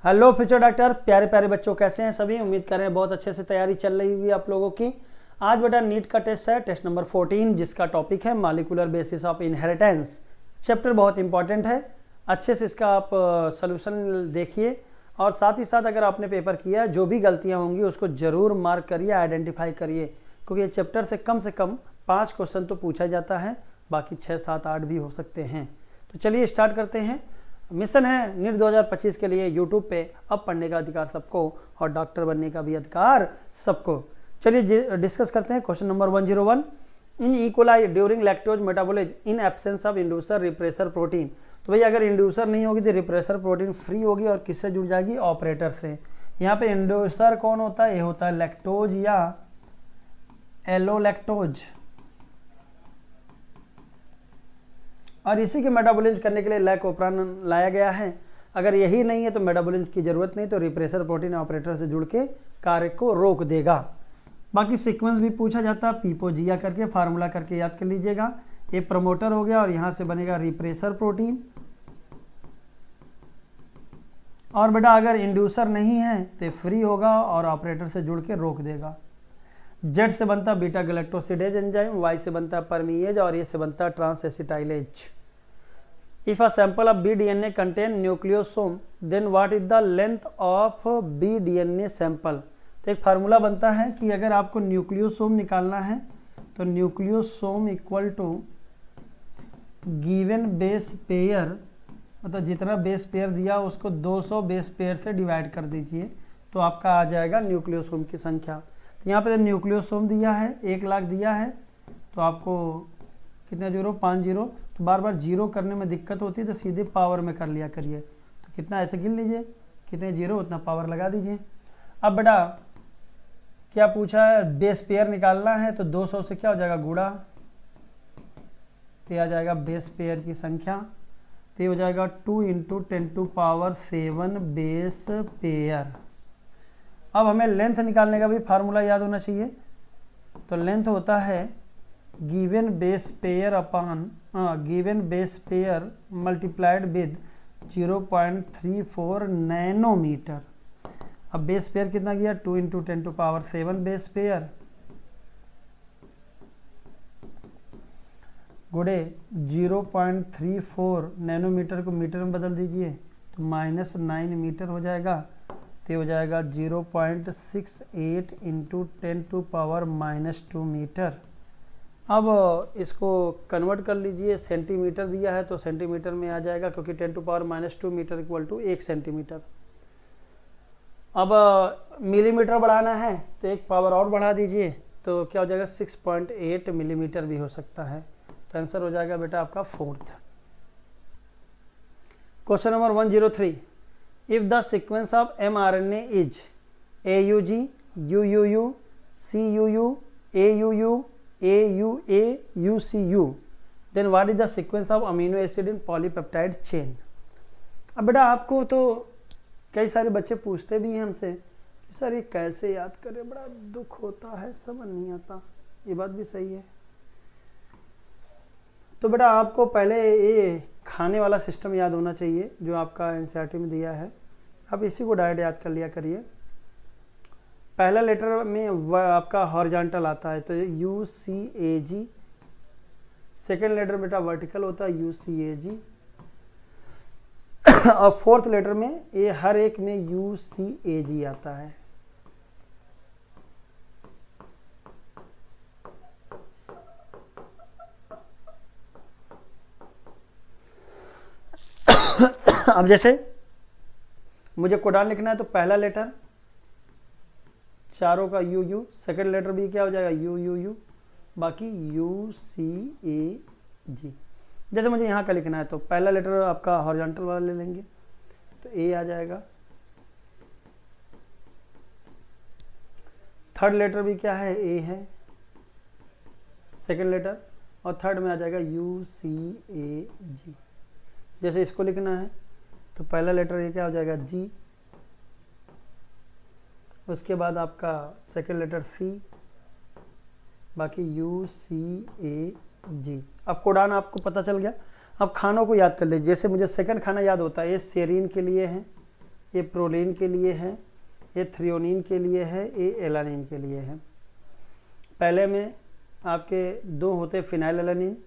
Hello future doctor, प्यारे प्यारे बच्चों, कैसे हैं सभी। उम्मीद कर रहे हैं बहुत अच्छे से तैयारी चल रही होगी आप लोगों की। आज बेटा नीट का टेस्ट है, टेस्ट नंबर 14, जिसका टॉपिक है molecular basis of inheritance. Chapter बहुत इंपॉर्टेंट है, अच्छे से इसका आप सोल्यूशन देखिए और साथ ही साथ अगर आपने पेपर किया है जो भी गलतियाँ होंगी उसको ज़रूर मार्क करिए, आइडेंटिफाई करिए, क्योंकि ये चैप्टर से कम 5 क्वेश्चन तो पूछा जाता है, बाकी 6, 7, 8 भी हो सकते हैं। तो चलिए स्टार्ट करते हैं। मिशन है नीट 2025 के लिए यूट्यूब पे अब पढ़ने का अधिकार सबको और डॉक्टर बनने का भी अधिकार सबको। चलिए डिस्कस करते हैं। Question number 101, in E coli during lactose metabolism in absence of inducer repressor protein. तो भाई अगर इंड्यूसर नहीं होगी तो रिप्रेसर प्रोटीन फ्री होगी और किससे जुड़ जाएगी, ऑपरेटर से। यहाँ पे इंड्यूसर कौन होता है, ये होता है लैक्टोज या एलोलैक्टोज, और इसी के मेटाबॉलिज्म करने के लिए लैकोप्रान लाया गया है। अगर यही नहीं है तो मेटाबॉलिज्म की जरूरत नहीं, तो रिप्रेसर प्रोटीन ऑपरेटर से जुड़ के कार्य को रोक देगा। बाकी सीक्वेंस भी पूछा जाता है, पीपोजिया करके फार्मूला करके याद कर लीजिएगा। ये प्रमोटर हो गया और यहाँ से बनेगा रिप्रेसर प्रोटीन। और बेटा अगर इंड्यूसर नहीं है तो फ्री होगा और ऑपरेटर से जुड़ के रोक देगा। जेड से बनता बीटा गैलेक्टोसिडेज एंजाइम, वाई से बनता परमीएज और ए से बनता transacetylase. If a sample of bDNA contain nucleosome, then what is the length of bDNA sample? तो एक फार्मूला बनता है कि अगर आपको न्यूक्लियोसोम निकालना है तो nucleosome equal to given base pair, मतलब जितना बेस पेयर दिया उसको 200 बेस पेयर से डिवाइड कर दीजिए तो आपका आ जाएगा न्यूक्लियोसोम की संख्या। तो यहाँ पे न्यूक्लियोसोम दिया है 1 लाख दिया है, तो आपको कितना जीरो, 5 जीरो, तो बार बार जीरो करने में दिक्कत होती है तो सीधे पावर में कर लिया करिए। तो कितना ऐसे गिन लीजिए, कितने जीरो उतना पावर लगा दीजिए। अब बेटा क्या पूछा है, बेस पेयर निकालना है तो 200 से क्या हो जाएगा गुणा, तो आ जाएगा बेस पेयर की संख्या, तो हो जाएगा 2 × 10⁻7 बेस पेयर। अब हमें लेंथ निकालने का भी फार्मूला याद होना चाहिए। तो लेंथ होता है given base pair upon given base pair multiplied with 0.34 nanometre. अब बेस पेयर कितना गया, 2 × 10⁻7 बेस पेयर गुणे 0.34 नैनोमीटर को मीटर में बदल दीजिए तो -9 मीटर हो जाएगा। तो हो जाएगा 0.68 × 10⁻⁻2 मीटर। अब इसको कन्वर्ट कर लीजिए, सेंटीमीटर दिया है तो सेंटीमीटर में आ जाएगा, क्योंकि 10⁻⁻2 मीटर इक्वल टू 1 सेंटीमीटर। अब मिलीमीटर बढ़ाना है तो एक पावर और बढ़ा दीजिए तो क्या हो जाएगा, 6.8 मिलीमीटर भी हो सकता है। तो आंसर हो जाएगा बेटा आपका 4th। Question number 103, if the sequence of mRNA is AUG, UUU, CUU, AUU, AUA, UCU, then what is the sequence of amino acid in polypeptide chain? अब बेटा आपको तो कई सारे बच्चे पूछते भी हैं हमसे कि सर ये कैसे याद करें, बड़ा दुख होता है, समझ नहीं आता। ये बात भी सही है। तो बेटा आपको पहले ये खाने वाला सिस्टम याद होना चाहिए जो आपका एनसीईआरटी में दिया है। आप इसी को डायरेक्ट याद कर लिया करिए। पहला लेटर में आपका हॉरिजॉन्टल आता है तो UCAG, सेकेंड लेटर बेटा वर्टिकल होता है UCAG, और फोर्थ लेटर में ये हर एक में UCAG आता है। अब जैसे मुझे कोडान लिखना है तो पहला लेटर चारों का UU, सेकेंड लेटर भी क्या हो जाएगा UUU, बाकी UCAG। जैसे मुझे यहाँ का लिखना है तो पहला लेटर आपका हॉरिजॉन्टल वाला ले लेंगे तो A आ जाएगा। थर्ड लेटर भी क्या है, A है, सेकेंड लेटर, और थर्ड में आ जाएगा UCAG। जैसे इसको लिखना है तो पहला लेटर ये क्या हो जाएगा G, उसके बाद आपका सेकेंड लेटर C, बाकी UCAG। अब कोडान आपको पता चल गया। अब खानों को याद कर लीजिए। जैसे मुझे सेकंड खाना याद होता है, ये सेरीन के लिए है, ये प्रोलीन के लिए है, ये थ्रियोनिन के लिए है, ये एलानिन के लिए है। पहले में आपके 2 होते फिनाइल एलानिन,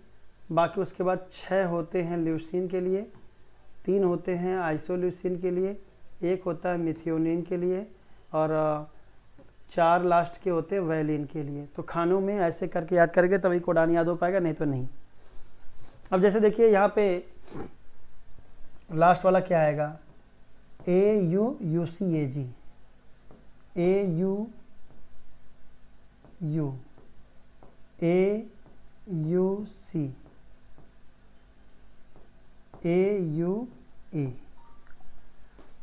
बाकी उसके बाद 6 होते हैं ल्यूसीन के लिए, 3 होते हैं आइसोल्यूसिन के लिए, 1 होता है मिथियोनिन के लिए और 4 लास्ट के होते हैं वैलिन के लिए। तो खानों में ऐसे करके याद करेंगे तभी कोडान याद हो पाएगा, नहीं तो नहीं। अब जैसे देखिए यहाँ पे लास्ट वाला क्या आएगा, AUUCAG, AUU AUC AUA।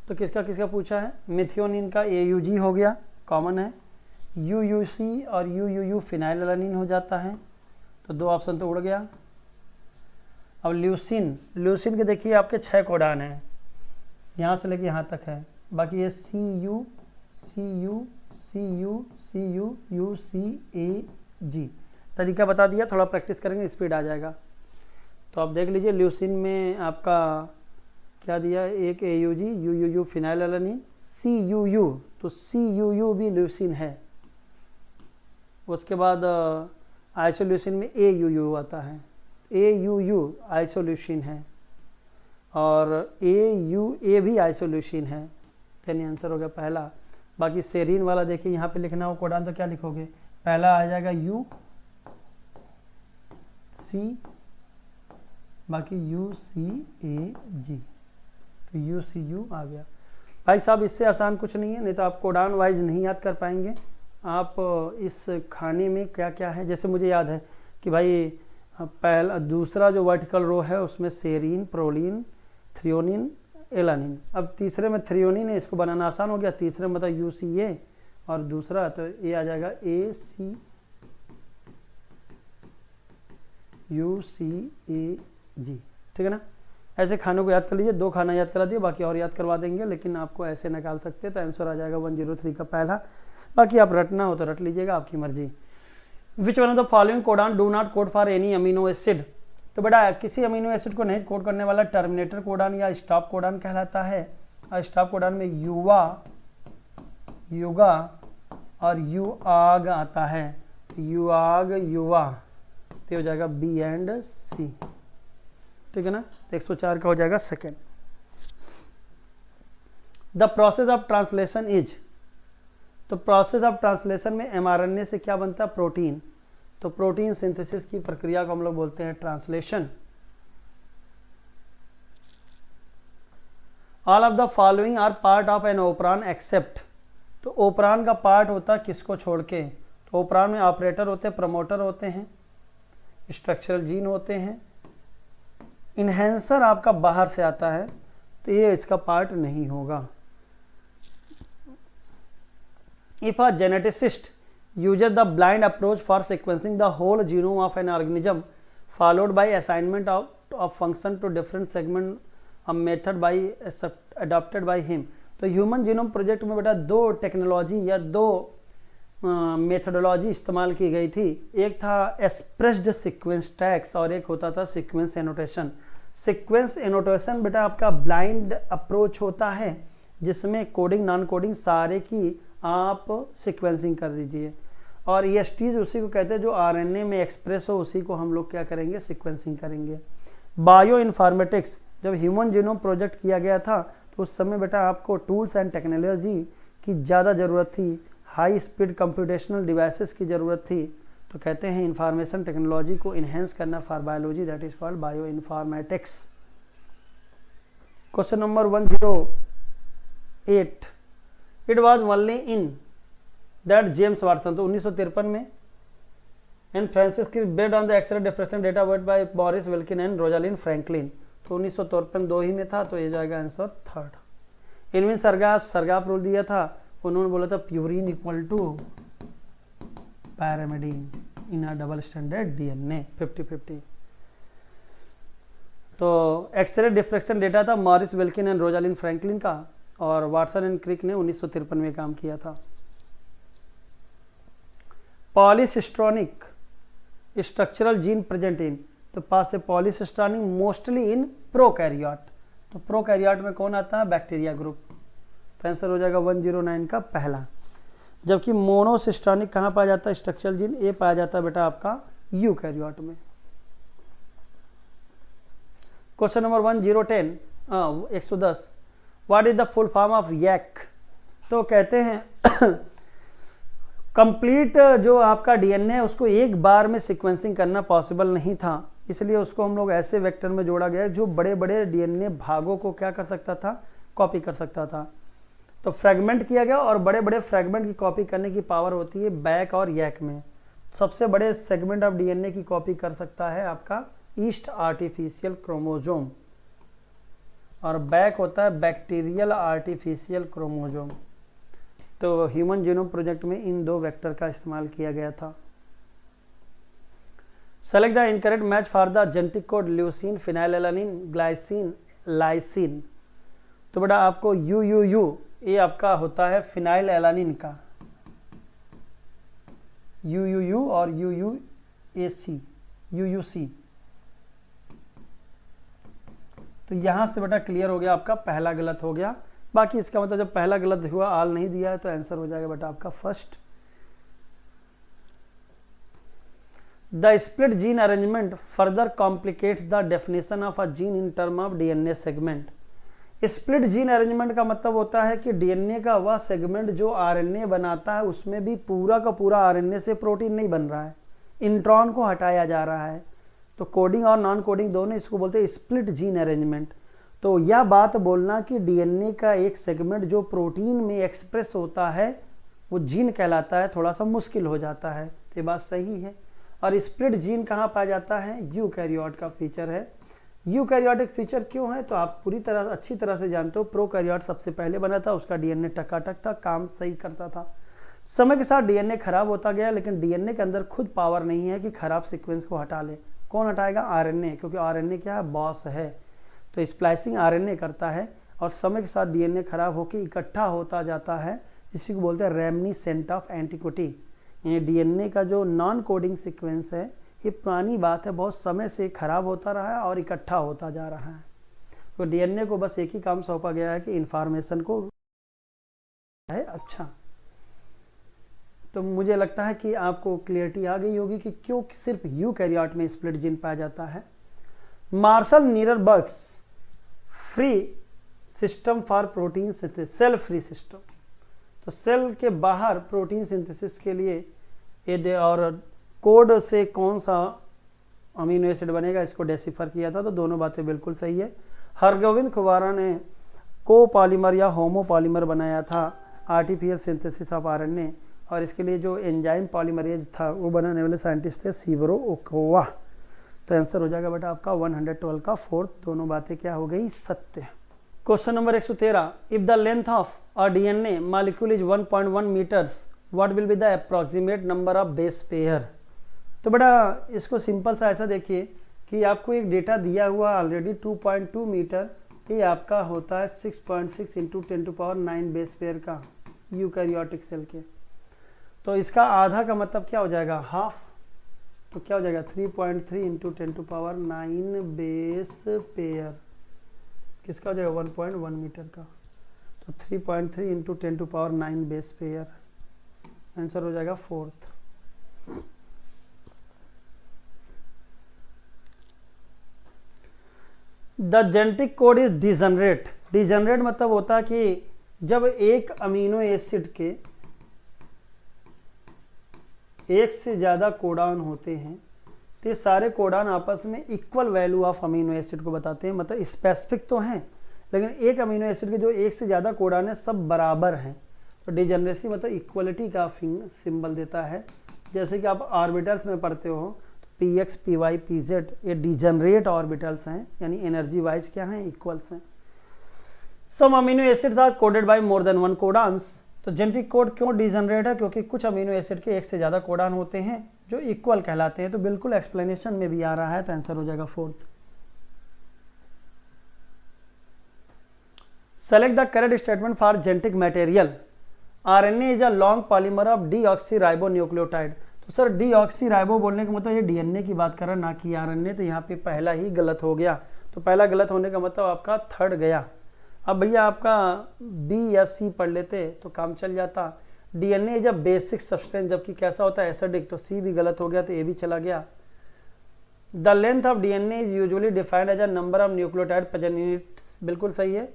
तो किसका किसका पूछा है, मिथियोनिन का AUG हो गया, कॉमन है। UUC और UUU फिनाइल एलानिन हो जाता है, तो 2 ऑप्शन तो उड़ गया। अब ल्यूसिन के देखिए आपके 6 कोडान हैं, यहाँ से लेके यहाँ तक है, बाकी ये CU CU CU CU UCAG। तरीका बता दिया, थोड़ा प्रैक्टिस करेंगे स्पीड आ जाएगा। तो आप देख लीजिए ल्यूसिन में आपका क्या दिया है, एक AUG, UUU phenyl alanine, CUU, तो CUU भी ल्यूसिन है। उसके बाद आइसोल्यूसिन में AUU आता है, AUU आइसोल्यूसिन है और AUA भी आइसोल्यूसिन है। यानी आंसर हो गया पहला। बाकी सेरीन वाला देखिए यहाँ पे लिखना हो कोडान, तो क्या लिखोगे, पहला आ जाएगा UC, बाकी UCAG, तो UCU आ गया। भाई साहब इससे आसान कुछ नहीं है, नहीं तो आप कोडान वाइज नहीं याद कर पाएंगे। आप इस खाने में क्या क्या है, जैसे मुझे याद है कि भाई पहला दूसरा जो वर्टिकल रो है उसमें सेरीन, प्रोलीन, थ्रियोनिन, एलानिन। अब तीसरे में थ्रियोनिन है, इसको बनाना आसान हो गया। तीसरे में मतलब UCA और दूसरा तो ये आ जाएगा ACUCAG, ठीक है ना। ऐसे खानों को याद कर लीजिए, 2 खाना याद करा दिए, बाकी और याद करवा देंगे, लेकिन आपको ऐसे निकाल सकते हैं। तो आंसर आ जाएगा 103 का पहला। बाकी आप रटना हो तो रट लीजिएगा, आपकी मर्जी। विच one of the following codon do not code for any amino acid. तो बेटा किसी अमीनो एसिड को नहीं कोड करने वाला टर्मिनेटर कोडान या स्टॉप कोडान कहलाता है। और स्टॉप कोडान में युवा, युगा और युआग आता है, युआग, युवा, तो हो जाएगा B एंड C, ठीक है ना। 104 का हो जाएगा second. The process of translation is, तो प्रोसेस ऑफ ट्रांसलेशन में mRNA से क्या बनता है, प्रोटीन। तो प्रोटीन सिंथेसिस की प्रक्रिया को हम लोग बोलते हैं translation. All of the following are part of an operon except, तो ओपरान का पार्ट होता है किसको छोड़ के, तो ओपरान में ऑपरेटर होते हैं, प्रमोटर होते हैं, स्ट्रक्चरल जीन होते हैं। इन्हेंसर आपका बाहर से आता है, तो ये इसका पार्ट नहीं होगा। If a geneticist uses the blind approach for sequencing the whole genome of an organism, followed by assignment of function to different segment, a method by adopted by him, तो ह्यूमन जीनोम प्रोजेक्ट में बेटा 2 technology या 2 methodology इस्तेमाल की गई थी। एक था एक्सप्रेस्ड सीक्वेंस टैग्स और एक होता था सीक्वेंस एनोटेशन। सीक्वेंस एनोटेशन बेटा आपका ब्लाइंड अप्रोच होता है, जिसमें कोडिंग नॉन कोडिंग सारे की आप सीक्वेंसिंग कर दीजिए, और ESTs उसी को कहते हैं जो RNA में एक्सप्रेस हो, उसी को हम लोग क्या करेंगे, सीक्वेंसिंग करेंगे। बायो इन्फॉर्मेटिक्स, जब ह्यूमन जीनोम प्रोजेक्ट किया गया था तो उस समय बेटा आपको टूल्स एंड टेक्नोलॉजी की ज़्यादा ज़रूरत थी, हाई स्पीड कंप्यूटेशनल डिवाइसेस की ज़रूरत थी। तो कहते हैं इंफॉर्मेशन टेक्नोलॉजी को इन्हेंस करना for biology, that is called bioinformatics. Question number 108, it was only in that James Watson, तो 1953 में, and Francis Crick based on the X ray diffraction data work by Maurice Wilkin and Rosalind Franklin, तो 1953 2 ही में था, तो ये जाएगा answer third. इनमें सरगाप rule दिया था, उन्होंने बोला था purine equal to pyrimidine in a double standard DNA 50-50। तो एक्सरे डिफ्रेक्शन डेटा था Maurice Wilkin and Rosalind Franklin का, और वाटसन एंड क्रिक ने 1953 में काम किया था। पॉलीसिस्ट्रोनिक स्ट्रक्चरल जीन प्रेजेंट इन, तो पास है पॉलीसिस्ट्रोनिक मोस्टली इन प्रोकैरियोट, तो प्रोकैरियोट में कौन आता है, बैक्टीरिया ग्रुप। तो आंसर हो जाएगा 109 का पहला। जबकि मोनोसिस्टोनिक कहाँ पाया जाता है स्ट्रक्चरल जीन, ये पाया जाता है बेटा आपका यूकैरियोट में। Question number 1010 110, what is the full form of YAC. तो कहते हैं कंप्लीट जो आपका डीएनए है उसको एक बार में सीक्वेंसिंग करना पॉसिबल नहीं था, इसलिए उसको हम लोग ऐसे वेक्टर में जोड़ा गया जो बड़े बड़े डीएनए भागों को क्या कर सकता था, कॉपी कर सकता था। तो फ्रेगमेंट किया गया और बड़े बड़े फ्रेगमेंट की कॉपी करने की पावर होती है बैक और यैक में। सबसे बड़े सेगमेंट ऑफ डीएनए की कॉपी कर सकता है आपका ईस्ट आर्टिफिशियल क्रोमोजोम, और बैक होता है बैक्टीरियल आर्टिफिशियल क्रोमोजोम। तो ह्यूमन जीनोम प्रोजेक्ट में इन दो वेक्टर का इस्तेमाल किया गया था। Select the incorrect match for the genetic code leucine phenylalanine glycine lysine. तो बेटा आपको यू ये आपका होता है फिनाइलएलानिन का, यू और यूयूसी। तो यहां से बेटा क्लियर हो गया, आपका पहला गलत हो गया। बाकी इसका मतलब जब पहला गलत हुआ आल नहीं दिया है तो आंसर हो जाएगा बेटा आपका first. The split gene arrangement further complicates the definition of a gene in term of DNA segment. Split gene arrangement का मतलब होता है कि डीएनए का वह सेगमेंट जो आरएनए बनाता है उसमें भी पूरा का पूरा आरएनए से प्रोटीन नहीं बन रहा है, इंट्रॉन को हटाया जा रहा है। तो कोडिंग और नॉन कोडिंग दोनों इसको बोलते हैं स्प्लिट जीन अरेंजमेंट। तो यह बात बोलना कि डीएनए का एक सेगमेंट जो प्रोटीन में एक्सप्रेस होता है वो जीन कहलाता है, थोड़ा सा मुश्किल हो जाता है। तो ये बात सही है। और स्प्लिट जीन कहाँ पाया जाता है, यूकैरियोट का फीचर है। यूकैरियोटिक फीचर क्यों है तो आप पूरी तरह अच्छी तरह से जानते हो। प्रोकैरियोट सबसे पहले बना था, उसका डीएनए टकाटक था, काम सही करता था। समय के साथ डीएनए खराब होता गया, लेकिन डीएनए के अंदर खुद पावर नहीं है कि खराब सीक्वेंस को हटा ले। कौन हटाएगा, आरएनए, क्योंकि आरएनए क्या है, बॉस है। तो स्प्लाइसिंग आरएनए करता है और समय के साथ डीएनए खराब होकर इकट्ठा होता जाता है, इसी को बोलते हैं रेमिनिसेंट ऑफ एंटिक्विटी। ये डीएनए का जो नॉन कोडिंग सीक्वेंस है ये पुरानी बात है, बहुत समय से खराब होता रहा है और इकट्ठा होता जा रहा है। तो डीएनए को बस एक ही काम सौंपा गया है कि इंफॉर्मेशन को है। अच्छा, तो मुझे लगता है कि आपको क्लियरिटी आ गई होगी कि क्यों सिर्फ यूकैरियोट में स्प्लिट जीन पाया जाता है। Marshall Nirenberg's free system for protein synthesis, cell free system. तो सेल के बाहर प्रोटीन सिंथेसिस के लिए ये और कोड से कौन सा अमीनो एसिड बनेगा इसको डेसिफर किया था। तो दोनों बातें बिल्कुल सही है। हरगोविंद खुबारा ने कोपॉलीमर या होमोपॉलीमर बनाया था, आर्टिफिशियल सिंथेसिस ऑफ आरएनए, और इसके लिए जो एंजाइम पॉलीमरेज था वो बनाने वाले साइंटिस्ट थे सीबरो ओकोवा। तो आंसर हो जाएगा बेटा आपका 112 का फोर्थ। दोनों बातें क्या हो गई, सत्य। Question number 113, if the length of a DNA molecule is 1.1 metres what will be the approximate number of base pair. तो बेटा इसको सिंपल सा ऐसा देखिए कि आपको एक डेटा दिया हुआ ऑलरेडी 2.2 मीटर, ये आपका होता है 6.6 इंटू 10⁹ बेस पेयर का यूकैरियोटिक सेल के। तो इसका आधा का मतलब क्या हो जाएगा, हाफ। तो क्या हो जाएगा 3.3 इंटू 10⁹ बेस पेयर, किसका हो जाएगा 1.1 मीटर का। तो 3.3 इंटू 10⁹ बेस पेयर, आंसर हो जाएगा fourth. The genetic code is degenerate. Degenerate मतलब होता है कि जब एक अमीनो एसिड के एक से ज़्यादा कोडान होते हैं तो ये सारे कोडान आपस में equal value of amino acid को बताते हैं। मतलब स्पेसिफिक तो हैं लेकिन एक अमीनो एसिड के जो एक से ज़्यादा कोडान है सब बराबर हैं। तो डिजनरेसी मतलब इक्वलिटी का सिंबल देता है। जैसे कि आप ऑर्बिटल्स में पढ़ते हो तो px py pz ये डिजनरेट ऑर्बिटल्स हैं, यानी एनर्जी वाइज क्या हैं, इक्वल्स हैं। Some amino acid are coded by more than one codons. तो जेनेटिक कोड क्यों डिजनरेट है, क्योंकि कुछ अमीनो एसिड के एक से ज़्यादा कोडान होते हैं जो इक्वल कहलाते हैं। तो बिल्कुल एक्सप्लेनेशन में भी आ रहा है, तो आंसर हो जाएगा fourth. Select the correct statement for genetic material. RNA is a long polymer of deoxyribonucleotide. तो सर डीऑक्सीराइबो बोलने का मतलब ये डीएनए की बात कर रहा है, ना कि आरएनए। तो यहाँ पे पहला ही गलत हो गया। तो पहला गलत होने का मतलब आपका थर्ड गया। अब भैया आपका बी या सी पढ़ लेते तो काम चल जाता। डीएनए जब बेसिक सब्सटेंस, जबकि कैसा होता है एसिडिक, तो सी भी गलत हो गया तो ए भी चला गया। The length of DNA is usually defined as a number of nucleotide present in it, बिल्कुल सही है।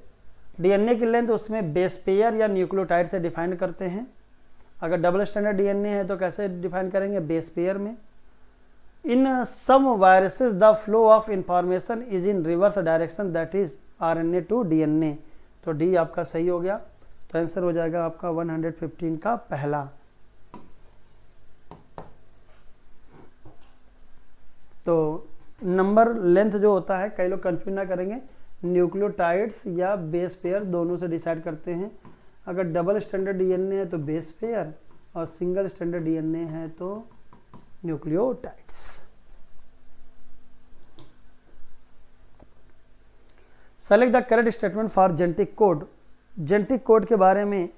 डीएनए की लेंथ उसमें बेस पेयर या न्यूक्लियोटाइड से डिफाइन करते हैं। अगर डबल स्टैंडर्ड डीएनए है तो कैसे डिफाइन करेंगे, बेस पेयर में। In some viruses the flow of information is in reverse direction, that is RNA to DNA, तो डी आपका सही हो गया। तो आंसर हो जाएगा आपका 115 का पहला। तो नंबर लेंथ जो होता है, कई लोग कंफ्यूज ना करेंगे, न्यूक्लियोटाइड्स या बेस पेयर दोनों से डिसाइड करते हैं। अगर डबल स्टैंडर्ड डीएनए है तो बेस पेयर, और सिंगल स्टैंडर्ड डीएनए है तो nucleotides. Select the correct statement for genetic code. Genetic code के बारे में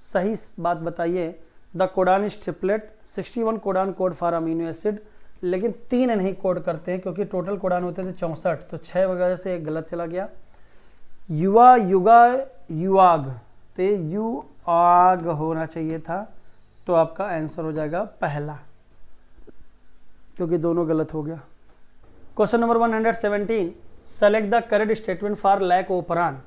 सही बात बताइए। The codon is triplet, 61 codon code for amino acid, लेकिन 3 नहीं कोड करते हैं क्योंकि टोटल कोडान होते थे 64, तो 6 वगैरह से एक गलत चला गया। युवा, युगा, युआग, तो यू आग होना चाहिए था, तो आपका आंसर हो जाएगा पहला, क्योंकि दोनों गलत हो गया। Question number 117, select the correct statement for lac operon.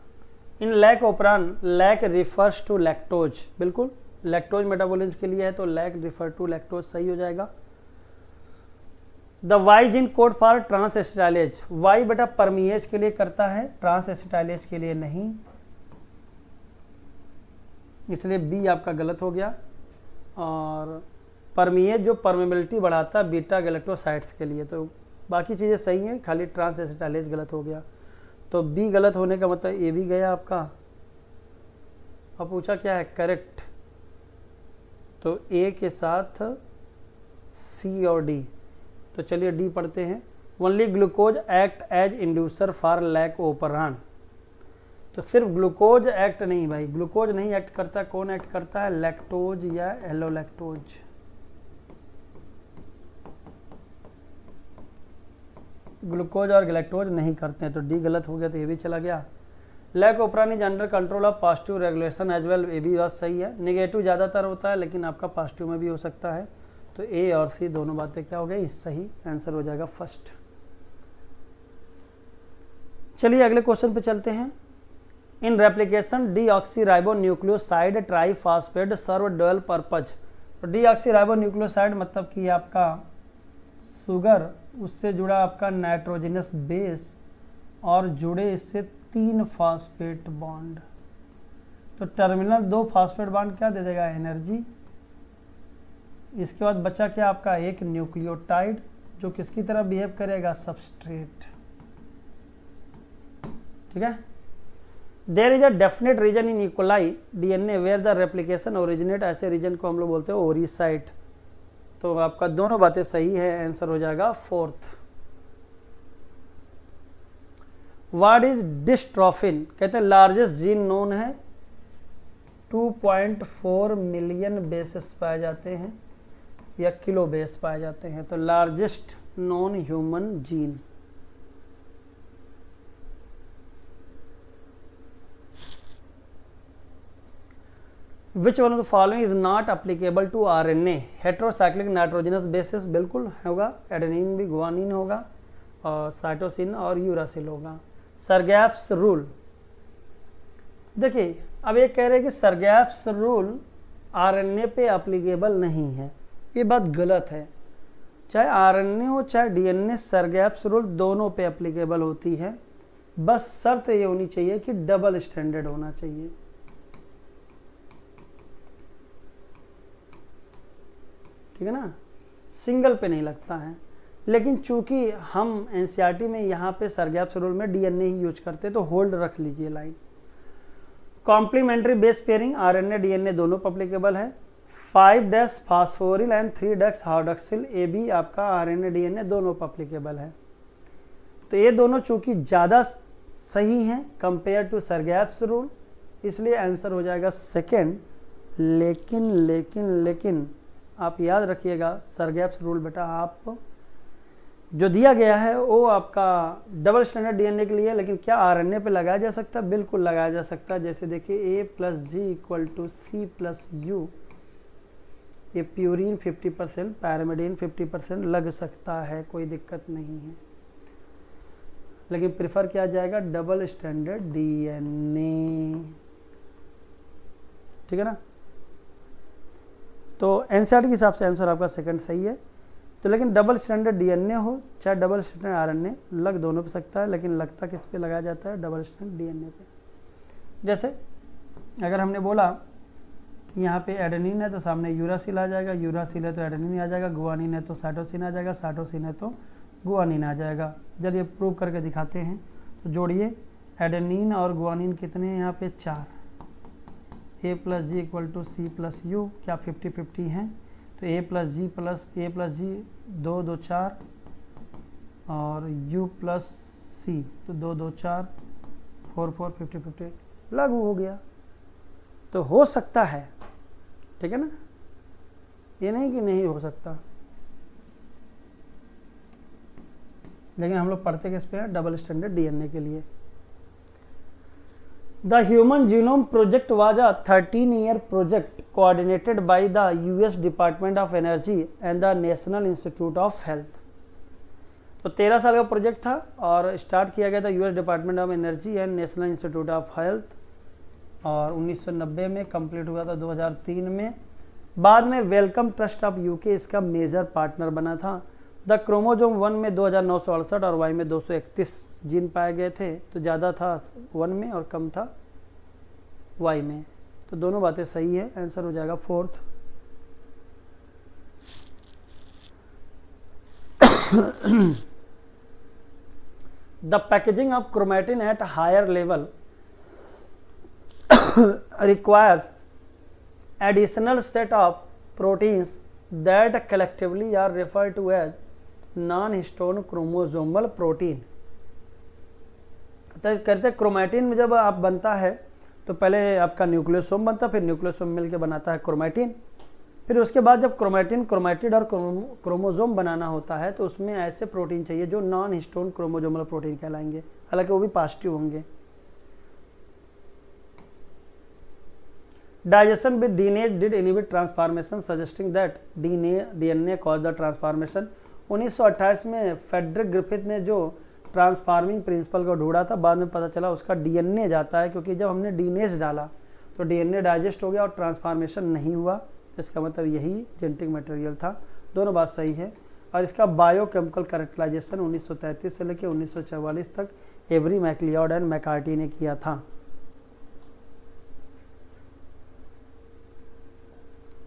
In lac operon, lac refers to lactose, बिल्कुल लैक्टोज मेटाबॉलिज्म के लिए है तो लैक रिफर टू लैक्टोज सही हो जाएगा। The Y gene code for transacetylase, Y beta permease के लिए करता है, ट्रांस एसिटाइलेज के लिए नहीं, इसलिए बी आपका गलत हो गया। और परमिएज जो परमेबिलिटी बढ़ाता है बीटा गैलेक्टोसाइड्स के लिए, तो बाकी चीज़ें सही हैं, खाली ट्रांस एसिटाइलेज गलत हो गया। तो बी गलत होने का मतलब ए भी गया आपका। अब पूछा क्या है करेक्ट, तो ए के साथ सी और डी, तो चलिए डी पढ़ते हैं। Only glucose act as inducer for lac operon, तो सिर्फ ग्लूकोज एक्ट नहीं भाई, ग्लूकोज नहीं एक्ट करता, कौन एक्ट करता है, लैक्टोज या एलोलैक्टोज। ग्लूकोज और गैलेक्टोज नहीं करते हैं, तो डी गलत हो गया, तो ये भी चला गया। Lac operon is under control of positive regulation as well, ये भी बात सही है। नेगेटिव ज़्यादातर होता है लेकिन आपका पॉजिटिव में भी हो सकता है, तो ए और सी दोनों बातें क्या हो गई, सही। आंसर हो जाएगा फर्स्ट। चलिए अगले क्वेश्चन पे चलते हैं। इन रेप्लिकेशन डीऑक्सीराइबोन्यूक्लियोसाइड ट्राइफॉस्फेट सर्व डुअल पर्पज, तो डीऑक्सीराइबोन्यूक्लियोसाइड मतलब कि आपका शुगर, उससे जुड़ा आपका नाइट्रोजनस बेस और जुड़े इससे 3 फॉस्फेट बॉन्ड, तो टर्मिनल 2 फॉस्फेट बॉन्ड क्या दे देगा, एनर्जी। इसके बाद बचा क्या आपका एक न्यूक्लियोटाइड जो किसकी तरह बिहेव करेगा, सबस्ट्रेट, ठीक है। There is a definite region in E coli DNA where the replication originate, ऐसे रीजन को हम लोग बोलते हैं ओरी साइट, तो आपका दोनों बातें सही है, आंसर हो जाएगा फोर्थ। व्हाट इज डिस्ट्रोफिन, कहते हैं लार्जेस्ट जीन नोन है, 2.4 मिलियन बेसेस पाए जाते हैं या किलो बेस पाए जाते हैं, तो largest non human gene. Which one of the following is not applicable to RNA, heterocyclic nitrogenous bases बिल्कुल होगा, एडेनिन भी गुआनिन होगा, और साइटोसिन और यूरासिल होगा। सरगैप्स रूल, देखिए अब ये कह रहे हैं कि सरगैप्स रूल आरएनए पे अप्लीकेबल नहीं है, ये बात गलत है। चाहे आरएनए हो चाहे डीएनए, सरगैप्स रूल दोनों पे अप्लीकेबल होती है, बस शर्त ये होनी चाहिए कि डबल स्टैंडर्ड होना चाहिए, ठीक है ना, सिंगल पे नहीं लगता है। लेकिन चूंकि हम एनसीईआरटी में यहाँ पे सरगैप्स रूल में डीएनए ही यूज करते, तो होल्ड रख लीजिए line. Complementary base pairing RNA DNA दोनों एप्लीकेबल है। 5' फास्फोरिल एंड 3' हाइड्रोक्सिल, ये भी आपका आरएनए डीएनए दोनों एप्लीकेबल है। तो ये दोनों चूंकि ज़्यादा सही हैं कंपेयर टू सरगैप्स रूल, इसलिए आंसर हो जाएगा सेकेंड। लेकिन आप याद रखिएगा सरगैप्स रूल बेटा आप जो दिया गया है वो आपका डबल स्टैंडर्ड डीएनए के लिए है, लेकिन क्या आरएनए पे लगाया जा सकता है? बिल्कुल लगाया जा सकता है। जैसे देखिए A+G=C+U, ये प्यूरिन 50%, पैरामिडीन 50% लग सकता है, कोई दिक्कत नहीं है, लेकिन प्रेफर किया जाएगा डबल स्टैंडर्ड डीएनए, ठीक है ना। तो एनसीईआरटी के हिसाब से आंसर आपका सेकंड सही है। तो लेकिन डबल स्टैंडर्ड डीएनए हो चाहे डबल स्टैंडर्ड आरएनए, लग दोनों पे सकता है, लेकिन लगता किस पे लगाया जाता है? डबल स्टैंडर्ड डीएनए पे। जैसे अगर हमने बोला कि यहाँ पे एडेनिन है तो सामने यूरासिल आ जाएगा, यूरासिल है तो एडेनिन आ जाएगा, गुआनिन है तो साइटोसिन आ जाएगा, साइटोसिन है तो गुआनिन आ जाएगा। जब ये प्रूव करके दिखाते हैं तो जोड़िए, एडेनिन और गुआनिन कितने हैं यहाँ पे? 4। A+G=C+U, क्या 50-50 हैं? तो A+G 2 2 4 और U+C तो 2 2 4 4 4 50-50 लागू हो गया। तो हो सकता है, ठीक है ना, ये नहीं कि नहीं हो सकता, लेकिन हम लोग पढ़ते किस पे हैं? डबल स्टैंडर्ड डीएनए के लिए। The Human Genome Project was a 13-year project coordinated by the US Department of Energy and the National Institute of Health। तो 13 साल का प्रोजेक्ट था और स्टार्ट किया गया था US department of energy and national institute of health, और 1990 में कंप्लीट हुआ था 2003 में। बाद में वेलकम ट्रस्ट ऑफ यूके इसका मेजर पार्टनर बना था। द क्रोमोजोम 1 में 2968 और वाई में 231 जीन पाए गए थे, तो ज़्यादा था 1 में और कम था वाई में, तो दोनों बातें सही है, आंसर हो जाएगा 4th। The packaging of chromatin at higher level requires additional set of proteins that collectively are referred to as non-histone chromosomal protein। तो कहते हैं क्रोमैटिन में जब आप बनता है तो पहले आपका न्यूक्लियोसोम बनता है, फिर न्यूक्लियोसोम मिलकर बनाता है क्रोमैटिन, फिर उसके बाद जब क्रोमैटिन क्रोमैटिड और क्रोमोसोम बनाना होता है तो उसमें ऐसे प्रोटीन चाहिए जो नॉन हिस्टोन क्रोमोसोमल प्रोटीन कहलाएंगे, हालांकि वो भी पॉजिटिव होंगे। Digestion with DNA did inhibit transformation, suggesting that DNA caused the transformation। 1928 में फेडरिक ग्रिफिथ ने जो ट्रांसफार्मिंग प्रिंसिपल को ढूंढा था, बाद में पता चला उसका डीएनए जाता है, क्योंकि जब हमने डीनेज डाला तो डीएनए डाइजेस्ट हो गया और ट्रांसफॉर्मेशन नहीं हुआ, इसका मतलब यही जेनेटिक मटेरियल था। दोनों बात सही है। और इसका बायोकेमिकल कैरेक्टराइजेशन 1933 से लेकर 1944 तक एवरी मैकलियॉड एंड मैकार्टी ने किया था।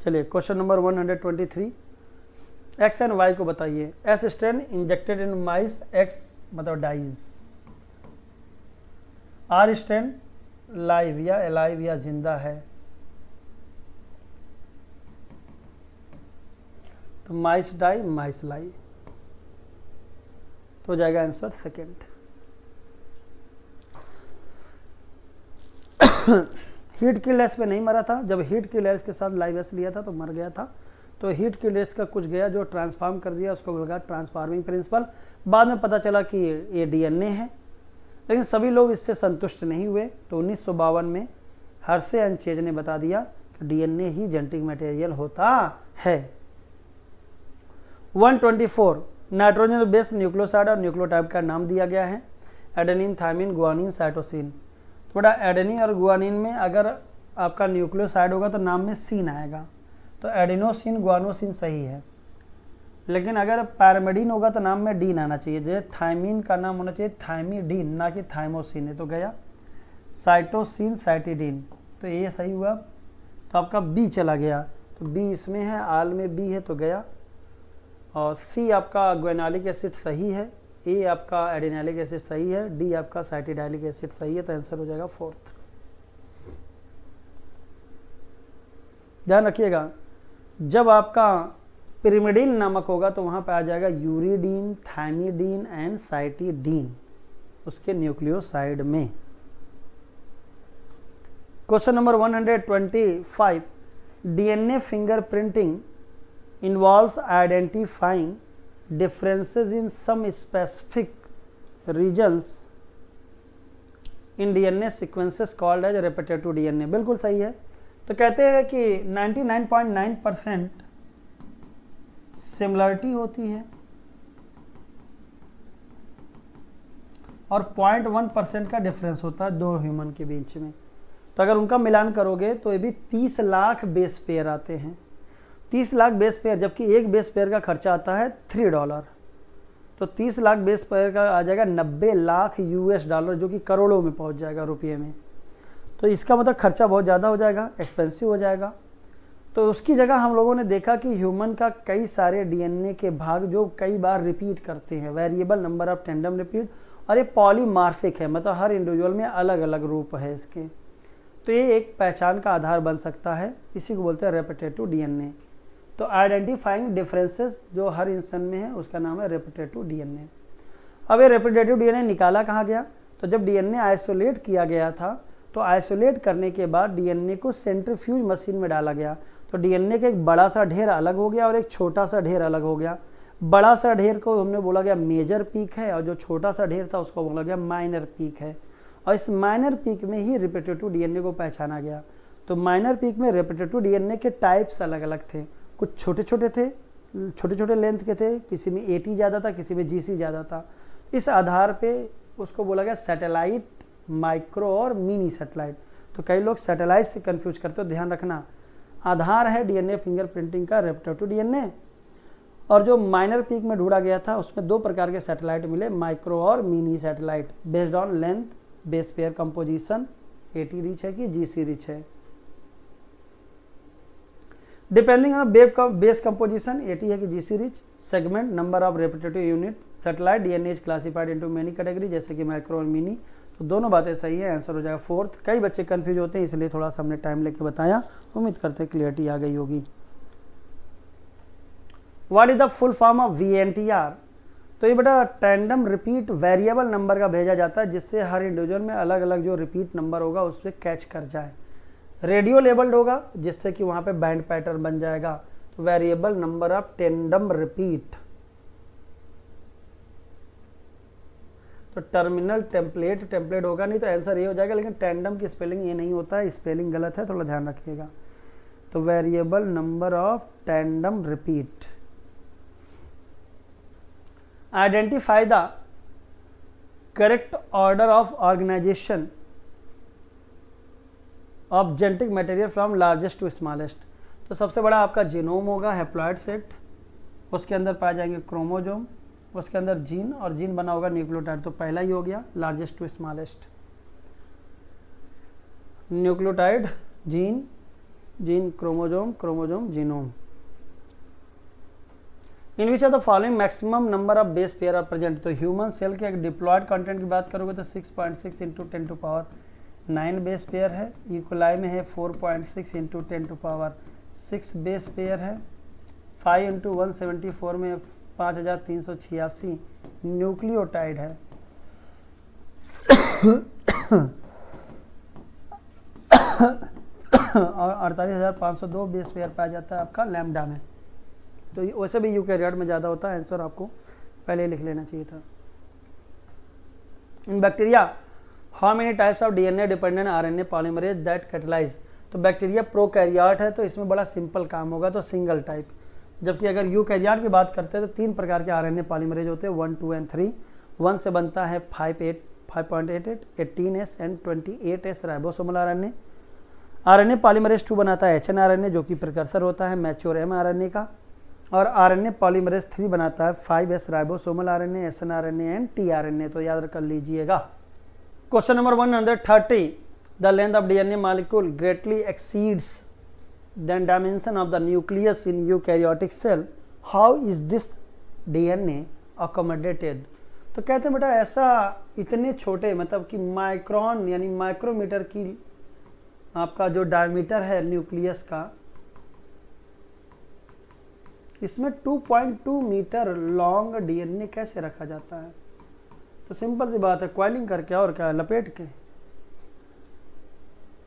चलिए question number 123, X and Y को बताइए। S strain injected in mice, X मतलब डाइज, आर स्ट्रेन लाइव या एलाइव या जिंदा है, तो माइस डाई माइस लाई, तो हो जाएगा answer second. Heat killed S पे नहीं मरा था, जब हीट किल्ड एस के साथ लाइव एस लिया था तो मर गया था, तो हीट किल्ड एस का कुछ गया जो ट्रांसफॉर्म कर दिया, उसको लगा ट्रांसफार्मिंग प्रिंसिपल। बाद में पता चला कि ये डीएनए है, लेकिन सभी लोग इससे संतुष्ट नहीं हुए, तो 1952 में हर्शे एंड चेज ने बता दिया कि डीएनए ही जेनेटिक मटेरियल होता है। 124, नाइट्रोजन बेस्ड न्यूक्लियोसाइड और न्यूक्लियोटाइड का नाम दिया गया है, एडेनिन, थायमिन, गुआनिन, साइटोसिन। थोड़ा एडेनिन और गुआनिन में अगर आपका न्यूक्लियोसाइड होगा तो नाम में सीन आएगा, तो एडिनोसिन गुआनोसिन सही है, लेकिन अगर पैरामिडीन होगा तो नाम में डीन आना चाहिए। जैसे थायमिन का नाम होना चाहिए थायमिडीन, ना कि थाइमोसिन, है तो गया। साइटोसिन साइटिडीन, तो ये सही हुआ, तो आपका बी चला गया, तो बी इसमें है, आल में बी है तो गया। और सी आपका ग्वेनालिक एसिड सही है, ए आपका एडिनालिक एसिड सही है, डी आपका साइटिडाइलिक एसिड सही है, तो आंसर हो जाएगा 4th। ध्यान रखिएगा, जब आपका पिरिमिडीन नामक होगा तो वहां पे आ जाएगा यूरिडीन, थायमिडीन एंड साइटिडीन उसके न्यूक्लियोसाइड में। Question number 125, DNA fingerprinting involves identifying differences in some specific regions in DNA sequences called as repetitive DNA। बिल्कुल सही है। तो कहते हैं कि 99.9% सिमिलरिटी होती है और 0.1% का डिफरेंस होता है दो ह्यूमन के बीच में। तो अगर उनका मिलान करोगे तो ये भी 30 लाख बेस पेयर आते हैं, 30 लाख बेस पेयर, जबकि एक बेस पेयर का खर्चा आता है $3। तो 30 लाख बेस पेयर का आ जाएगा 90 लाख US$, जो कि करोड़ों में पहुंच जाएगा रुपये में। तो इसका मतलब खर्चा बहुत ज़्यादा हो जाएगा, एक्सपेंसिव हो जाएगा। तो उसकी जगह हम लोगों ने देखा कि ह्यूमन का कई सारे DNA के भाग जो कई बार रिपीट करते हैं, variable number of tandem repeat, और ये पॉलीमार्फिक है, मतलब हर इंडिविजुअल में अलग अलग रूप है इसके। तो ये एक पहचान का आधार बन सकता है, इसी को बोलते हैं रेपिटेटिव DNA। तो आइडेंटिफाइंग डिफरेंसेस जो हर इंसान में है उसका नाम है रेपिटेटिव DNA। अब ये रेपिटेटिव DNA निकाला कहाँ गया? तो जब DNA आइसोलेट किया गया था तो आइसोलेट करने के बाद DNA को सेंट्रीफ्यूज मशीन में डाला गया, तो DNA का एक बड़ा सा ढेर अलग हो गया और एक छोटा सा ढेर अलग हो गया। बड़ा सा ढेर को हमने बोला गया मेजर पीक है और जो छोटा सा ढेर था उसको बोला गया माइनर पीक है। और इस माइनर पीक में ही रेपिटेटिव DNA को पहचाना गया। तो माइनर पीक में रेपिटेटिव DNA के टाइप्स अलग अलग थे, कुछ छोटे छोटे थे, छोटे छोटे लेंथ के थे, किसी में AT ज़्यादा था, किसी में GC ज़्यादा था। इस आधार पे उसको बोला गया सैटेलाइट, माइक्रो और मिनी सैटेलाइट। तो कई लोग सैटेलाइट से कंफ्यूज करते हो, ध्यान रखना। आधार है DNA फिंगरप्रिंटिंग का रेपिटेटिव DNA। और जो माइनर पीक में ढूंढा गया था उसमें दो प्रकार के सैटेलाइट मिले, माइक्रो और mini satellite, based on length, base pair composition, AT rich है कि GC रिच है। Depending on base composition, AT है कि GC rich, segment, number of repetitive unit, satellite DNA is classified into many category, जैसे कि micro और mini. तो दोनों बातें सही है, आंसर हो जाएगा 4th। कई बच्चे कंफ्यूज होते हैं इसलिए थोड़ा सा हमने टाइम लेके बताया, उम्मीद करते हैं क्लियरिटी आ गई होगी। What is the full form of VNTR? तो ये बेटा टैंडम रिपीट वेरिएबल नंबर का भेजा जाता है, जिससे हर इंडिविजुअल में अलग अलग जो रिपीट नंबर होगा उस पर कैच कर जाए। रेडियो लेबल्ड होगा जिससे कि वहां पे बैंड पैटर्न बन जाएगा। तो variable number of tandem repeat. तो टर्मिनल टेम्पलेट होगा, नहीं तो आंसर ये हो जाएगा, लेकिन टैंडम की स्पेलिंग ये नहीं होता है, स्पेलिंग गलत है, थोड़ा ध्यान रखिएगा। तो variable number of tandem repeat. Identify the correct order of organisation of genetic material from largest to smallest. तो सबसे बड़ा आपका जीनोम होगा, हैप्लॉइड सेट, उसके अंदर पाए जाएंगे क्रोमोजोम, उसके अंदर जीन, और जीन बना होगा न्यूक्लियोटाइड। तो पहला ही हो गया largest to smallest, nucleotide, gene, gene, chromosome, chromosome, genome. In which of the following maximum number of base pair are present? तो ह्यूमन सेल के एक डिप्लॉयड कंटेंट की बात करोगे तो 6.6 इंटू 10⁹ बेस पेयर है। इकोलाई में है 4.6 इंटू 10⁶ बेस पेयर है। 5 इंटू 174 में 5386 न्यूक्लियोटाइड है। और 48,502 बेस पेयर पाया जाता है आपका लैम्डा में। तो वैसे भी यूकैरियोट में ज़्यादा होता है, आंसर आपको पहले लिख लेना चाहिए था। इन bacteria how many types of DNA dependent RNA polymerase that catalyse? तो बैक्टीरिया प्रोकैरियोट है तो इसमें बड़ा सिंपल काम होगा, तो सिंगल टाइप। जबकि अगर यूकैरियोट की बात करते हैं तो 3 प्रकार के RNA पॉलीमरेज होते हैं, 1, 2 एंड 3। 1 से बनता है 5.88, 18S and 28S ribosomal RNA। RNA polymerase 2 बनाता है HNRNA, जो कि प्रिकर्सर होता है मैच्योर mRNA का। और RNA पॉलीमरेज 3 बनाता है 5S ribosomal RNA, SNRNA and tRNA। तो याद कर लीजिएगा। Question number 130, the length of DNA molecule greatly exceeds the dimension of the nucleus in eukaryotic cell, how is this DNA accommodated? तो कहते हैं बेटा ऐसा इतने छोटे, मतलब कि माइक्रोन यानी माइक्रोमीटर की आपका जो डायमीटर है न्यूक्लियस का, इसमें 2.2 मीटर लॉन्ग DNA कैसे रखा जाता है? तो सिंपल सी बात है, क्वाइलिंग करके, और क्या, लपेट के।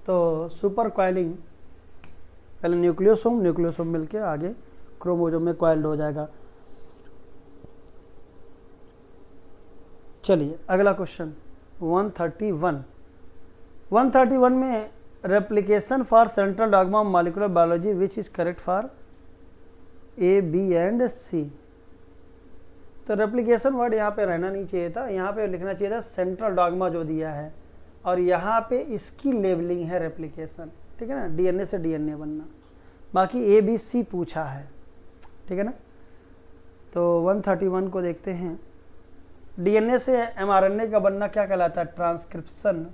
तो सुपर क्वाइलिंग, पहले न्यूक्लियोसोम मिलके आगे क्रोमोसोम में क्वाइल्ड हो जाएगा। चलिए अगला क्वेश्चन 131 में replication for central dogma of molecular biology which is correct for A, B and C. तो रेप्लिकेशन वर्ड यहाँ पे रहना नहीं चाहिए था, यहाँ पे लिखना चाहिए था सेंट्रल डॉगमा जो दिया है, और यहाँ पे इसकी लेबलिंग है रेप्लिकेशन, ठीक है ना, डीएनए से डीएनए बनना। बाकी ए बी सी पूछा है, ठीक है ना। तो 131 को देखते हैं। डीएनए से एमआरएनए का बनना क्या कहलाता है? ट्रांसक्रिप्शन।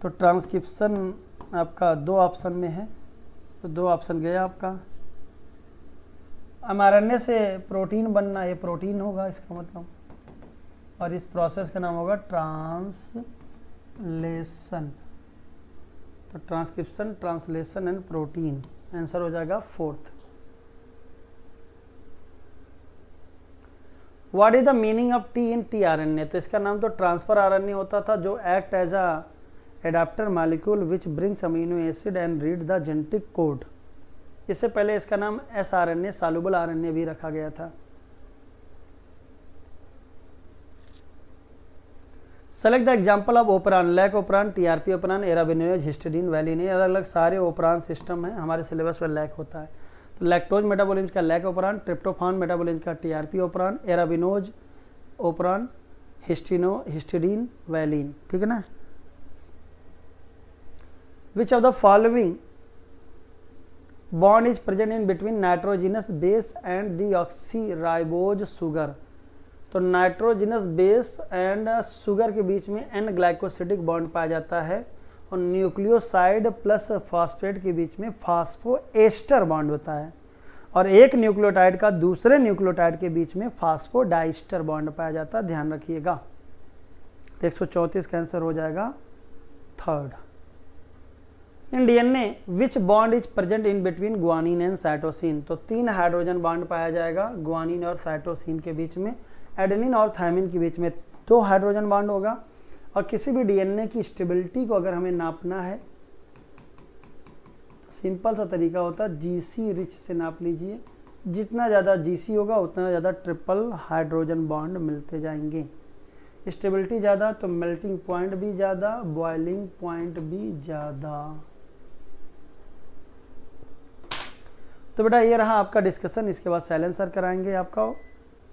तो ट्रांसक्रिप्शन आपका दो ऑप्शन में है, तो दो ऑप्शन गया आपका। एमआरएनए से प्रोटीन बनना, ये प्रोटीन होगा इसका मतलब, और इस प्रोसेस का नाम होगा ट्रांसलेशन। तो transcription, translation and protein, answer हो जाएगा fourth. What is the meaning of T in T RNA? तो इसका नाम तो ट्रांसफर आरएनए होता था, जो act as a adapter molecule which brings amino acid and read the genetic code. इससे पहले इसका नाम एस आरएनए, सॉल्युबल आरएनए भी रखा गया था। Select the example of operon, lac operon, TRP operon, arabinose, histidine, valine. ये अलग अलग सारे ओपरान सिस्टम है, हमारे सिलेबस में लैक होता है। तो लैक्टोज मेटाबोलिज्म का लैक ओपरान, ट्रिप्टोफान मेटाबोलिज्म का टीआरपी ओपरान, एराबिनोज ओपरान, हिस्टिडीन, वैलिन, ठीक है ना। विच of the following bond is present in between nitrogenous base and deoxyribose sugar? तो नाइट्रोजिनस बेस एंड शुगर के बीच में एन ग्लाइकोसिडिक बॉन्ड पाया जाता है, और न्यूक्लियोसाइड प्लस फॉस्फेट के बीच में फॉस्फोएस्टर बॉन्ड होता है, और एक न्यूक्लियोटाइड का दूसरे न्यूक्लियोटाइड के बीच में फॉस्फोडाइस्टर बॉन्ड पाया जाता है, ध्यान रखिएगा। 134 का आंसर हो जाएगा third. In DNA which bond is present in between guanine and cytosine? तो 3 हाइड्रोजन बॉन्ड पाया जाएगा गुआनिन और साइटोसिन के बीच में। एडेनिन और थायमिन के बीच में 2 हाइड्रोजन बॉन्ड होगा। और किसी भी डीएनए की स्टेबिलिटी को अगर हमें नापना है, सिंपल सा तरीका होता है जीसी रिच से नाप लीजिए। जितना ज़्यादा जीसी होगा उतना ज़्यादा ट्रिपल हाइड्रोजन बॉन्ड मिलते जाएंगे। स्टेबिलिटी ज़्यादा तो मेल्टिंग पॉइंट भी ज़्यादा, बॉइलिंग पॉइंट भी ज़्यादा। तो बेटा ये रहा आपका डिस्कशन, इसके बाद साइलेंस सर कराएंगे आपका।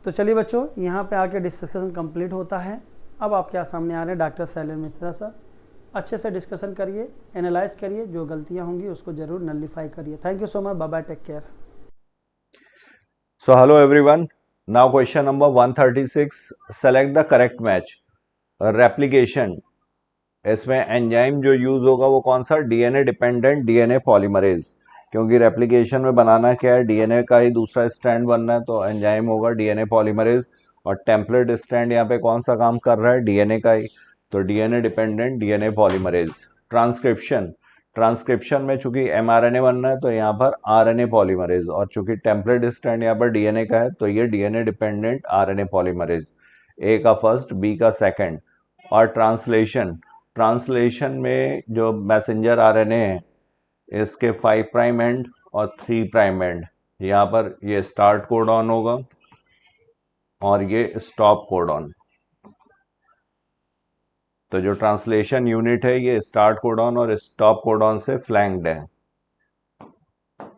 तो चलिए बच्चों, यहाँ पे आके डिस्कशन कंप्लीट होता है। अब आपके यहाँ सामने आ रहे हैं डॉक्टर शैलेंद्र मिश्रा सर। अच्छे से डिस्कशन करिए, एनालाइज करिए, जो गलतियाँ होंगी उसको जरूर नलिफाई करिए। Thank you so much, bye bye, take care. So hello everyone. Now question number 136. Select the correct match. Replication. इसमें एंजाइम जो यूज होगा वो कौन सा? डीएनए डिपेंडेंट डीएनए पॉलीमरेज, क्योंकि रेप्लिकेशन में बनाना क्या है? डीएनए का ही दूसरा स्ट्रैंड बनना है, तो एंजाइम होगा डीएनए पॉलीमरेज। और टेम्पलेट स्ट्रैंड यहाँ पे कौन सा काम कर रहा है? डीएनए का ही, तो DNA dependent DNA polymerase. Transcription, transcription में चूंकि एमआरएनए बनना है तो यहाँ पर आरएनए पॉलीमरेज, और चूंकि टेम्पलेट स्ट्रैंड यहाँ पर डीएनए का है तो ये डीएनए डिपेंडेंट आरएनए पॉलीमरेज। ए का फर्स्ट, बी का सेकंड। और ट्रांसलेशन, ट्रांसलेशन में जो मैसेंजर आरएनए है इसके 5 प्राइम एंड और 3 प्राइम एंड, यहाँ पर ये स्टार्ट कोडॉन होगा और ये स्टॉप कोडॉन। तो जो ट्रांसलेशन यूनिट है ये स्टार्ट कोडॉन और स्टॉप कोडॉन से फ्लैंक्ड है,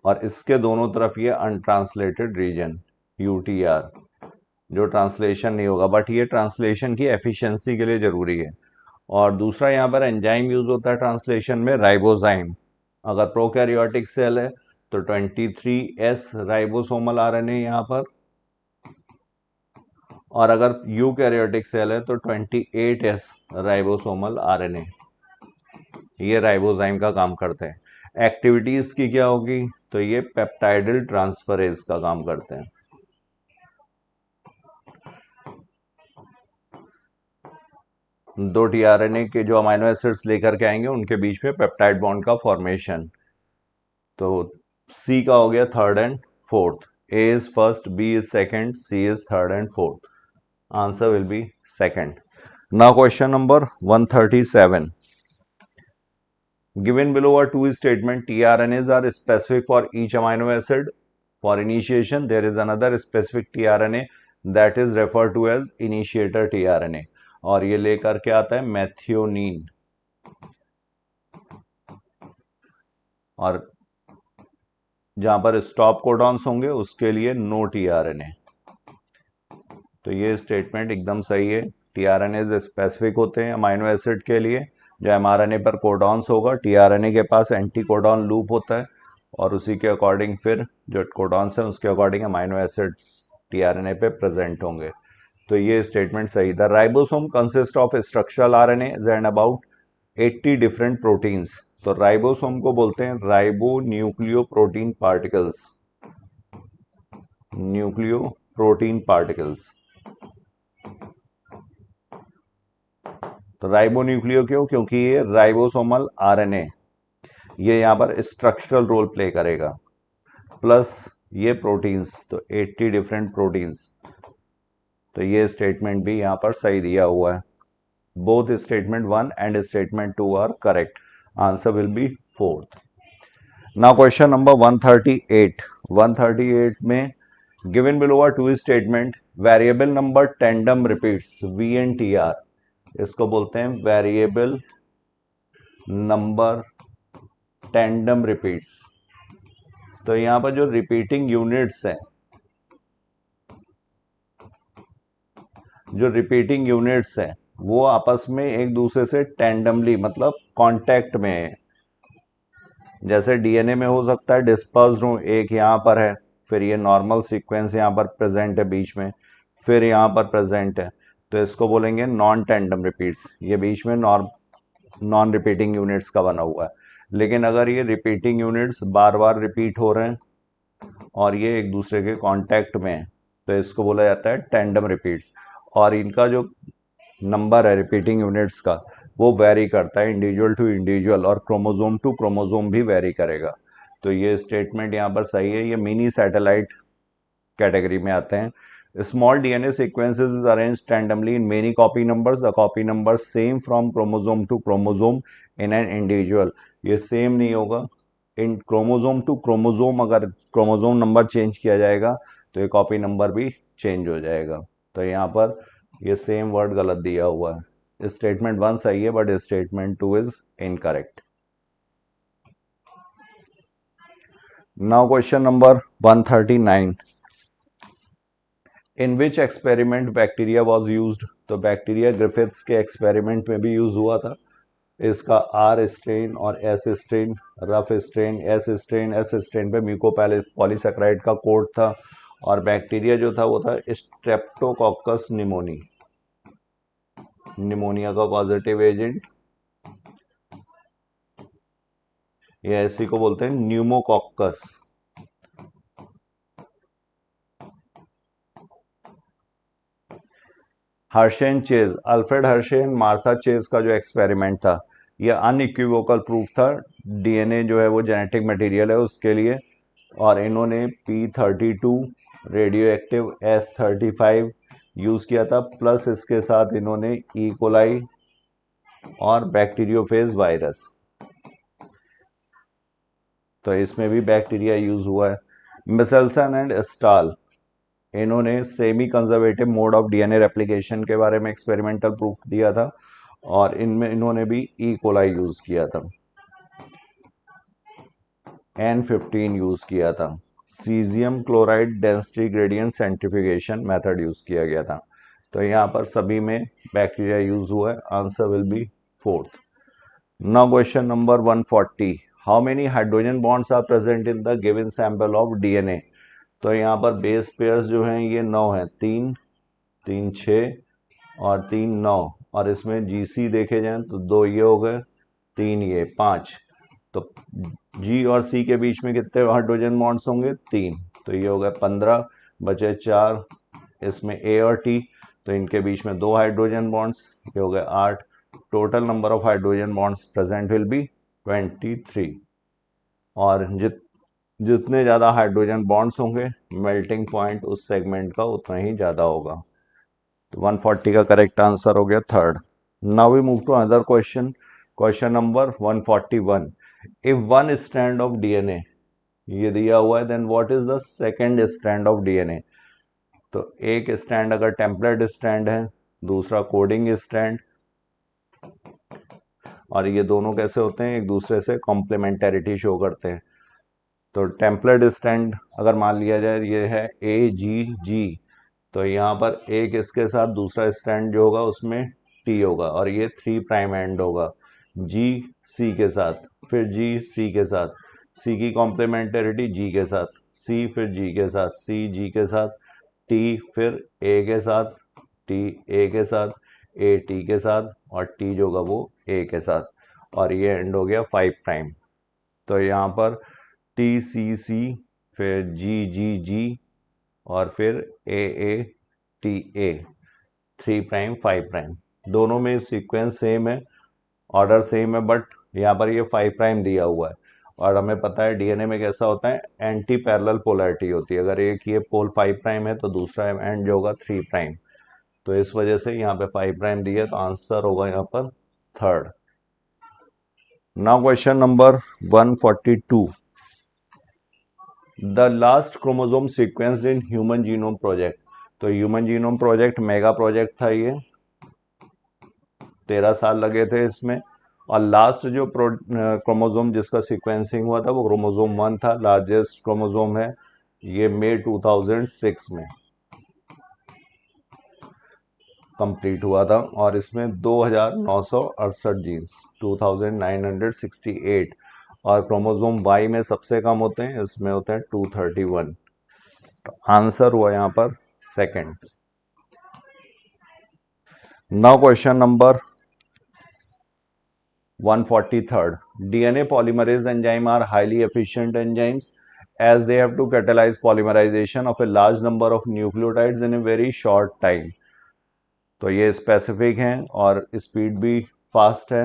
और इसके दोनों तरफ ये अनट्रांसलेटेड रीजन यूटीआर, जो ट्रांसलेशन नहीं होगा, बट ये ट्रांसलेशन की एफिशिएंसी के लिए जरूरी है। और दूसरा यहाँ पर एंजाइम यूज होता है ट्रांसलेशन में, राइबोजाइम। अगर प्रोकैरियोटिक सेल है तो 23S राइबोसोमल आरएनए यहाँ पर, और अगर यूकैरियोटिक सेल है तो 28S राइबोसोमल आरएनए। ये राइबोजाइम का काम करते हैं। एक्टिविटीज की क्या होगी? तो ये पेप्टाइडल ट्रांसफरेज का काम करते हैं। दो टीआरएनए के जो अमाइनो एसिड्स लेकर के आएंगे उनके बीच में पेप्टाइड बॉन्ड का फॉर्मेशन। तो सी का हो गया third and fourth. A is first, B is second, C is third and fourth. Answer will be second. Now question number 137. Given below are two statements, tRNAs are specific for each amino acid. For initiation, there is another specific tRNA that is referred to as initiator tRNA, और ये लेकर के आता है methionine, और जहां पर stop codons होंगे उसके लिए नो tRNA। तो ये स्टेटमेंट एकदम सही है। tRNAs स्पेसिफिक होते हैं अमाइनो एसिड के लिए, जो mRNA पर कोडॉन्स होगा, tRNA के पास एंटी कोडॉन लूप होता है, और उसी के अकॉर्डिंग फिर जो कोडॉन्स है उसके अकॉर्डिंग अमाइनो एसिड्स tRNA पे प्रेजेंट होंगे। तो ये स्टेटमेंट सही था। Ribosome consist of structural RNAs and about 80 different proteins. तो राइबोसोम को बोलते हैं ribo nucleo protein particles, nucleo protein particles. तो राइबो न्यूक्लियो क्यों? क्योंकि ये राइबोसोमल आरएनए, ये यहाँ पर स्ट्रक्चरल रोल प्ले करेगा, प्लस ये प्रोटीन्स, तो 80 डिफरेंट प्रोटीन्स। तो ये स्टेटमेंट भी यहाँ पर सही दिया हुआ है। Both statement 1 and statement 2 are correct. Answer will be 4th। Now question number 138। 138 में given below are two statement, variable number tandem repeats VNTR, इसको बोलते हैं वेरिएबल नंबर टेंडम रिपीट्स। तो यहां पर जो रिपीटिंग यूनिट्स हैं, जो रिपीटिंग यूनिट्स हैं वो आपस में एक दूसरे से टेंडमली मतलब कांटेक्ट में है। जैसे डीएनए में हो सकता है डिस्पर्स्ड हो, एक यहाँ पर है, फिर ये नॉर्मल सीक्वेंस यहाँ पर प्रेजेंट है बीच में, फिर यहाँ पर प्रेजेंट है, तो इसको बोलेंगे नॉन टेंडम रिपीट्स। ये बीच में नॉन रिपीटिंग यूनिट्स का बना हुआ है। लेकिन अगर ये रिपीटिंग यूनिट्स बार बार रिपीट हो रहे हैं और ये एक दूसरे के कांटेक्ट में है, तो इसको बोला जाता है टेंडम रिपीट्स। और इनका जो नंबर है रिपीटिंग यूनिट्स का वो वेरी करता है इंडिविजुअल टू इंडिविजुअल, और क्रोमोजोम टू क्रोमोजोम भी वेरी करेगा। तो ये स्टेटमेंट यहाँ पर सही है। ये मिनी सैटेलाइट कैटेगरी में आते हैं। Small DNA sequences is arranged tandemly in many copy numbers, the copy number same from chromosome to chromosome in an individual. ये सेम नहीं होगा इन क्रोमोजोम टू क्रोमोजोम, अगर क्रोमोजोम नंबर चेंज किया जाएगा तो ये कॉपी नंबर भी change हो जाएगा। तो यहाँ पर ये सेम वर्ड गलत दिया हुआ है। स्टेटमेंट 1 सही है but statement 2 is incorrect. Now question number 139। In which experiment bacteria was used? तो बैक्टीरिया ग्रिफिथ्स के एक्सपेरिमेंट में भी यूज हुआ था। इसका R स्ट्रेन और S strain, rough strain, S strain, S strain पे म्यूकोपॉलीसैकेराइड का कोड था, और बैक्टीरिया जो था वो था स्ट्रेप्टोकोकस निमोनी, निमोनिया का पॉजिटिव एजेंट, या इसी को बोलते हैं pneumococcus. Hershey Chase, Alfred Hershey and Martha chase का जो एक्सपेरिमेंट था, यह अनइक्विवोकल प्रूफ था डीएनए जो है वो जेनेटिक मटेरियल है उसके लिए। और इन्होंने P32 radio active S35 use किया था, प्लस इसके साथ इन्होंने ई कोलाई और बैक्टीरियोफेज वायरस, तो इसमें भी बैक्टीरिया यूज हुआ है। मिसेल्सन एंड स्टाल, इन्होंने semi conservative mode of DNA replication के बारे में एक्सपेरिमेंटल प्रूफ दिया था, और इनमें इन्होंने भी ई कोलाई यूज किया था, N15 यूज किया था। Caesium chloride density gradient centrifugation method use किया गया था। तो यहाँ पर सभी में बैक्टीरिया यूज हुआ है। Answer will be 4th। Now question number 140। How many hydrogen bonds are present in the given sample of DNA? तो यहाँ पर बेस पेयर्स जो हैं ये 9 हैं, 3 3 6 और 3 9, और इसमें जीसी देखे जाएं तो 2 ये हो गए, 3 ये, 5। तो जी और सी के बीच में कितने हाइड्रोजन बॉन्ड्स होंगे? 3। तो ये हो गए 15, बचे 4 इसमें ए और टी, तो इनके बीच में 2 हाइड्रोजन बॉन्ड्स, ये हो गए 8। Total number of hydrogen bonds present will be 23। और जितने ज़्यादा हाइड्रोजन बॉन्ड्स होंगे मेल्टिंग पॉइंट उस सेगमेंट का उतना ही ज़्यादा होगा। तो 140 का करेक्ट आंसर हो गया 3rd। Now we move to another question, question number 141। If one strand of DNA ये दिया हुआ है, then what is the second strand of DNA. तो एक स्ट्रैंड अगर टेम्पलेट स्ट्रैंड है, दूसरा कोडिंग स्ट्रैंड, और ये दोनों कैसे होते हैं, एक दूसरे से कॉम्प्लीमेंटेरिटी शो करते हैं। तो टेम्पलेट स्ट्रैंड अगर मान लिया जाए ये है ए जी जी, तो यहाँ पर एक इसके साथ दूसरा स्ट्रैंड जो होगा उसमें टी होगा, और ये 3 प्राइम एंड होगा, जी सी के साथ, फिर जी सी के साथ, सी की कॉम्प्लीमेंटेरिटी जी के साथ, सी फिर जी के साथ, सी जी के साथ, टी फिर ए के साथ, टी ए के साथ, ए टी के साथ, और टी जो होगा वो ए के साथ, और ये एंड हो गया 5 प्राइम। तो यहाँ पर टी सी सी, फिर जी जी जी, और फिर A T A, 3 prime 5 prime, दोनों में सीक्वेंस सेम है, ऑर्डर सेम है, बट यहाँ पर ये 5 प्राइम दिया हुआ है। और हमें पता है डीएनए में कैसा होता है, एंटी पैरेलल पोलैरिटी होती है, अगर एक ये पोल 5 प्राइम है तो दूसरा एंड जो होगा 3 प्राइम, तो इस वजह से यहाँ पे 5 प्राइम दिया है, तो आंसर होगा यहाँ पर third. Now question number 142, the last chromosome sequenced in human genome project. तो human genome project mega project था, ये 13 साल लगे थे इसमें, और लास्ट जो क्रोमोसोम जिसका सीक्वेंसिंग हुआ था वो क्रोमोसोम 1 था, लार्जेस्ट क्रोमोसोम है, ये मई 2006 में कंप्लीट हुआ था, और इसमें 2968 जीन्स, 2968, और क्रोमोसोम वाई में सबसे कम होते हैं, इसमें होते हैं 231। तो आंसर हुआ यहाँ पर second. Now question number 143, DNA polymerase enzyme are highly efficient enzymes as they have to catalyze polymerization of a large number of nucleotides in a very short time। तो ये स्पेसिफिक हैं और स्पीड भी fast है,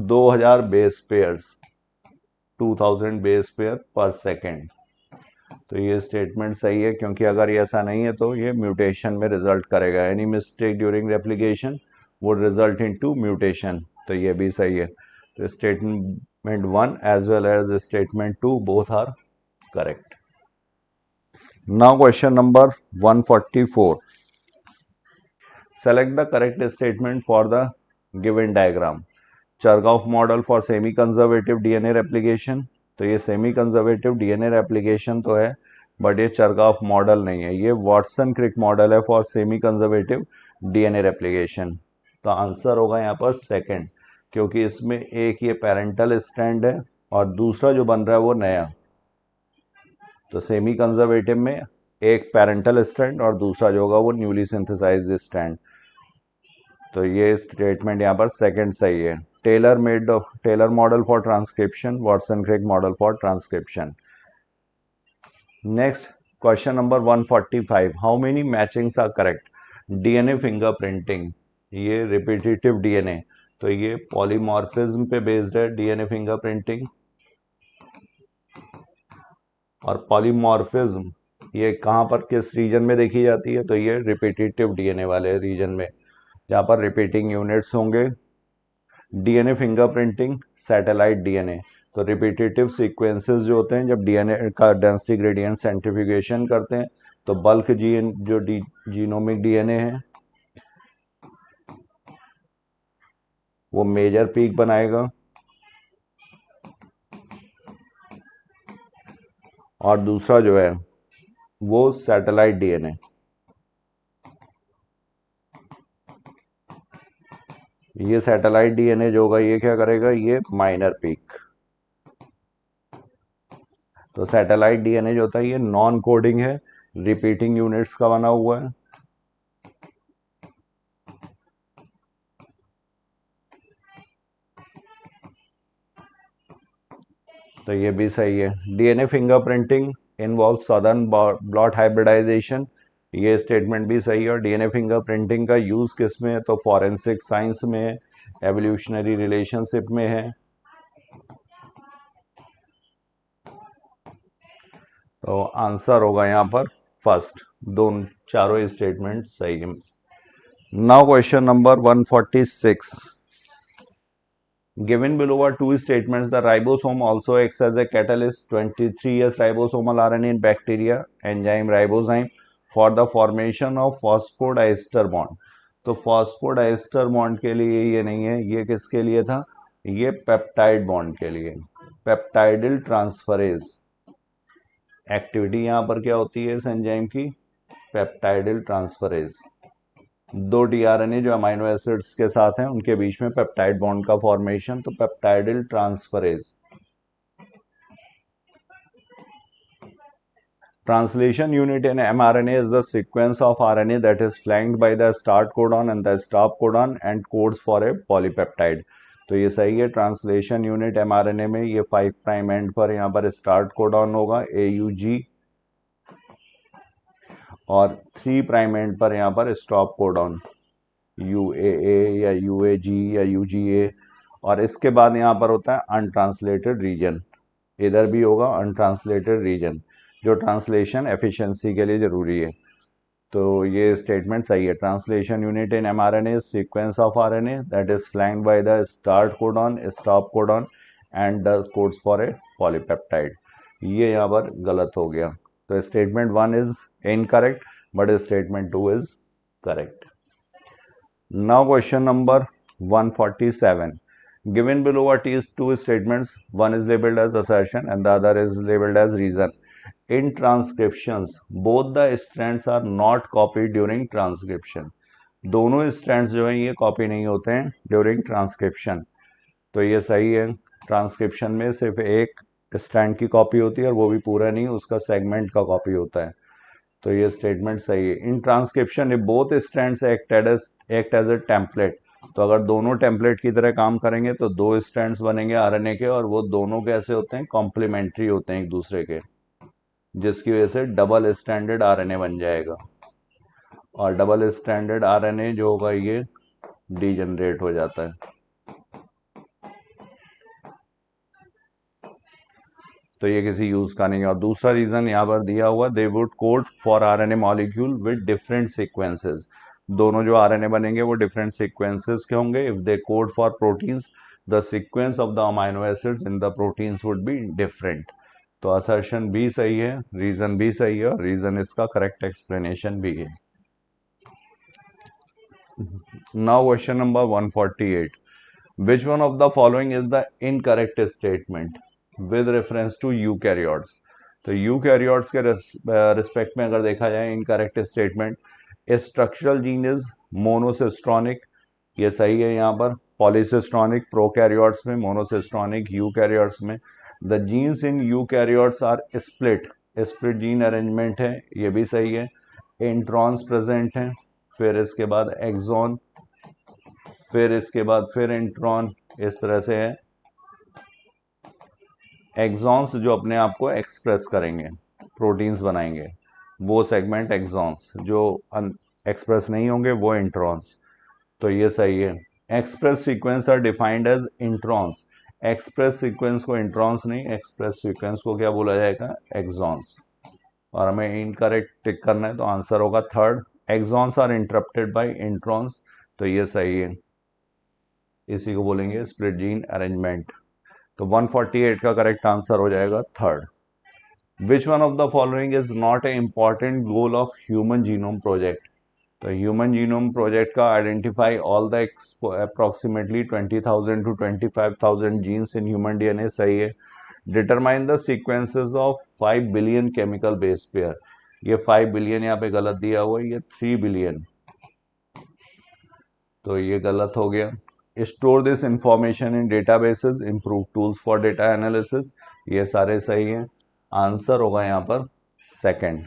2000 base pairs, 2000 base pair पर second. तो ये statement सही है, क्योंकि अगर ये ऐसा नहीं है तो ये म्यूटेशन में रिजल्ट करेगा, any mistake during replication would result into mutation, तो ये भी सही है। तो statement 1 as well as statement 2 both are correct. Now question number 144, select the correct statement for the given diagram। Chargaff model for semi conservative DNA replication, तो ये semi conservative DNA replication तो है, बट ये Chargaff model नहीं है, ये Watson Crick model है for semi conservative DNA replication. तो आंसर होगा यहाँ पर सेकंड, क्योंकि इसमें एक ये पेरेंटल स्ट्रैंड है और दूसरा जो बन रहा है वो नया। तो सेमी कंजर्वेटिव में एक पेरेंटल स्ट्रैंड और दूसरा जो होगा वो न्यूली सिंथेसाइज्ड स्ट्रैंड। तो ये स्टेटमेंट यहाँ पर सेकंड सही है। Taylor model for transcription, Watson Crick model for transcription. Next question number 145, how many matchings are correct. DNA fingerprinting, ये रिपीटेटिव डीएनए, तो ये पॉलीमॉर्फिज्म पे बेस्ड है डीएनए फिंगरप्रिंटिंग, और पॉलीमॉर्फिज्म ये कहाँ पर किस रीजन में देखी जाती है, तो ये रिपीटेटिव डीएनए वाले रीजन में, जहाँ पर रिपीटिंग यूनिट्स होंगे। डीएनए फिंगरप्रिंटिंग सैटेलाइट डीएनए, तो रिपीटेटिव सीक्वेंसेस जो होते हैं, जब डीएनए का डेंसिटी ग्रेडियंट सेंट्रीफ्यूगेशन करते हैं तो बल्क जो जीनोमिक डीएनए है वो मेजर पीक बनाएगा, और दूसरा जो है वो सैटेलाइट डीएनए, ये सैटेलाइट डीएनए जो होगा ये क्या करेगा, ये माइनर पीक। तो सैटेलाइट डीएनए जो होता है ये नॉन कोडिंग है, रिपीटिंग यूनिट्स का बना हुआ है। तो ये भी सही है। DNA fingerprinting involve Southern blot hybridisation, ये स्टेटमेंट भी सही है। और डीएनए फिंगरप्रिंटिंग का यूज किस में है, तो फॉरेंसिक साइंस में है, एवोल्यूशनरी रिलेशनशिप में है। तो आंसर होगा यहाँ पर फर्स्ट, दोनों चारों स्टेटमेंट सही है। Now question number 146, Given below are two statements. The ribosome also acts as a catalyst. 23 years ribosomal RNA in bacteria, enzyme ribozyme, for the formation of phosphodiester bond. तो phosphodiester bond के लिए ये नहीं है, ये किसके लिए था? ये पेप्टाइड बॉन्ड के लिए, पेप्टाइडिल ट्रांसफरेज एक्टिविटी यहाँ पर क्या होती है इस एंजाइम की? Peptidyl transferase. दो टीआरएनए जो अमाइनो एसिड्स के साथ हैं उनके बीच में पेप्टाइड बॉन्ड का फॉर्मेशन, तो peptidyl transferase. Translation unit in mRNA is the sequence of RNA that is flanked by the start codon and the stop codon and codes for a polypeptide. तो ये सही है। ट्रांसलेशन यूनिट mRNA में ये 5 prime and पर यहाँ पर start codon होगा AUG और 3 प्राइम एंड पर यहाँ पर स्टॉप कोडॉन UAA या UAG या UGA, और इसके बाद यहाँ पर होता है अनट्रांसलेटेड रीजन, इधर भी होगा अनट्रांसलेटेड रीजन जो ट्रांसलेशन एफिशिएंसी के लिए जरूरी है। तो ये स्टेटमेंट सही है। Translation unit in mRNA sequence of RNA that is flanked by the start codon, stop codon and the codes for a polypeptide. ये यहाँ पर गलत हो गया, तो statement 1 is incorrect but statement 2 is correct. Now question number 147. Given below are two statements. One is labeled as assertion and the other is labeled as reason. In transcriptions, both the strands are not copied during transcription. दोनों strands जो हैं ये copy नहीं होते हैं during transcription. तो ये सही है। ट्रांसक्रिप्शन में सिर्फ एक स्ट्रैंड की कॉपी होती है और वो भी पूरा नहीं, उसका सेगमेंट का कॉपी होता है। तो ये स्टेटमेंट सही है। In transcription both strands act as a template, तो अगर दोनों टेम्पलेट की तरह काम करेंगे तो दो स्ट्रैंड्स बनेंगे आरएनए के, और वो दोनों कैसे होते हैं? कॉम्प्लीमेंट्री होते हैं एक दूसरे के, जिसकी वजह से डबल स्ट्रैंडेड आरएनए बन जाएगा। और डबल स्ट्रैंडेड आरएनए जो होगा ये डीजनरेट हो जाता है। तो ये किसी यूज का नहीं है। और दूसरा रीजन यहाँ पर दिया हुआ, they would code for RNA molecule with different sequences. दोनों जो आरएनए बनेंगे वो डिफरेंट सीक्वेंसेस के होंगे। If they code for proteins, the sequence of the amino acids in the proteins would be different. तो असर्शन भी सही है, रीजन भी सही है, और रीजन इसका करेक्ट एक्सप्लेनेशन भी है। Now question number 148. Which one of the following is the incorrect statement with reference to eukaryotes? तो यूकैरियोट्स के रिस्पेक्ट में अगर देखा जाए incorrect statement, structural gene is monocistronic, ये सही है यहाँ पर। पॉलीसिस्ट्रॉनिक प्रोकैरियोट्स में, मोनोसिस्ट्रॉनिक यूकैरियोट्स में। The genes in eukaryotes are split, split gene arrangement है, ये भी सही है। इंट्रॉन्स प्रेजेंट हैं, फिर इसके बाद एक्सॉन, फिर इसके बाद फिर इंट्रॉन, इस तरह से है। एक्सॉन्स जो अपने आप को एक्सप्रेस करेंगे, प्रोटीन्स बनाएंगे, वो सेगमेंट एक्सॉन्स। जो एक्सप्रेस नहीं होंगे वो इंट्रॉन्स। तो ये सही है। Express sequence are defined as introns. Express sequence को इंट्रॉन्स नहीं, एक्सप्रेस सीक्वेंस को क्या बोला जाएगा? एक्सॉन्स। और हमें इनकरेक्ट टिक करना है, तो आंसर होगा third, exons are interrupted by introns. तो ये सही है, इसी को बोलेंगे स्प्लिट जीन अरेंजमेंट। तो 148 का करेक्ट आंसर हो जाएगा third. Which one of the following is not a important goal of human genome project? तो ह्यूमन जीनोम प्रोजेक्ट का identify all the approximately 20,000 to 25,000 genes in human DNA, सही है। Determine the sequences of 5 billion chemical base pair, ये 5 billion यहाँ पे गलत दिया हुआ है, ये 3 बिलियन, तो ये गलत हो गया। Store this information in databases, improve tools for data analysis, ये सारे सही हैं। आंसर होगा यहाँ पर second.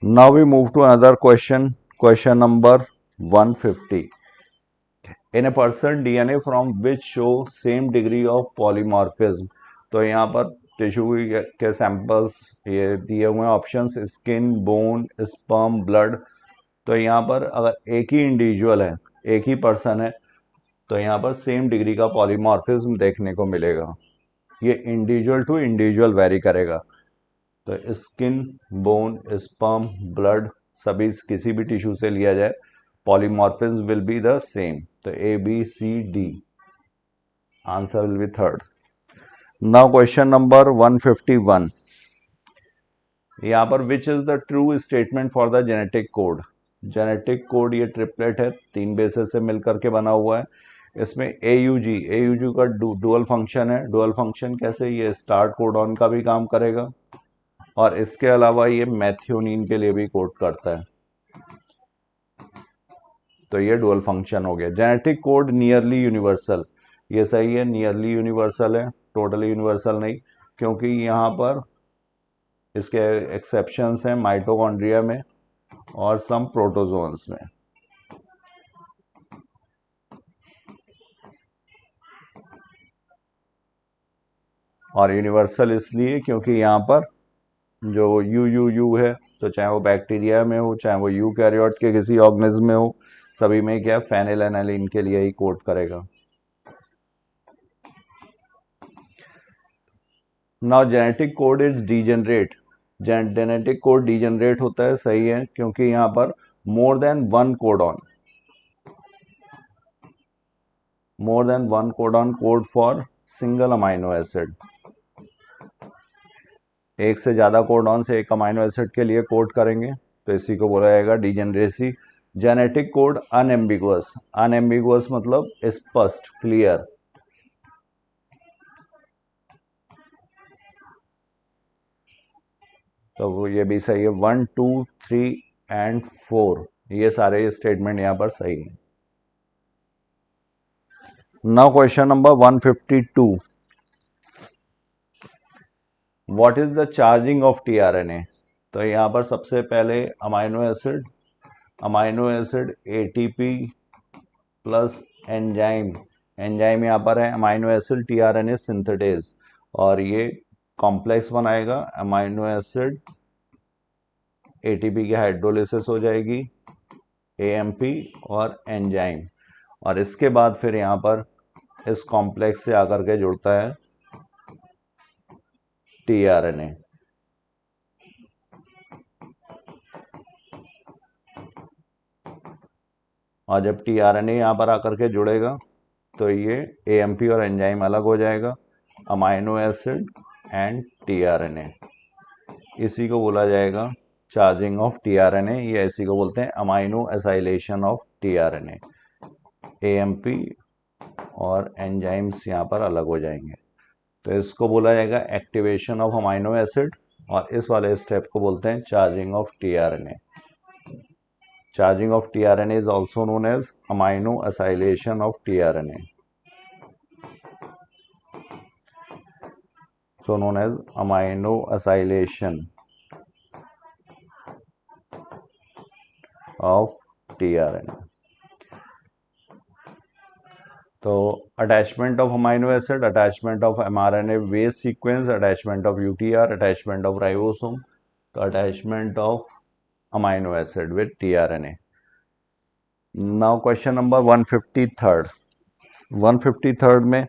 Now we move to another question, question number 150. In a person DNA from which show same degree of polymorphism. तो यहाँ पर टिश्यू के सैंपल्स ये दिए हुए हैं options, skin, bone, sperm, blood. तो यहाँ पर अगर एक ही इंडिविजुअल है, एक ही पर्सन है, तो यहाँ पर सेम डिग्री का पॉलीमॉर्फिज्म देखने को मिलेगा। ये इंडिविजुअल टू इंडिविजुअल वेरी करेगा। तो स्किन, बोन, स्पर्म, ब्लड सभी किसी भी टिश्यू से लिया जाए, polymorphism will be the same. तो A, B, C, D। Answer will B third. Now question number 151. यहाँ पर which is the true statement for the genetic code. Genetic code ये ट्रिपलेट है, 3 बेसिस से मिलकर के बना हुआ है. इसमें AUG का डुअल फंक्शन है. डुअल फंक्शन कैसे, ये स्टार्ट कोडॉन का भी काम करेगा और इसके अलावा ये मैथ्योनिन के लिए भी कोड करता है. तो ये डुअल फंक्शन हो गया. जेनेटिक कोड नियरली यूनिवर्सल, ये सही है, नियरली यूनिवर्सल है, टोटली यूनिवर्सल नहीं, क्योंकि यहाँ पर इसके एक्सेप्शंस हैं माइटोकॉन्ड्रिया में और सम प्रोटोजोन्स में. और यूनिवर्सल इसलिए क्योंकि यहाँ पर जो यू है, तो चाहे वो बैक्टीरिया में हो, चाहे वो यूकैरियोट के किसी ऑर्गेनिज्म में हो, सभी में क्या फेनिलएनालिन के लिए ही कोड करेगा. Now genetic code is degenerate. Genetic code degenerate होता है, सही है, क्योंकि यहाँ पर मोर than one codon code for single amino acid. एक से ज्यादा कोडॉन से एक अमाइनो एसिड के लिए कोड करेंगे, तो इसी को बोला जाएगा degeneracy. Genetic code unambiguous. Unambiguous मतलब स्पष्ट, क्लियर. तो वो ये भी सही है. 1, 2, 3 एंड 4 ये सारे स्टेटमेंट यहाँ पर सही है. Now question number 152. What is the charging of tRNA. तो यहाँ पर सबसे पहले amino acid ATP plus enzyme. Enzyme यहाँ पर है अमाइनो एसिड टीआरएनए सिंथेटेज, और ये कॉम्प्लेक्स बनाएगा. अमाइनो एसिड एटीपी की हाइड्रोलिसिस हो जाएगी, AMP और एंजाइम, और इसके बाद फिर यहाँ पर इस कॉम्प्लेक्स से आकर के जुड़ता है टीआरएनए. और जब टीआरएनए यहाँ पर आकर के जुड़ेगा तो ये AMP और एंजाइम अलग हो जाएगा, अमाइनो एसिड एंड टीआरएनए. इसी को बोला जाएगा चार्जिंग ऑफ टीआरएनए, या इसी को बोलते हैं amino acylation of tRNA. AMP और एंजाइम्स यहाँ पर अलग हो जाएंगे, तो इसको बोला जाएगा एक्टिवेशन ऑफ अमाइनो एसिड, और इस वाले स्टेप को बोलते हैं charging of tRNA. Charging of tRNA is also known as amino acylation of tRNA. So known as amino acylation of tRNA. तो attachment of amino acid, attachment of mRNA base sequence, attachment of UTR, attachment of ribosome, तो attachment of amino acid with tRNA. Now question number 153. 153 में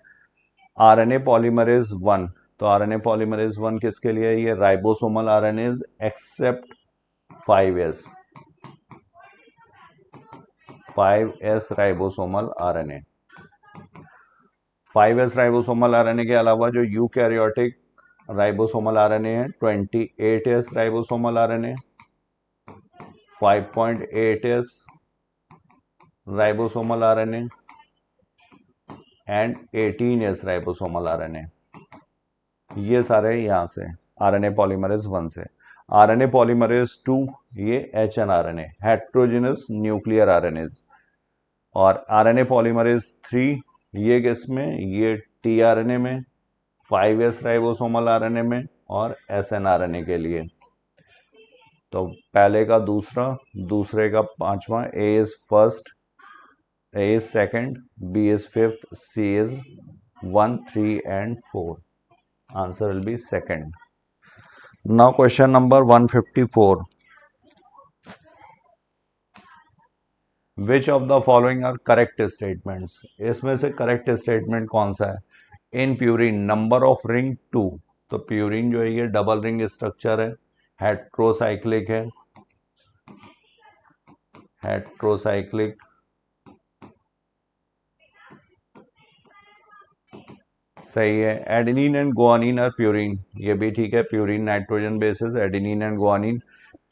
RNA polymerase 1. तो RNA polymerase 1 किसके लिए है, ये ribosomal RNAs except 5S. 5S ribosomal RNA. 5S ribosomal RNA के अलावा जो यूकैरियोटिक राइबोसोमल RNA है 28S ribosomal RNA, 5.8S ribosomal RNA and 18S ribosomal RNA. ये सारे यहाँ से RNA पॉलीमरेज 1 से. RNA पॉलीमरेज 2 ये HNRNA, हेट्रोजेनस न्यूक्लियर RNAs, और RNA पॉलीमरेज 3 ये किसमें, ये tRNA में, 5S राइबोसोमल RNA में और SNRNA के लिए. तो पहले का दूसरा, दूसरे का पांचवा, A is first, A is second, B is fifth, C is 1, 3 and 4. Answer will be second. Now question number 154. Which of the following are correct statements? इसमें से correct statement कौन सा है? In purine number of ring 2. तो purine जो है ये double ring structure है, हेट्रोसाइक्लिक है, हेट्रोसाइक्लिक. सही है। एडेनिन एंड गुआनिन और प्यूरिन, ये भी ठीक है। Purine nitrogen bases, adenine and guanine.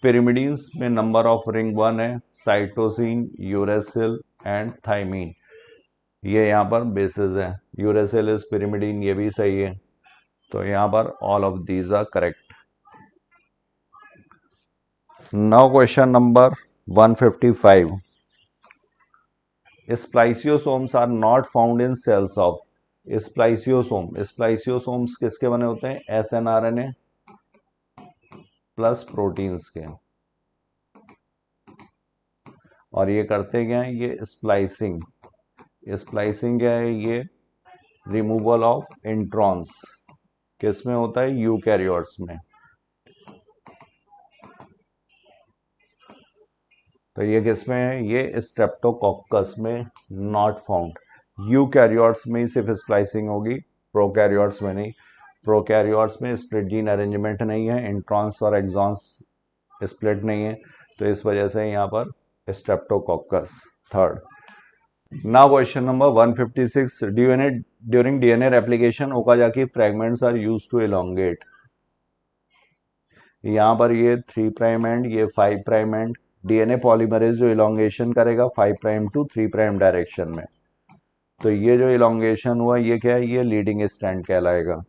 पिरिमिडीन्स में नंबर ऑफ रिंग 1 है, साइटोसिन, यूरेसिल एंड थाइमीन, ये यहाँ पर बेसिस है। यूरेसिल इज पिरिमिडीन, ये भी सही है। तो यहाँ पर all of these are correct. Now question number 155, spliceosomes are not found in cells of. Spliceosomes किसके बने होते हैं? एसएनआरएनए प्लस प्रोटीन्स के। और ये करते क्या है? ये स्प्लाइसिंग क्या है? ये रिमूवल ऑफ इंट्रॉन्स किस में होता है? यूकैरियोट्स में। तो ये किस में है? ये स्ट्रेप्टोकोकस में नॉट फाउंड। यूकैरियोट्स में ही सिर्फ स्प्लाइसिंग होगी, प्रोकैरियोट्स में नहीं। प्रोकैरियोट्स में स्प्लिट जीन अरेंजमेंट नहीं है, इंट्रॉन्स और एक्सॉन्स स्प्लिट नहीं है, तो इस वजह से यहाँ पर Streptococcus. Third. Now question number 156, during DNA replication Okazaki fragments are used to elongate. यहाँ पर ये 3 प्राइम एंड ये 5 प्राइम एंड। डीएनए पॉलीमरेज जो इलोंगेशन करेगा 5 प्राइम टू 3 प्राइम डायरेक्शन में, तो ये जो इलोंगेशन हुआ ये क्या है? ये लीडिंग स्ट्रैंड कहलाएगा।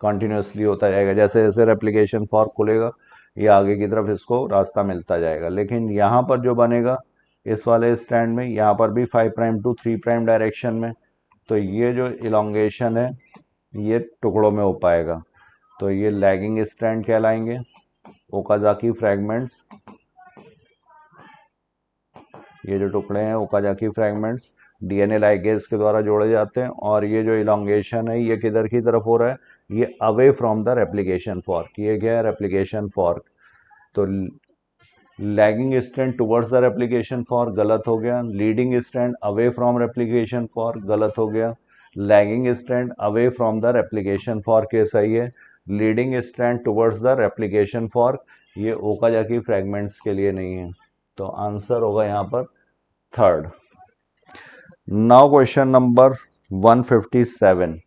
कंटिन्यूसली होता जाएगा, जैसे जैसे रेप्लिकेशन फॉर्क खुलेगा ये आगे की तरफ इसको रास्ता मिलता जाएगा। लेकिन यहाँ पर जो बनेगा इस वाले स्ट्रैंड में, यहाँ पर भी 5 प्राइम टू 3 प्राइम डायरेक्शन में, तो ये जो इलोंगेशन है ये टुकड़ों में हो पाएगा, तो ये लैगिंग स्ट्रैंड कहलाएंगे। ओकाजाकी फ्रैगमेंट्स, ये जो टुकड़े हैं ओकाजाकी फ्रैगमेंट्स डीएनए लाइगेज के द्वारा जोड़े जाते हैं। और ये जो इलोंगेशन है ये किधर की तरफ हो रहा है? ये away from the replication fork. ये क्या है? Replication fork. तो lagging strand towards the replication fork गलत हो गया, leading strand away from replication fork गलत हो गया, lagging strand away from the replication fork ये सही है, leading strand towards the replication fork ये ओकाजाकी फ्रैगमेंट्स के लिए नहीं है। तो आंसर होगा यहाँ पर third. Now question number 157,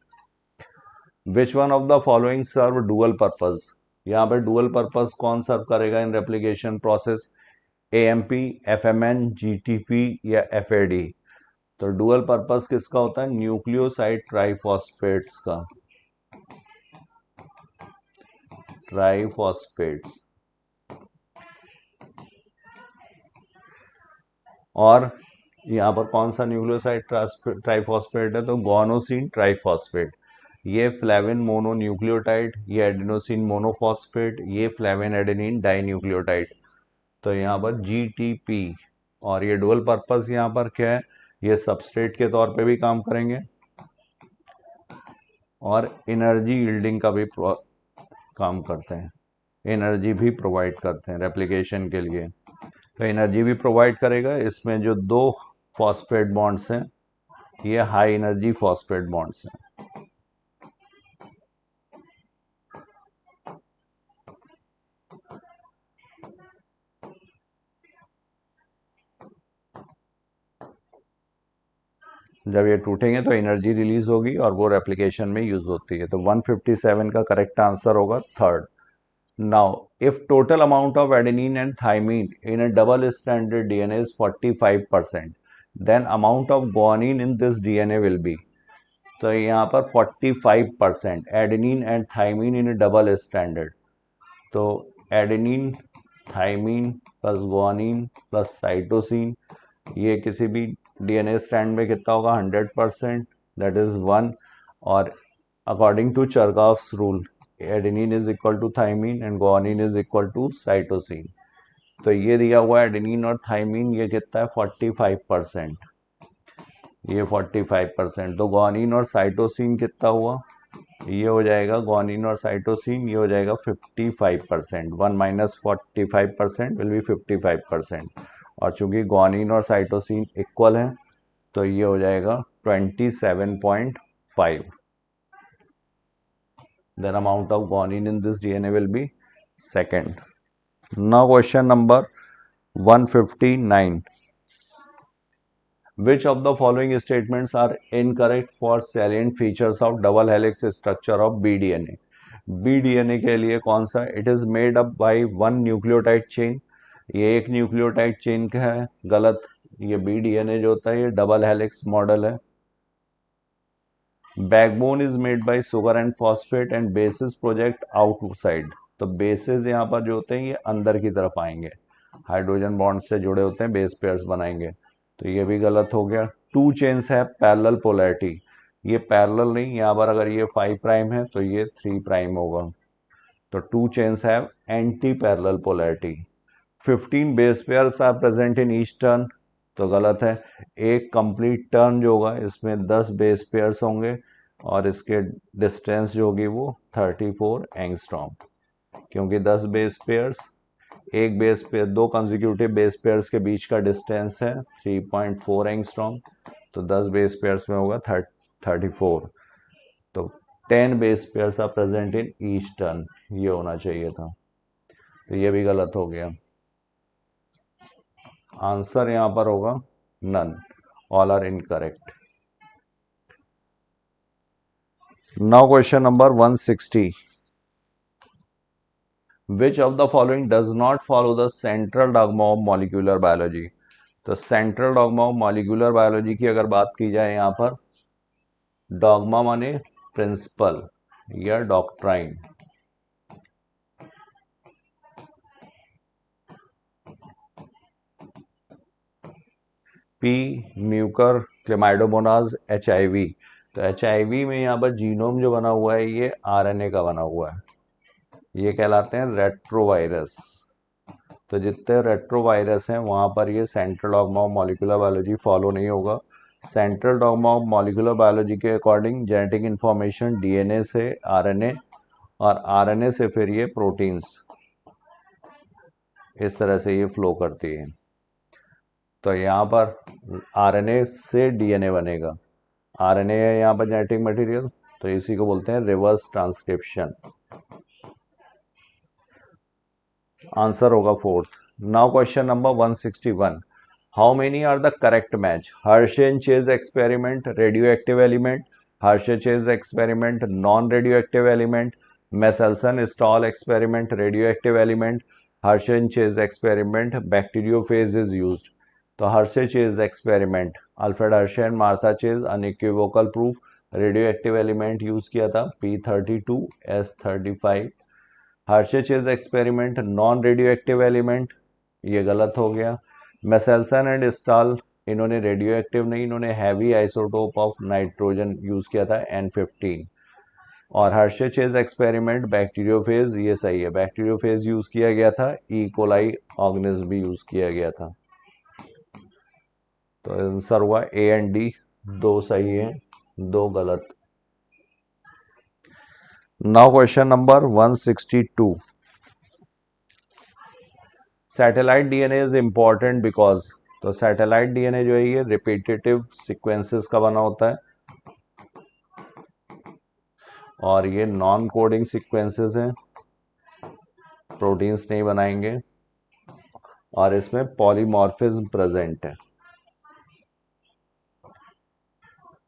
which one of the following serve dual purpose. यहाँ पे डुअल पर्पज कौन सर्व करेगा in replication process? AMP, FMN, GTP या एफएडी। तो डुअल पर्पज किसका होता है? न्यूक्लियोसाइड ट्राइफॉस्फेट्स का। ट्राइफॉस्फेट्स। और यहाँ पर कौन सा न्यूक्लियोसाइड ट्राइफॉस्फेट है? तो गुआनोसिन ट्राइफॉस्फेट। ये फ्लेविन मोनो न्यूक्लियोटाइड, ये एडेनोसिन मोनोफॉस्फेट, ये फ्लेविन एडेनिन डाइन्यूक्लियोटाइड। तो यहाँ पर जीटीपी। और ये डुअल पर्पस यहाँ पर क्या है? ये सबस्ट्रेट के तौर पे भी काम करेंगे और एनर्जी यील्डिंग का भी काम करते हैं, एनर्जी भी प्रोवाइड करते हैं रेप्लिकेशन के लिए। तो एनर्जी भी प्रोवाइड करेगा। इसमें जो 2 फॉस्फेट बॉन्ड्स हैं ये हाई एनर्जी फॉस्फेट बॉन्ड्स हैं। जब ये टूटेंगे तो एनर्जी रिलीज होगी और वो रेप्लिकेशन में यूज होती है। तो 157 का करेक्ट आंसर होगा third. Now if total amount of adenine and thymine in a double stranded DNA is 45%, then amount of guanine in this DNA will be. तो यहाँ पर 45% adenine and thymine in a double stranded, तो adenine, thymine plus guanine plus cytosine, ये किसी भी DNA strand में कितना होगा? 100%, दैट इज 1। और according to Chargaff's rule adenine is equal to thymine and guanine is equal to cytosine. तो ये दिया हुआ एडेनिन और थाइमीन ये कितना है? 45%, ये 45%। तो गुआनिन और साइटोसिन कितना हुआ? ये हो जाएगा गुआनिन और साइटोसिन, ये हो जाएगा 55%। 1 माइनस 45% विल बी 55%। और चूंकि गुआनिन और साइटोसिन इक्वल है तो ये हो जाएगा 27.5। Then amount of guanine in this DNA will be second. Now question number 159, which of the following statements are incorrect for salient features of double helix structure of B DNA? B DNA के लिए कौन सा? It is made up by one nucleotide chain, ये एक nucleotide chain का है, गलत। ये बीडीएनए जो होता है ये डबल हेलिक्स मॉडल है। Backbone is made by sugar and phosphate and bases project outside, तो बेसिस यहाँ पर जो होते हैं ये अंदर की तरफ आएंगे, हाइड्रोजन बॉन्ड से जुड़े होते हैं, बेस पेयर्स बनाएंगे, तो ये भी गलत हो गया। टू चेन्स है पैरेलल पोलैरिटी, ये पैरेलल नहीं, यहाँ पर अगर ये 5 प्राइम है तो ये 3 प्राइम होगा, तो two chains have antiparallel polarity. 15 base pairs are present in each turn, तो गलत है। एक कंप्लीट टर्न जो होगा इसमें 10 बेस पेयर्स होंगे और इसके डिस्टेंस जो होगी वो 34 एंगस्ट्रॉम, क्योंकि 10 बेस पेयर्स, एक बेस पेयर, दो कंसेक्यूटिव बेस पेयर्स के बीच का डिस्टेंस है 3.4 एंगस्ट्रॉम, तो 10 बेस पेयर्स में होगा 34, तो 10 base pairs are present in each turn, ये होना चाहिए था, तो ये भी गलत हो गया। आंसर यहां पर होगा none, all are incorrect. Now question number 160, which of the following does not follow the central dogma of molecular biology? तो central dogma of molecular biology की अगर बात की जाए, यहां पर डॉग्मा माने प्रिंसिपल या डॉक्ट्राइन, पी म्यूकर क्लेमाइडोमोनाज HIV, तो HIV में यहाँ पर जीनोम जो बना हुआ है ये RNA का बना हुआ है, ये कहलाते हैं रेट्रोवायरस, तो जितने रेट्रोवायरस हैं वहाँ पर ये central dogma of molecular biology follow नहीं होगा। Central dogma of molecular biology के अकॉर्डिंग जेनेटिक इन्फॉर्मेशन DNA से RNA और RNA से फिर ये प्रोटीन्स, इस तरह से ये फ्लो करती है, तो यहाँ पर RNA से DNA बनेगा, RNA है यहाँ पर जेनेटिक मटेरियल, तो इसी को बोलते हैं रिवर्स ट्रांसक्रिप्शन। आंसर होगा fourth. Now question number 161, how many are the correct match? Hershey and Chase experiment radioactive element, Hershey Chase experiment non radioactive element, Meselson Stahl experiment radioactive element, Hershey and Chase experiment bacteriophage is used, तो Hershey Chase experiment, Alfred Hershey and Martha Chase unequivocal proof, radioactive element use किया था P32S35। Hershey Chase experiment non radioactive element, ये गलत हो गया। Meselson and stall, इन्होंने radio active नहीं, इन्होंने heavy isotope of nitrogen use किया था N15। और हर्शे चेज एक्सपेरिमेंट बैक्टीरियोफेज, ये सही है, बैक्टीरियोफेज यूज किया गया था, ई कोलाई ऑर्गेनिज्म भी यूज किया गया था, तो आंसर हुआ A एंड D, दो सही है, दो गलत। Now question number 162, satellite DNA is important because, तो सैटेलाइट DNA जो है ये रिपीटेटिव सीक्वेंसेस का बना होता है और ये नॉन कोडिंग सीक्वेंसेस हैं, प्रोटीन्स नहीं बनाएंगे और इसमें पॉलीमॉर्फिज्म प्रेजेंट है,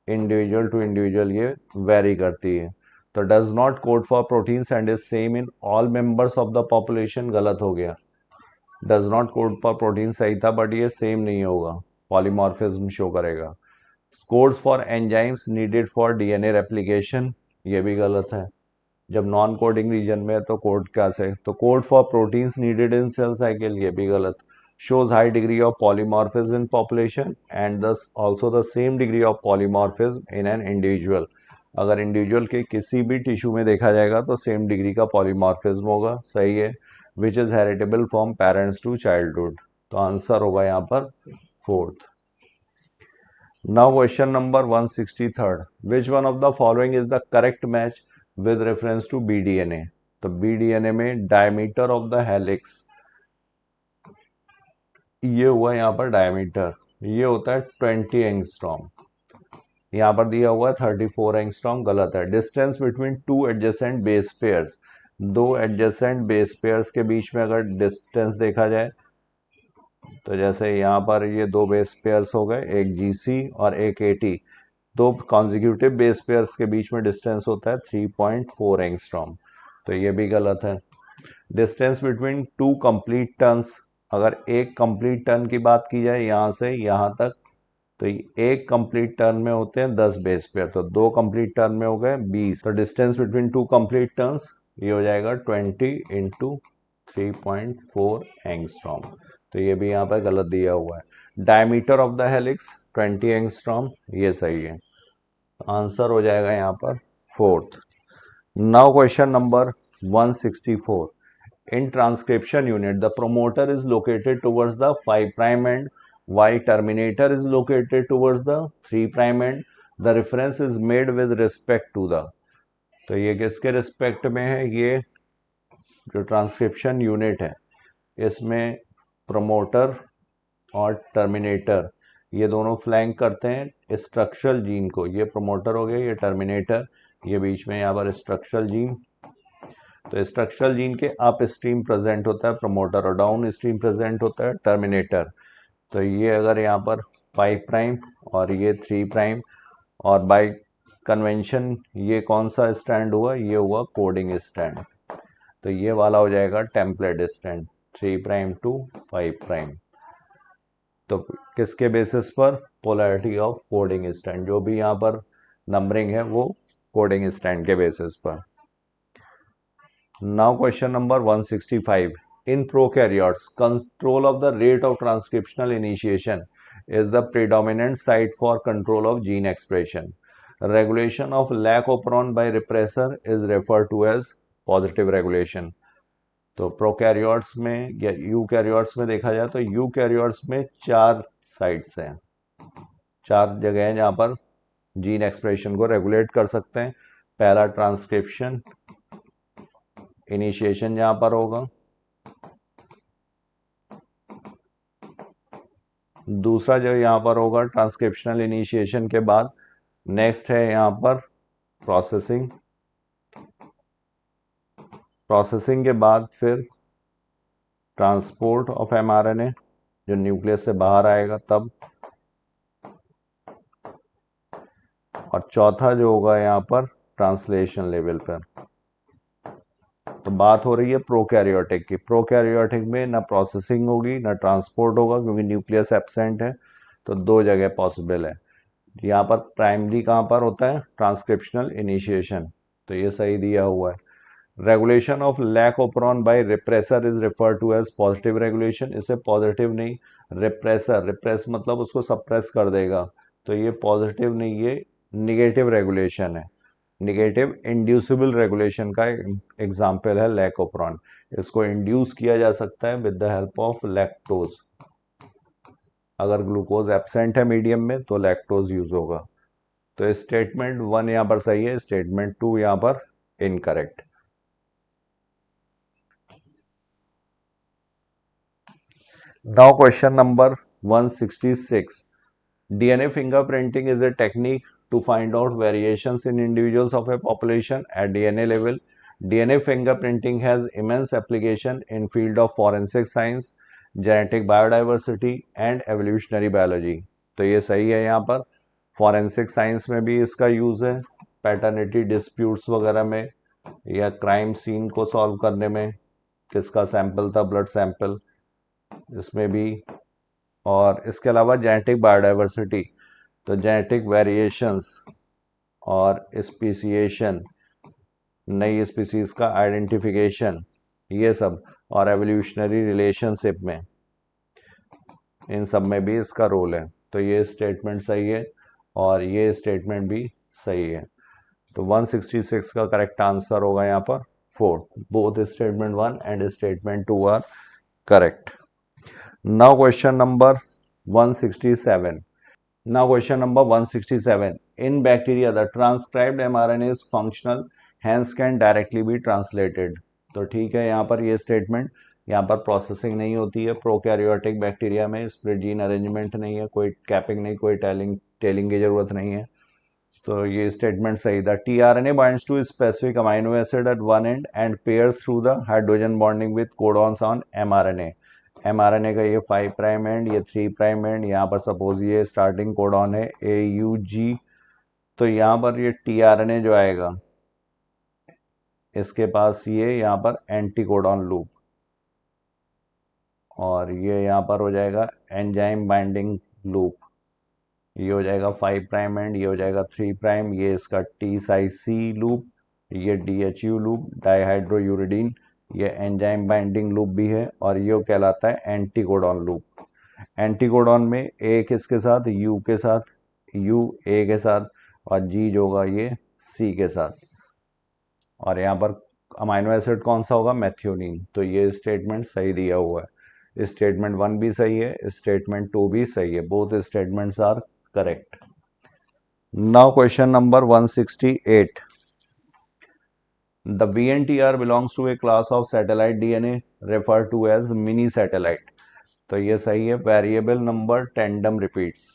इंडिविजुअल टू इंडिविजुअल ये वेरी करती है, तो does not code for proteins and is same in all members of the population, गलत हो गया। Does not code for protein सही था, बट ये सेम नहीं होगा, पॉलीमॉर्फिज्म शो करेगा। Codes for enzymes needed for DNA replication, ये भी गलत है, जब नॉन कोडिंग रीजन में है तो कोड क्या से, तो code for proteins needed in cell cycle, ये भी गलत। shows high degree of polymorphism in population and thus also the same degree of polymorphism in an individual, अगर इंडिविजुअल के किसी भी टिश्यू में देखा जाएगा तो सेम डिग्री का पॉलीमॉर्फिज्म होगा, सही है। Which is heritable from parents to childhood, तो आंसर होगा यहाँ पर fourth. Now question number 163, which one of the following is the correct match with reference to BDNA, तो BDNA में डायमीटर ऑफ द हेलिक्स, ये हुआ यहाँ पर डायमीटर, ये होता है 20 एंगस्ट्रॉम, यहाँ पर दिया हुआ है 34 एंगस्ट्रॉम, गलत है। Distance between two adjacent base pairs, दो एडजेसेंट बेस पेयर्स के बीच में अगर डिस्टेंस देखा जाए तो जैसे यहाँ पर ये दो बेस पेयर्स हो गए, एक जीसी और एक एटी, दो कॉन्जिक्यूटिव बेस पेयर्स के बीच में डिस्टेंस होता है 3.4 एंगस्ट्रॉम, तो ये भी गलत है। Distance between two complete turns, अगर एक कंप्लीट टर्न की बात की जाए यहाँ से यहाँ तक, तो एक कंप्लीट टर्न में होते हैं 10 बेस पेयर, तो दो कंप्लीट टर्न में हो गए 20, तो distance between two complete turns ये हो जाएगा 20 इंटू 3.4 एंगस्ट्रॉम, तो ये भी यहाँ पर गलत दिया हुआ है। Diameter of the helix 20 angstrom, ये सही है, आंसर हो जाएगा यहाँ पर fourth. Now question number 164, in transcription unit the promoter is located towards the 5 prime end while terminator is located towards the 3 prime end, the reference is made with respect to the, तो ये किसके respect में है, ये जो transcription unit है इसमें promoter और टर्मिनेटर ये दोनों फ्लैंक करते हैं स्ट्रक्चरल जीन को, ये प्रमोटर हो गया, ये टर्मिनेटर, ये बीच में यहाँ पर स्ट्रक्चरल जीन, तो स्ट्रक्चरल जीन के अप स्ट्रीम प्रेजेंट होता है प्रमोटर और डाउन स्ट्रीम प्रेजेंट होता है टर्मिनेटर, तो ये अगर यहाँ पर 5 प्राइम और ये 3 प्राइम, और बाय कन्वेंशन ये कौन सा स्टैंड हुआ, ये हुआ कोडिंग स्टैंड, तो ये वाला हो जाएगा template stand 3 prime to 5 prime, तो किसके बेसिस पर, पोलैरिटी ऑफ कोडिंग स्टैंड, जो भी यहाँ पर नंबरिंग है वो कोडिंग स्टैंड के बेसिस पर। Now question number 165. In prokaryotes, control of the rate of transcriptional initiation is the predominant site for control of gene expression. Regulation of lac operon by repressor is referred to as positive regulation. तो prokaryotes में या eukaryotes में देखा जाए तो eukaryotes में 4 sites हैं, 4 जगह हैं जहाँ पर जीन एक्सप्रेशन को रेगुलेट कर सकते हैं। पहला ट्रांसक्रिप्शन इनिशिएशन यहाँ पर होगा, दूसरा जो यहाँ पर होगा ट्रांसक्रिप्शनल इनिशिएशन के बाद, नेक्स्ट है यहाँ पर प्रोसेसिंग, प्रोसेसिंग के बाद फिर ट्रांसपोर्ट ऑफ एमआरएनए जो न्यूक्लियस से बाहर आएगा तब, और चौथा जो होगा यहाँ पर ट्रांसलेशन लेवल पर। तो बात हो रही है प्रोकैरियोटिक की, प्रोकैरियोटिक में ना प्रोसेसिंग होगी ना ट्रांसपोर्ट होगा क्योंकि न्यूक्लियस एब्सेंट है, तो 2 जगह पॉसिबल है। यहाँ पर प्राइमरी कहाँ पर होता है, ट्रांसक्रिप्शनल इनिशिएशन, तो ये सही दिया हुआ है। Regulation of lac operon by repressor is refer to as positive regulation, इसे पॉजिटिव नहीं, रिप्रेसर, रिप्रेस मतलब उसको सप्रेस कर देगा, तो ये पॉजिटिव नहीं, ये निगेटिव रेगुलेशन है। निगेटिव इंड्यूसिबल रेगुलेशन का एग्जाम्पल है लैकोप्रॉन, इसको इंड्यूस किया जा सकता है with the help of lactose, अगर ग्लूकोज एब्सेंट है मीडियम में तो लैक्टोज यूज होगा। तो स्टेटमेंट 1 यहाँ पर सही है, स्टेटमेंट 2 यहाँ पर incorrect. Now question number 166, DNA fingerprinting is a technique to find out variations in individuals of a population at DNA level. DNA fingerprinting has immense application in field of forensic science, genetic biodiversity and evolutionary biology. तो ये सही है, यहाँ पर forensic science में भी इसका use है, पैटर्निटी डिस्प्यूट्स वगैरह में या क्राइम सीन को सॉल्व करने में, किसका सैंपल था, ब्लड सैंपल, इसमें भी, और इसके अलावा जेनेटिक बायोडाइवर्सिटी, तो जेनेटिक वेरिएशंस और स्पीसीएशन, नई स्पीसीज का आइडेंटिफिकेशन, ये सब, और एवोल्यूशनरी रिलेशनशिप में, इन सब में भी इसका रोल है। तो ये स्टेटमेंट सही है और ये स्टेटमेंट भी सही है, तो 166 का करेक्ट आंसर होगा यहाँ पर 4, both statement 1 and statement 2 are correct. Now question number 167. Now question number 167. In bacteria, the transcribed mRNA is functional, hence can directly be translated. तो ठीक है, यहाँ पर ये स्टेटमेंट, यहाँ पर प्रोसेसिंग नहीं होती है प्रोकैरियोटिक बैक्टीरिया में, स्प्लिट जीन अरेंजमेंट नहीं है, कोई कैपिंग नहीं, कोई टेलिंग की जरूरत नहीं है, तो ये स्टेटमेंट सही था। tRNA binds to specific amino acid at one end and pairs through the hydrogen bonding with codons on mRNA. mRNA का ये 5 प्राइम एंड, ये 3 प्राइम एंड, यहाँ पर सपोज ये स्टार्टिंग कोडॉन है AUG, तो यहाँ पर ये tRNA जो आएगा इसके पास ये यहाँ पर एंटी कोडॉन लूप, और ये यहाँ पर हो जाएगा एंजाइम बाइंडिंग लूप, ये हो जाएगा 5 प्राइम एंड, ये हो जाएगा 3 प्राइम, ये इसका टी साइज सी लूप, ये DHU लूप डाइहाइड्रोयूरिडीन, ये एंजाइम बाइंडिंग लूप भी है, और ये कहलाता है एंटीकोडॉन लूप। एंटीकोडॉन में ए किसके साथ, यू के साथ, यू ए के साथ, और जी जो होगा ये सी के साथ, और यहाँ पर अमाइनो एसिड कौन सा होगा, मेथियोनिन। तो ये स्टेटमेंट सही दिया हुआ है, स्टेटमेंट 1 भी सही है, स्टेटमेंट 2 भी सही है, both statements are correct. Now question number 168. The VNTR belongs to a class of satellite DNA referred to as mini satellite. तो ये सही है, variable number tandem repeats.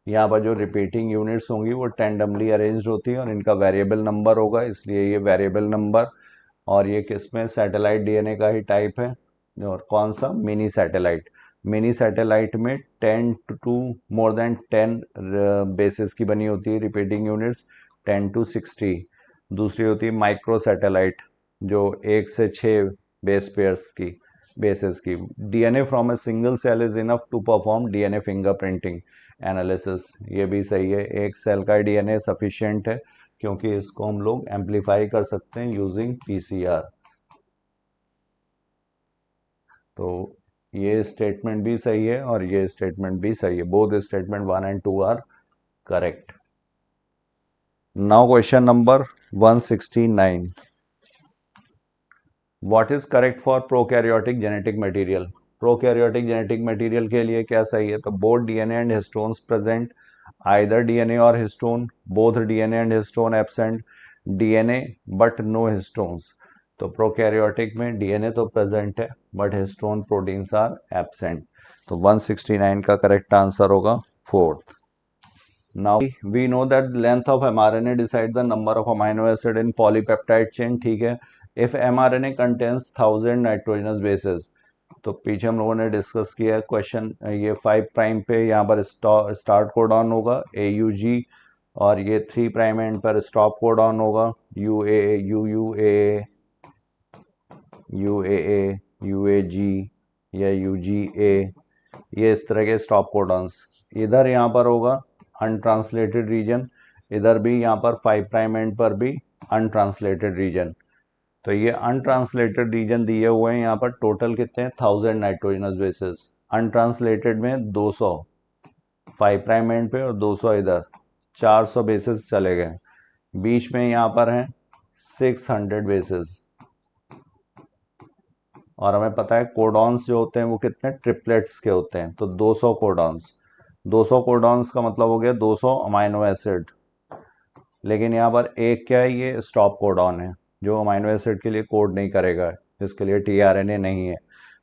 यहाँ पर जो रिपीटिंग यूनिट्स होंगी वो टेंडमली अरेंज्ड होती है और इनका वेरिएबल नंबर होगा, इसलिए ये वेरिएबल नंबर, और ये किसमें, सैटेलाइट डीएनए का ही टाइप है, और कौन सा, मिनी सैटेलाइट। मिनी सैटेलाइट में 10 to more than 10 बेसिस की बनी होती है रिपीटिंग यूनिट्स, 10 to 60। दूसरी होती है माइक्रो सैटेलाइट जो 1 से 6 बेस पेयर्स की बेसिस की। DNA from a single cell is enough to perform DNA fingerprinting analysis, ये भी सही है, एक सेल का डीएनए सफिशिएंट है क्योंकि इसको हम लोग एम्पलीफाई कर सकते हैं यूजिंग पीसीआर। तो ये स्टेटमेंट भी सही है और ये स्टेटमेंट भी सही है, both statement 1 and 2 are correct. Now question number 169, what is correct for prokaryotic genetic material. Prokaryotic genetic material के लिए क्या सही है, तो both DNA and histones present, either DNA और histone, both DNA and histone absent, DNA but no histones. तो prokaryotic में DNA तो प्रेजेंट है but histone proteins are absent, तो 169 का करेक्ट आंसर होगा 4th। Now we know that length of mRNA decide the number of amino acid in polypeptide chain, ठीक है। If mRNA contains 1000 nitrogenous bases, तो पीछे हम लोगों ने डिस्कस किया है क्वेश्चन, ये 5 प्राइम पे यहाँ पर स्टार्ट कोडॉन होगा AUG, और ये 3 प्राइम एंड पर स्टॉप कोडॉन होगा UAA, UUAA, UAA, UAG या UGA, ये इस तरह के स्टॉप कोडॉन्स। इधर यहाँ पर होगा अनट्रांसलेटेड रीजन, इधर भी यहाँ पर 5 प्राइम एंड पर भी अनट्रांसलेटेड रीजन। तो ये अनट्रांसलेटेड रीजन दिए हुए हैं यहाँ पर, टोटल कितने हैं 1000 नाइट्रोजनस बेसिस, अनट्रांसलेटेड में 200 5 प्राइम एंड पे और 200 इधर, 400 बेसिस चले गए। बीच में यहाँ पर हैं 600 बेसिस, और हमें पता है कोडॉन्स जो होते हैं वो कितने ट्रिपलेट्स के होते हैं, तो 200 कोडॉन्स। 200 कोडॉन्स का मतलब हो गया 200 अमाइनो एसिड, लेकिन यहाँ पर एक क्या है, ये स्टॉप कोडॉन है जो अमाइनो एसिड के लिए कोड नहीं करेगा, इसके लिए टीआरएनए नहीं है।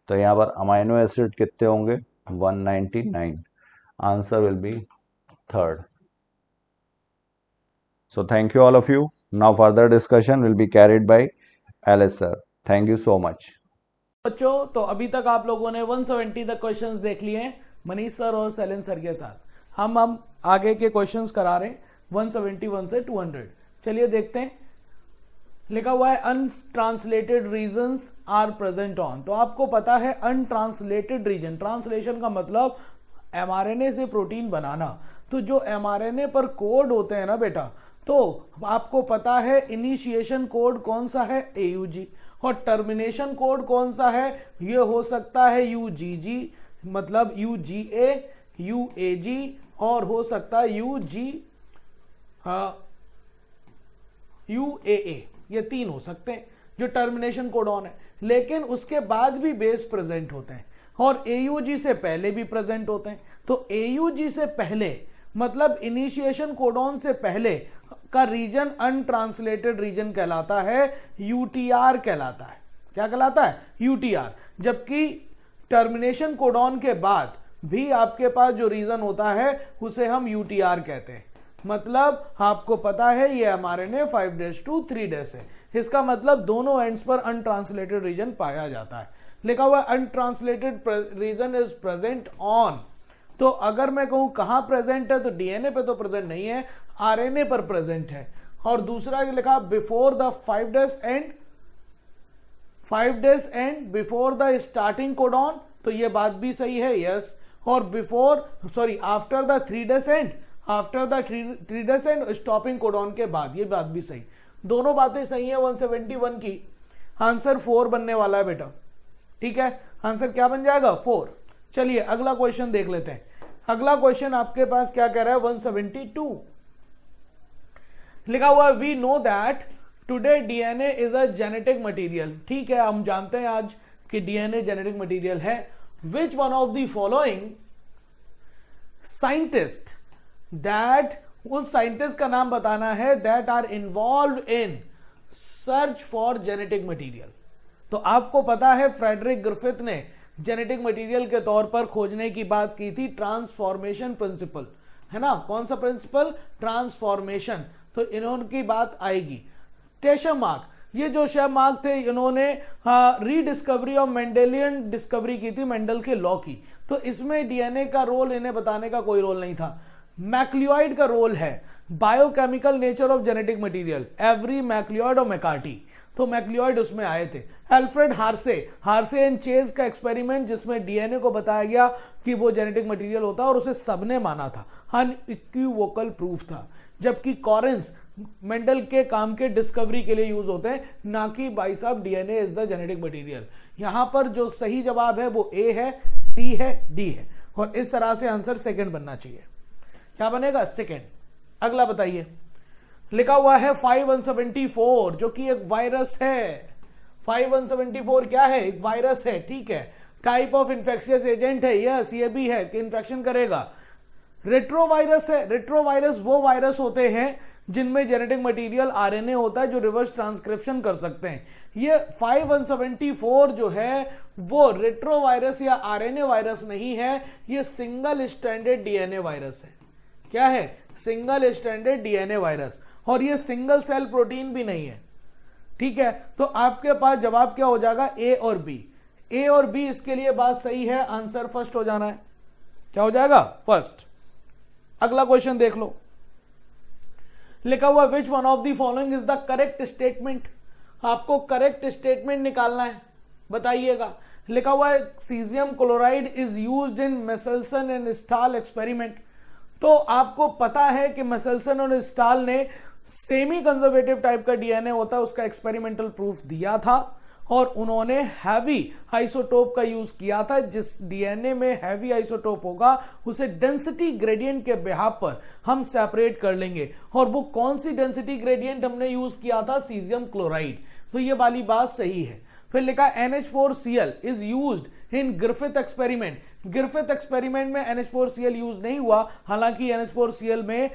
तो यहाँ पर अमाइनो एसिड कितने होंगे 199, answer will B 3rd। So thank you all of you. Now further discussion will be carried by Alice sir. Thank you so much. बच्चों, तो अभी तक आप लोगों ने 170 तक क्वेश्चंस देख लिए हैं मनीष सर और सैलन सर के साथ। हम आगे के क्वेश्चंस करा रहे हैं 171 से 200। चलिए देखते हैं। लिखा हुआ है untranslated regions are present on. तो आपको पता है अनट्रांसलेटेड रीजन, ट्रांसलेशन का मतलब एमआरएनए से प्रोटीन बनाना। तो जो एमआरएनए पर कोड होते हैं ना बेटा, तो आपको पता है इनिशिएशन कोड कौन सा है AUG, और टर्मिनेशन कोड कौन सा है, ये हो सकता है UGG, मतलब UGA, UAG, और हो सकता है UAA, ये 3 हो सकते हैं जो टर्मिनेशन कोडॉन है। लेकिन उसके बाद भी बेस प्रेजेंट होते हैं और AUG से पहले भी प्रेजेंट होते हैं। तो AUG से पहले मतलब इनिशिएशन कोडॉन से पहले का रीजन अनट्रांसलेटेड रीजन कहलाता है, UTR कहलाता है। क्या कहलाता है? UTR। जबकि टर्मिनेशन कोडॉन के बाद भी आपके पास जो रीजन होता है उसे हम UTR कहते हैं। मतलब आपको पता है ये mRNA 5' 3' है, इसका मतलब दोनों एंड्स पर अनट्रांसलेटेड रीजन पाया जाता है। लिखा हुआ untranslated region is present on, तो अगर मैं कहूं कहां प्रेजेंट है तो डीएनए पे तो प्रेजेंट नहीं है, आरएनए पर प्रेजेंट है। और दूसरा लिखा before the 5 days and before the starting codon, तो ये बात भी सही है, यस। और after the 3 days and, after the 3 days and stopping codon के बाद, ये बात भी सही, दोनों बातें सही है 171 की। आंसर 4 बनने वाला है बेटा, ठीक है, आंसर क्या बन जाएगा 4। चलिए अगला क्वेश्चन देख लेते हैं। अगला क्वेश्चन आपके पास क्या कह रहा है 172, लिखा हुआ we know that today DNA is a genetic material, ठीक है, हम जानते हैं आज कि डीएनए जेनेटिक मटेरियल है। Which one of the following scientist, that उस साइंटिस्ट का नाम बताना है, that are involve in search for genetic material. तो आपको पता है फ्रेडरिक ग्रिफिथ ने जेनेटिक मटेरियल के तौर पर खोजने की बात की थी, ट्रांसफॉर्मेशन प्रिंसिपल, है ना, कौन सा प्रिंसिपल, ट्रांसफॉर्मेशन, तो इन्होंने बात आएगी। टेशमार्क, ये जो शेमार्क थे इन्होंने रीडिस्कवरी ऑफ मेंडेलियन डिस्कवरी की थी, मेंडल के लॉ की, तो इसमें डीएनए का रोल इन्हें बताने का कोई रोल नहीं था। मैक्लियोइड का रोल है, biochemical nature of genetic material, Avery MacLeod और मैकार्टी, तो मैक्लियोइड उसमें आए थे। एल्फ्रेड हार्से एंड चेज का एक्सपेरिमेंट जिसमें डीएनए को बताया गया कि वो जेनेटिक मटेरियल होता है और उसे सबने माना था, अनइक्विवोकल प्रूफ था। जबकि कॉरेंस मेंडल के काम के डिस्कवरी के लिए यूज होते हैं, ना कि भाई साहब DNA is the genetic material. यहां पर जो सही जवाब है वो ए है, सी है, डी है, और इस तरह से आंसर सेकंड बनना चाहिए। क्या बनेगा सेकंड। अगला बताइए, लिखा हुआ है 5174 जो कि एक वायरस है। 5174 क्या है, एक वायरस है, ठीक है, टाइप ऑफ इंफेक्शियस एजेंट है, यस ये भी है कि इन्फेक्शन करेगा। रेट्रोवायरस है, रेट्रोवायरस वो वायरस होते हैं जिनमें जेनेटिक मटेरियल आरएनए होता है जो रिवर्स ट्रांसक्रिप्शन कर सकते हैं। ये 5174 जो है वो रेट्रोवायरस या आरएनए वायरस नहीं है, ये सिंगल स्ट्रैंडेड डीएनए वायरस है। क्या है, सिंगल स्ट्रैंडेड डीएनए वायरस, और ये सिंगल सेल प्रोटीन भी नहीं है, ठीक है। तो आपके पास जवाब क्या हो जाएगा, ए और बी, ए और बी इसके लिए बात सही है, आंसर फर्स्ट हो जाना है। क्या हो जाएगा, फर्स्ट। अगला क्वेश्चन देख लो, लिखा हुआ विच one of the following is the correct statement, आपको करेक्ट स्टेटमेंट निकालना है, बताइएगा। लिखा हुआ है caesium chloride is used in Meselson and stall experiment, तो आपको पता है कि मेसेल्सन और स्टाल ने सेमी कंजर्वेटिव टाइप का डीएनए होता है, उसका एक्सपेरिमेंटल प्रूफ दिया था, और उन्होंने हैवी आइसोटोप का यूज किया था। जिस डीएनए में हैवी आइसोटोप होगा उसे डेंसिटी ग्रेडियंट के बिहाफ पर हम सेपरेट कर लेंगे, और वो कौन सी डेंसिटी ग्रेडियंट हमने यूज किया था, सीजियम क्लोराइड, तो ये वाली बात सही है। फिर लिखा NH4Cl is used in Griffith experiment, Griffith experiment में NH4Cl यूज नहीं हुआ, हालांकि NH4Cl में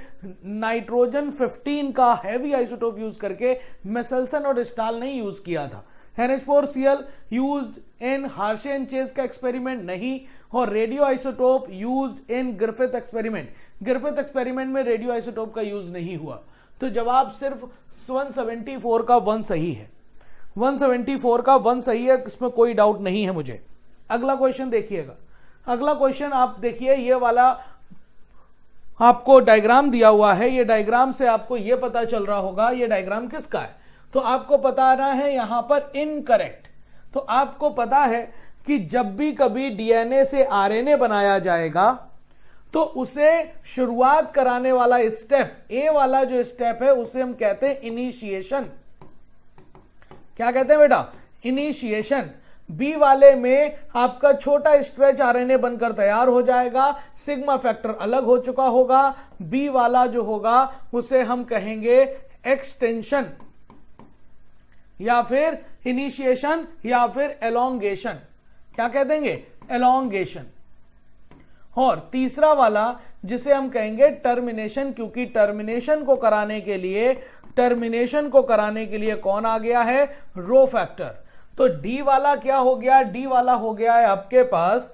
नाइट्रोजन 15 का हैवी आइसोटोप यूज करके मेसेल्सन और स्टाल ने यूज किया था। NH4Cl used in Hershey and Chase का एक्सपेरिमेंट नहीं, और radio isotope used in Griffith experiment, Griffith experiment में रेडियो आइसोटोप का यूज नहीं हुआ। तो जवाब सिर्फ 174 का 1 सही है, 174 का 1 सही है, इसमें कोई डाउट नहीं है मुझे। अगला क्वेश्चन देखिएगा, अगला क्वेश्चन आप देखिए, ये वाला आपको डायग्राम दिया हुआ है, ये डायग्राम से आपको ये पता चल रहा होगा ये डायग्राम किसका है, तो आपको पता रहा है यहां पर इनकरेक्ट। तो आपको पता है कि जब भी कभी डीएनए से आरएनए बनाया जाएगा तो उसे शुरुआत कराने वाला स्टेप, ए वाला जो स्टेप है उसे हम कहते हैं इनिशिएशन। क्या कहते हैं बेटा, इनिशिएशन। बी वाले में आपका छोटा स्ट्रेच आरएनए बनकर तैयार हो जाएगा, सिग्मा फैक्टर अलग हो चुका होगा। बी वाला जो होगा उसे हम कहेंगे एक्सटेंशन या फिर इनिशिएशन या फिर एलोंगेशन। क्या कह देंगे, एलोंगेशन। और तीसरा वाला जिसे हम कहेंगे टर्मिनेशन, क्योंकि टर्मिनेशन को कराने के लिए कौन आ गया है, रो फैक्टर। तो डी वाला क्या हो गया, डी वाला हो गया है आपके पास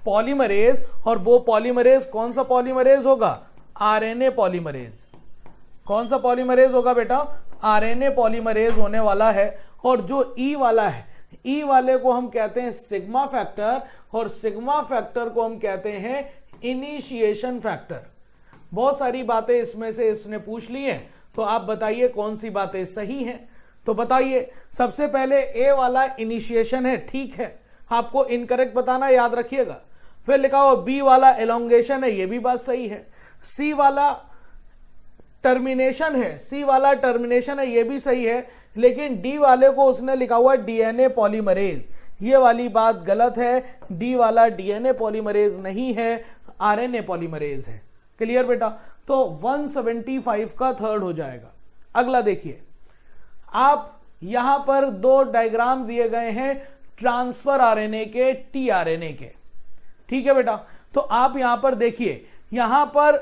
पॉलीमरेज, और वो पॉलीमरेज कौन सा पॉलीमरेज होगा, आरएनए पॉलीमरेज। कौन सा पॉलीमरेज होगा बेटा? आरएनए पॉलीमरेज होने वाला है। और जो ई वाला है, ई वाले को हम कहते हैं सिग्मा फैक्टर, और सिग्मा फैक्टर को हम कहते हैं इनिशिएशन फैक्टर। बहुत सारी बातें इसमें से इसने पूछ ली हैं, तो आप बताइए कौन सी बातें सही हैं। तो बताइए, सबसे पहले ए वाला इनिशिएशन है, ठीक है, आपको इनकरेक्ट बताना याद रखिएगा। फिर लिखा हो बी वाला एलोंगेशन है, ये भी बात सही है। सी वाला टर्मिनेशन है, सी वाला टर्मिनेशन है, ये भी सही है। लेकिन डी वाले को उसने लिखा हुआ डीएनए पॉलीमरेज, ये वाली बात गलत है। डी वाला डीएनए पॉलीमरेज नहीं है, आरएनए पॉलीमरेज है। क्लियर बेटा? तो 175 का थर्ड हो जाएगा। अगला देखिए, आप यहां पर दो डायग्राम दिए गए हैं ट्रांसफर आरएनए के, टीआरएनए के, ठीक है बेटा? तो आप यहां पर देखिए, यहां पर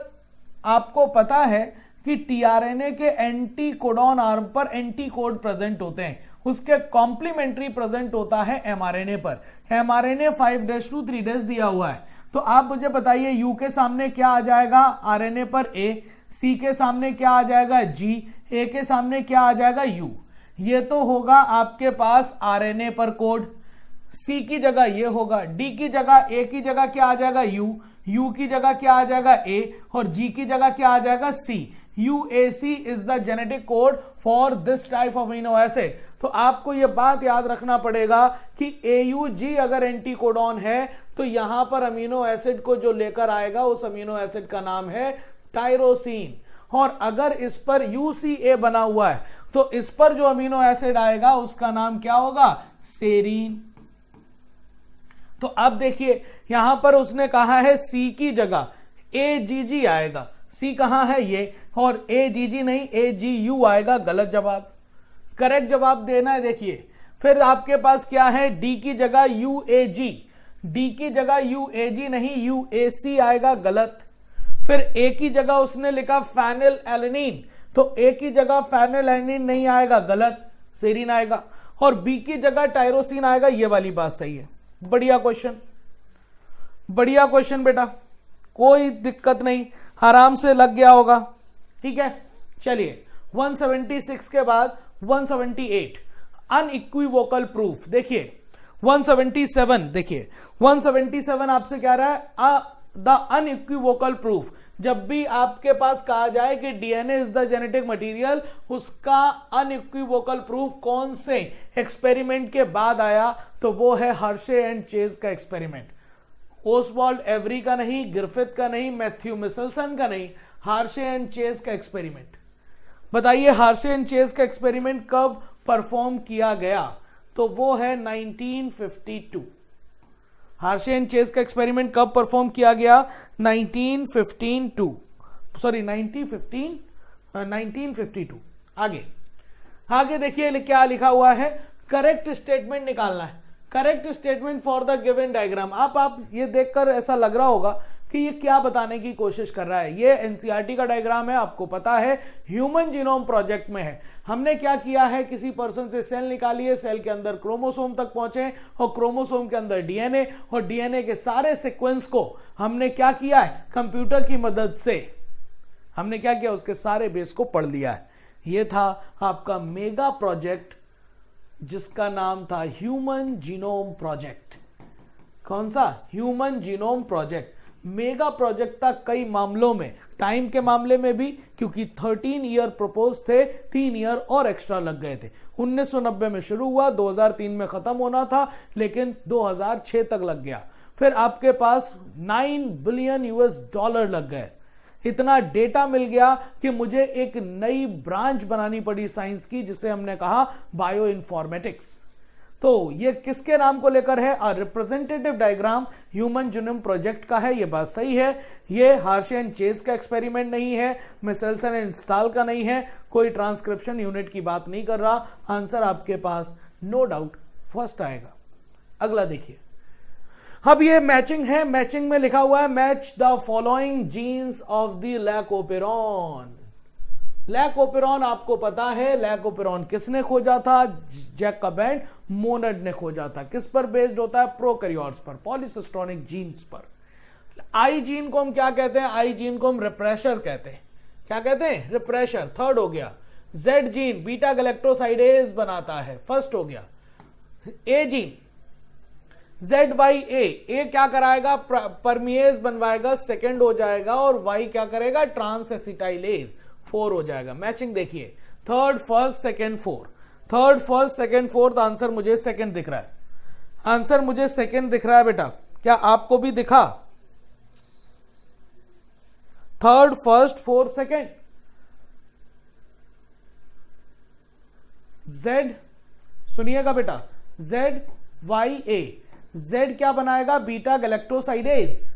आपको पता है कि टीआरएनए के एंटी कोडॉन आर्म पर एंटी कोड प्रेजेंट होते हैं, उसके कॉम्प्लीमेंट्री प्रेजेंट होता है एमआरएनए पर। एमआरएनए 5' 3' दिया हुआ है। तो आप मुझे बताइए, यू के सामने क्या आ जाएगा? आरएनए पर ए, सी के सामने क्या आ जाएगा? जी, ए के सामने क्या आ जाएगा? यू। ये तो होगा आपके पास आरएनए पर कोड। सी की जगह ये होगा, डी की जगह, ए की जगह क्या आ जाएगा? यू, यू की जगह क्या आ जाएगा? ए, और जी की जगह क्या आ जाएगा? सी। UAC is the genetic code for this type of amino acid. तो आपको यह बात याद रखना पड़ेगा कि AUG अगर एंटी कोडॉन है तो यहां पर अमीनो एसिड को जो लेकर आएगा उस अमीनो एसिड का नाम है टायरोसिन। और अगर इस पर UCA बना हुआ है तो इस पर जो अमीनो एसिड आएगा उसका नाम क्या होगा? सेरीन। तो अब देखिए, यहां पर उसने कहा है सी की जगह AGG आएगा। सी कहां है? ये, और AGG नहीं AGU आएगा। गलत जवाब। करेक्ट जवाब देना है। देखिए, फिर आपके पास क्या है? डी की जगह UAG, डी की जगह UAG नहीं UAC आएगा। गलत। फिर ए की जगह उसने लिखा फेनिल एलेनिन, तो ए की जगह फेनिल एलेनिन नहीं आएगा। गलत, सेरीन आएगा। और बी की जगह टायरोसिन आएगा। ये वाली बात सही है। बढ़िया क्वेश्चन, बढ़िया क्वेश्चन बेटा, कोई दिक्कत नहीं, आराम से लग गया होगा। ठीक है, चलिए 176 के बाद 178 अनइक्विवोकल प्रूफ। देखिए 177, देखिए 177 आपसे क्या रहा है? The unequivocal proof. जब भी आपके पास कहा जाए कि DNA is the genetic material, उसका अनइक्विवोकल प्रूफ कौन से एक्सपेरिमेंट के बाद आया? तो वो है हर्शे एंड चेज का एक्सपेरिमेंट। ओसवाल्ड एवरी का नहीं, ग्रिफिथ का नहीं, मैथ्यू मिसेल्सन का नहीं, हर्शे एंड चेज का एक्सपेरिमेंट। बताइए हर्शे एंड चेज का एक्सपेरिमेंट कब परफॉर्म किया गया? तो वो है 1952। हर्शे एंड चेज का एक्सपेरिमेंट कब परफॉर्म किया गया? 1952। आगे देखिए क्या लिखा हुआ है। करेक्ट स्टेटमेंट निकालना है। Correct statement for the given diagram. आप ये देखकर ऐसा लग रहा होगा कि ये क्या बताने की कोशिश कर रहा है। ये एनसीईआरटी का डायग्राम है, आपको पता है ह्यूमन जीनोम प्रोजेक्ट में है। हमने क्या किया है, किसी पर्सन से सेल निकाली है, सेल के अंदर क्रोमोसोम तक पहुंचे और क्रोमोसोम के अंदर डीएनए, और डीएनए के सारे सीक्वेंस को हमने क्या किया है, कंप्यूटर की मदद से हमने क्या किया, उसके सारे बेस को पढ़ लिया है। ये था आपका मेगा प्रोजेक्ट जिसका नाम था ह्यूमन जीनोम प्रोजेक्ट। कौन सा? Human genome project. Mega project था कई मामलों में, टाइम के मामले में भी, क्योंकि 13 ईयर प्रपोज थे, 3 ईयर और एक्स्ट्रा लग गए थे। 1990 में शुरू हुआ, 2003 में खत्म होना था, लेकिन 2006 तक लग गया। फिर आपके पास $9 बिलियन लग गए। इतना डेटा मिल गया कि मुझे एक नई ब्रांच बनानी पड़ी साइंस की, जिसे हमने कहा बायो इन्फॉर्मेटिक्स। तो ये किसके नाम को लेकर है? Representative diagram human genome project का है। ये बात सही है। ये हर्शे एंड चेज का एक्सपेरिमेंट नहीं है, मिसेल्सन एंड स्टाल का नहीं है, कोई ट्रांसक्रिप्शन यूनिट की बात नहीं कर रहा। आंसर आपके पास नो डाउट फर्स्ट आएगा। अगला देखिए, अब ये मैचिंग है। मैचिंग में लिखा हुआ है match the following jeans of the lac operon. Lac operon आपको पता है, लैकोपेरॉन किसने खोजा था? जैकब एंड मोनड ने खोजा था। किस पर बेस्ड होता है? प्रोकैरियोट्स पर, पॉलीसिस्टोनिक जीन्स पर। आई जीन को हम क्या कहते हैं? आई जीन को हम रिप्रेशर कहते हैं। क्या कहते हैं? रिप्रेशर। थर्ड हो गया। जेड जीन बीटा गैलेक्टोसाइडेज बनाता है, फर्स्ट हो गया। ए जीन जेड बाई ए क्या कराएगा? परमिएज बनवाएगा, सेकंड हो जाएगा। और वाई क्या करेगा? ट्रांस एसिटाइलेज, 4 हो जाएगा। मैचिंग देखिए, third first second four, third first second fourth. Answer मुझे सेकंड दिख रहा है, आंसर मुझे सेकंड दिख रहा है बेटा। क्या आपको भी दिखा? Third first fourth second. Z, सुनिएगा बेटा, जेड वाई ए, जेड क्या बनाएगा? Beta galactosidase.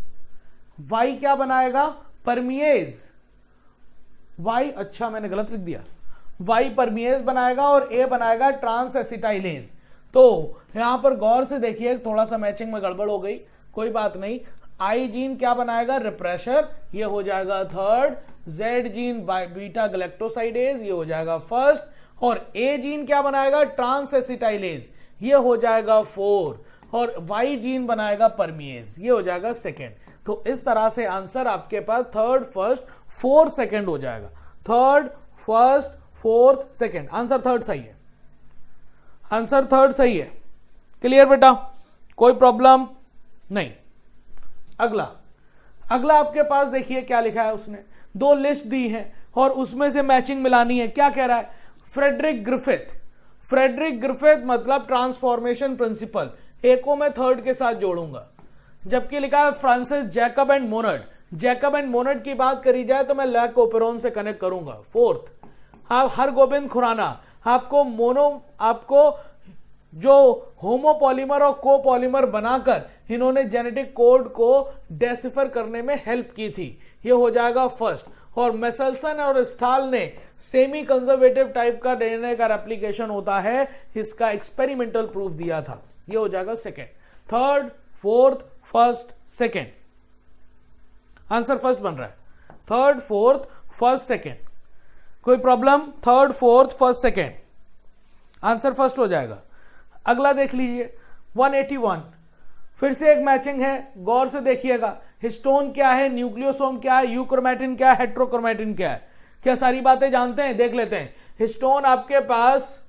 वाई क्या बनाएगा? परमिएज। वाई, अच्छा मैंने गलत लिख दिया, वाई परमिएज बनाएगा और ए बनाएगा ट्रांस एसिटाइलेज। तो यहां पर गौर से देखिए, थोड़ा सा मैचिंग में गड़बड़ हो गई, कोई बात नहीं। आई जीन क्या बनाएगा? रिप्रेशर, ये हो जाएगा third. Z gene beta galactosidase, ये हो जाएगा फर्स्ट। और ए जीन क्या बनाएगा? ट्रांस एसिटाइलेज, ये हो जाएगा फोर्थ। और वाई जीन बनाएगा परमिएज, ये हो जाएगा सेकेंड। तो इस तरह से आंसर आपके पास थर्ड फर्स्ट फोर्थ सेकेंड हो जाएगा। Third first fourth second, answer third सही है, आंसर थर्ड सही है। क्लियर बेटा, कोई प्रॉब्लम नहीं। अगला, अगला आपके पास देखिए क्या लिखा है उसने, 2 लिस्ट दी है और उसमें से मैचिंग मिलानी है। क्या कह रहा है? फ्रेडरिक ग्रिफिथ, फ्रेडरिक ग्रिफिथ मतलब ट्रांसफॉर्मेशन प्रिंसिपल, ए को मैं थर्ड के साथ जोड़ूंगा। जबकि लिखा है Francis Jacob and Monod, Jacob and Monod की बात करी जाए तो मैं लैक ओपेरोन से कनेक्ट करूंगा। फोर्थ, आप हरगोबिंद खुराना, आपको जो होमोपॉलीमर और कोपॉलीमर बनाकर इन्होंने जेनेटिक कोड को डेसिफर करने में हेल्प की थी, ये हो जाएगा फर्स्ट। और मेसेल्सन और स्टाल ने सेमी कंजर्वेटिव टाइप का डीएनए का रेप्लिकेशन होता है, इसका एक्सपेरिमेंटल प्रूफ दिया था, ये हो जाएगा second. Third fourth first second, answer first बन रहा है। थर्ड फोर्थ फर्स्ट सेकेंड, कोई problem? Third fourth first second, answer first हो जाएगा। अगला देख लीजिए 181, फिर से एक मैचिंग है, गौर से देखिएगा। हिस्टोन क्या है, न्यूक्लियोसोम क्या है, यूक्रोमैटिन क्या है, हेट्रोक्रोमैटिन क्या है? क्या सारी बातें जानते हैं? देख लेते हैं। हिस्टोन आपके पास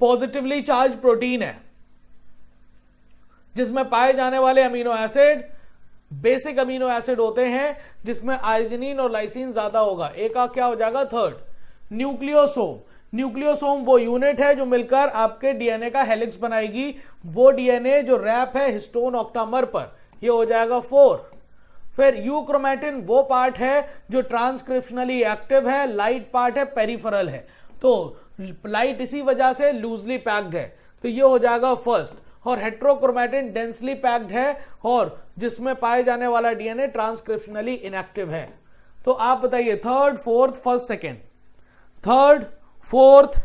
पॉजिटिवली चार्ज प्रोटीन है जिसमें पाए जाने वाले amino acid basic amino acid होते हैं, जिसमें आर्जिनिन और लाइसिन ज्यादा होगा। एक का क्या हो जाएगा? थर्ड। न्यूक्लियोसोम, न्यूक्लियोसोम वो यूनिट है जो मिलकर आपके डीएनए का हेलिक्स बनाएगी, वो डीएनए जो रैप है हिस्टोन ऑक्टामर पर, ये हो जाएगा 4। फिर यूक्रोमैटिन वो पार्ट है जो ट्रांसक्रिप्शनली एक्टिव है, लाइट पार्ट है, पेरिफेरल है। तो लाइट इसी वजह से लूजली पैक्ड है, तो ये हो जाएगा फर्स्ट। और हेट्रोक्रोमैटिन डेंसली पैक्ड है और जिसमें पाए जाने वाला डीएनए ट्रांसक्रिप्शनली इनएक्टिव है। तो आप बताइए third fourth first second, third fourth,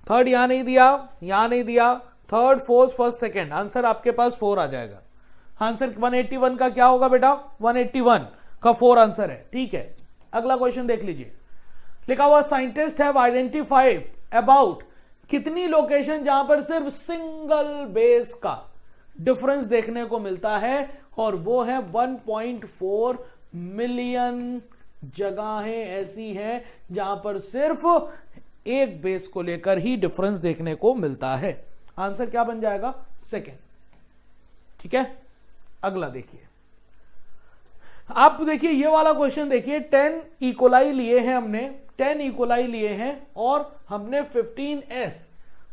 third यहां नहीं दिया, यहां नहीं दिया, third fourth first second, answer आपके पास 4 आ जाएगा। आंसर 181 का क्या होगा बेटा? 181 का 4 आंसर है, ठीक है। अगला क्वेश्चन देख लीजिए, लिखा हुआ साइंटिस्ट हैव आइडेंटिफाइड अबाउट, कितनी लोकेशन जहां पर सिर्फ सिंगल बेस का डिफरेंस देखने को मिलता है, और वो है 1.4 मिलियन जगहें ऐसी हैं जहां पर सिर्फ एक बेस को लेकर ही डिफरेंस देखने को मिलता है। आंसर क्या बन जाएगा? सेकेंड, ठीक है। अगला देखिए, आप देखिए ये वाला क्वेश्चन देखिए, 10 इकोलाई लिए हैं हमने, 10 इकोलाई लिए हैं और हमने 15s,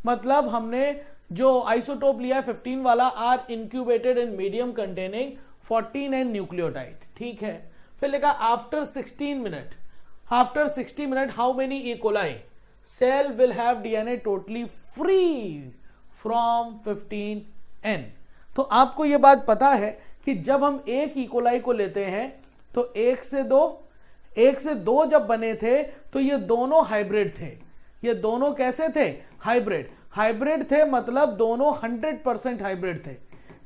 मतलब हमने जो आइसोटोप लिया है 15 वाला, are incubated in medium containing 14 nucleotide, ठीक है। फिर लिखा after 16 minute, after 60 minute how many E coli cell will have DNA totally free from 15n। तो आपको यह बात पता है कि जब हम एक इकोलाई को लेते हैं तो 1 से 2 जब बने थे तो ये दोनों हाइब्रिड थे। ये दोनों कैसे थे? हाइब्रिड, हाइब्रिड थे, मतलब दोनों 100% हाइब्रिड थे।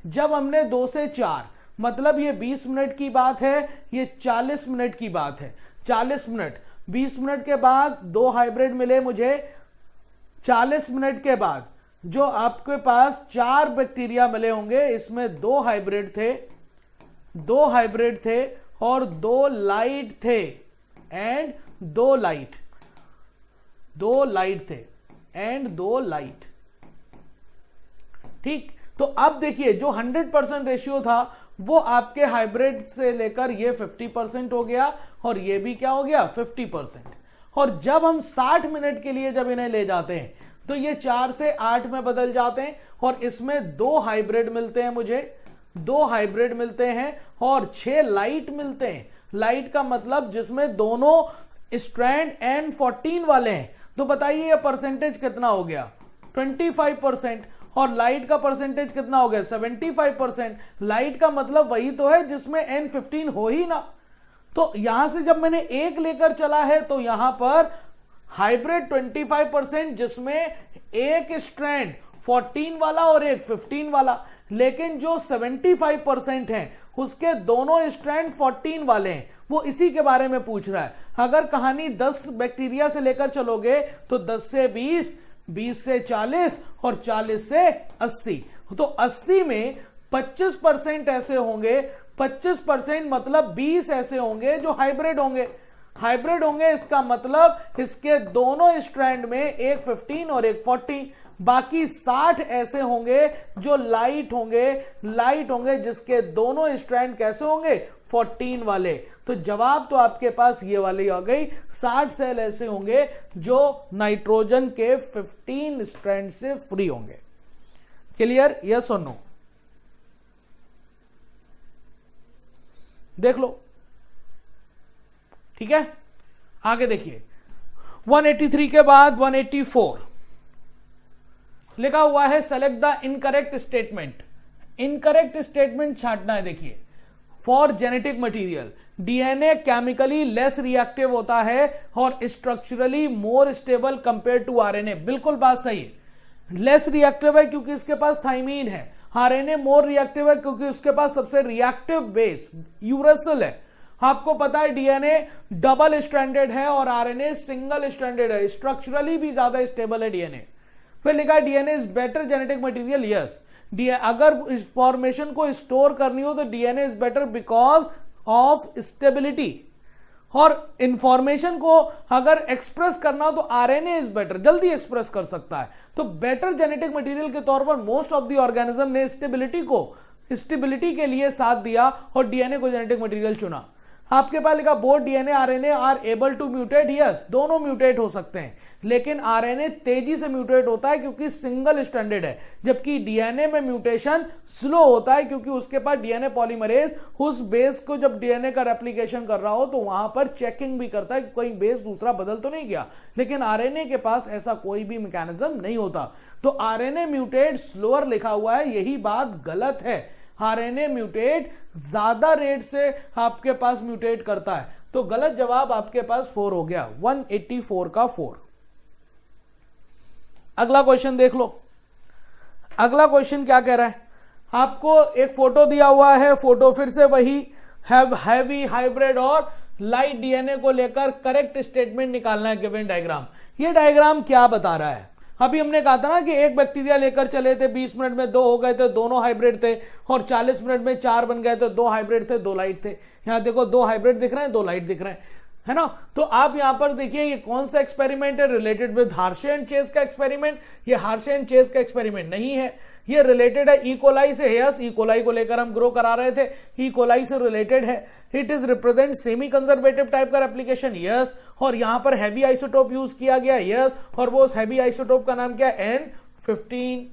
जब हमने 2 से 4, मतलब ये 20 मिनट की बात है, ये 40 मिनट की बात है। 40 मिनट, 20 मिनट के बाद 2 हाइब्रिड मिले मुझे, 40 मिनट के बाद जो आपके पास 4 बैक्टीरिया मिले होंगे, इसमें 2 हाइब्रिड थे, 2 हाइब्रिड थे और 2 लाइट थे एंड 2 लाइट, 2 लाइट थे एंड 2 लाइट। ठीक, तो अब देखिए जो 100% रेशियो था वो आपके हाइब्रिड से लेकर ये 50% हो गया और ये भी क्या हो गया 50%। और जब हम 60 मिनट के लिए जब इन्हें ले जाते हैं तो ये 4 से 8 में बदल जाते हैं और इसमें 2 हाइब्रिड मिलते हैं, मुझे 2 हाइब्रिड मिलते हैं और 6 लाइट मिलते हैं। लाइट का मतलब जिसमें दोनों स्ट्रैंड N14 वाले हैं। तो बताइए ये परसेंटेज कितना हो गया 25%, और लाइट का परसेंटेज कितना हो गया 75%। लाइट का मतलब वही तो है जिसमें N15 हो ही ना। तो यहां से जब मैंने एक लेकर चला है तो यहां पर हाइब्रिड 25% जिसमें एक स्ट्रैंड 14 वाला और एक 15 वाला, लेकिन जो 75% है उसके दोनों स्ट्रैंड 14 वाले हैं। वो इसी के बारे में पूछ रहा है। अगर कहानी 10 बैक्टीरिया से लेकर चलोगे तो 10 से 20, 20 से 40 और 40 से 80, तो 80 में 25% ऐसे होंगे, 25% मतलब 20 ऐसे होंगे जो हाइब्रिड होंगे। हाइब्रिड होंगे इसका मतलब इसके दोनों स्ट्रैंड में एक 15 और एक 40, बाकी 60 ऐसे होंगे जो लाइट होंगे जिसके दोनों स्ट्रैंड कैसे होंगे 14 वाले। तो जवाब तो आपके पास ये वाली आ गई, 60 सेल ऐसे होंगे जो नाइट्रोजन के 15 स्ट्रैंड से फ्री होंगे। क्लियर, यस और नो? देख लो, ठीक है। आगे देखिए 183 के बाद 184 लिखा हुआ है select the incorrect statement. Incorrect statement छांटना है। देखिए for genetic material DNA chemically less reactive होता है और structurally more stable compare to RNA. बिल्कुल बात सही है। लेस रिएक्टिव है क्योंकि इसके पास थाइमीन है। आरएनए मोर रिएक्टिव है क्योंकि उसके पास सबसे रिएक्टिव बेस यूरेसिल है। आपको पता है डीएनए डबल स्ट्रैंडेड है और आरएनए सिंगल स्ट्रैंडेड है, स्ट्रक्चरली भी ज्यादा स्टेबल है डीएनए। फिर लिखा है DNA is better genetic material. Yes, अगर इस फॉर्मेशन को स्टोर करनी हो तो DNA is better because of stability, और इंफॉर्मेशन को अगर एक्सप्रेस करना हो तो आरएनए इज बेटर, जल्दी एक्सप्रेस कर सकता है। तो बेटर जेनेटिक मटेरियल के तौर पर मोस्ट ऑफ द ऑर्गेनिज्म ने स्टेबिलिटी के लिए साथ दिया और डीएनए को जेनेटिक मटेरियल चुना। आपके पास लिखा both DNA RNA are able to mutate. Yes, दोनों म्यूटेट हो सकते हैं, लेकिन आरएनए तेजी से म्यूटेट होता है क्योंकि सिंगल स्ट्रैंडेड है, जबकि डीएनए में म्यूटेशन स्लो होता है क्योंकि उसके पास डीएनए पॉलीमरेज उस बेस को जब डीएनए का रेप्लिकेशन कर रहा हो तो वहां पर चेकिंग भी करता है कि कोई बेस दूसरा बदल तो नहीं गया। लेकिन आरएनए के पास ऐसा कोई भी मैकेनिज्म नहीं होता। तो आरएनए म्यूटेट स्लोअर लिखा हुआ है, यही बात गलत है। आरएनए म्यूटेट ज्यादा रेट से आपके पास म्यूटेट करता है। तो गलत जवाब आपके पास 4 हो गया, 184 का 4। अगला क्वेश्चन देख लो। अगला क्वेश्चन क्या कह रहा है, आपको एक फोटो दिया हुआ है, फोटो फिर से वही हैवी हाइब्रिड और लाइट डीएनए को लेकर करेक्ट स्टेटमेंट निकालना है गिवन डायग्राम। ये डायग्राम क्या बता रहा है? अभी हमने कहा था ना कि एक बैक्टीरिया लेकर चले थे, 20 मिनट में 2 हो गए थे, दोनों हाइब्रिड थे, और 40 मिनट में 4 बन गए थे, 2 हाइब्रिड थे, 2 लाइट थे। यहां देखो 2 हाइब्रिड दिख रहे हैं, 2 लाइट दिख रहे हैं, है ना। तो आप यहां पर देखिए ये कौन सा एक्सपेरिमेंट है, related with Hershey and Chase का एक्सपेरिमेंट। ये हार्शे एंड चेस का एक्सपेरिमेंट नहीं है, ये रिलेटेड है ई कोलाई से। यस, ई कोलाई को लेकर हम ग्रो करा रहे थे, ई कोलाई से रिलेटेड है। It is represent semi conservative type का एप्लीकेशन। यस, और यहां पर हैवी आइसोटोप यूज किया गया। यस, और वो हैवी आइसोटोप का नाम क्या है? N15।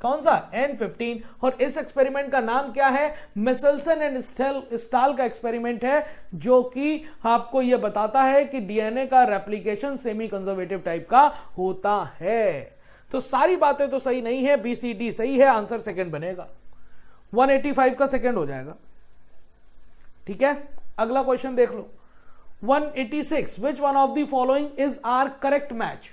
कौन सा? N15। और इस एक्सपेरिमेंट का नाम क्या है? मिसेल्सन एंड स्टाल का एक्सपेरिमेंट है, जो कि आपको यह बताता है कि डीएनए का रेप्लिकेशन सेमी कंजर्वेटिव टाइप का होता है। तो सारी बातें तो सही नहीं है, BCD सही है, आंसर सेकंड बनेगा, 185 का सेकंड हो जाएगा। ठीक है, अगला क्वेश्चन देख लो 186। Which one of the following is are correct match?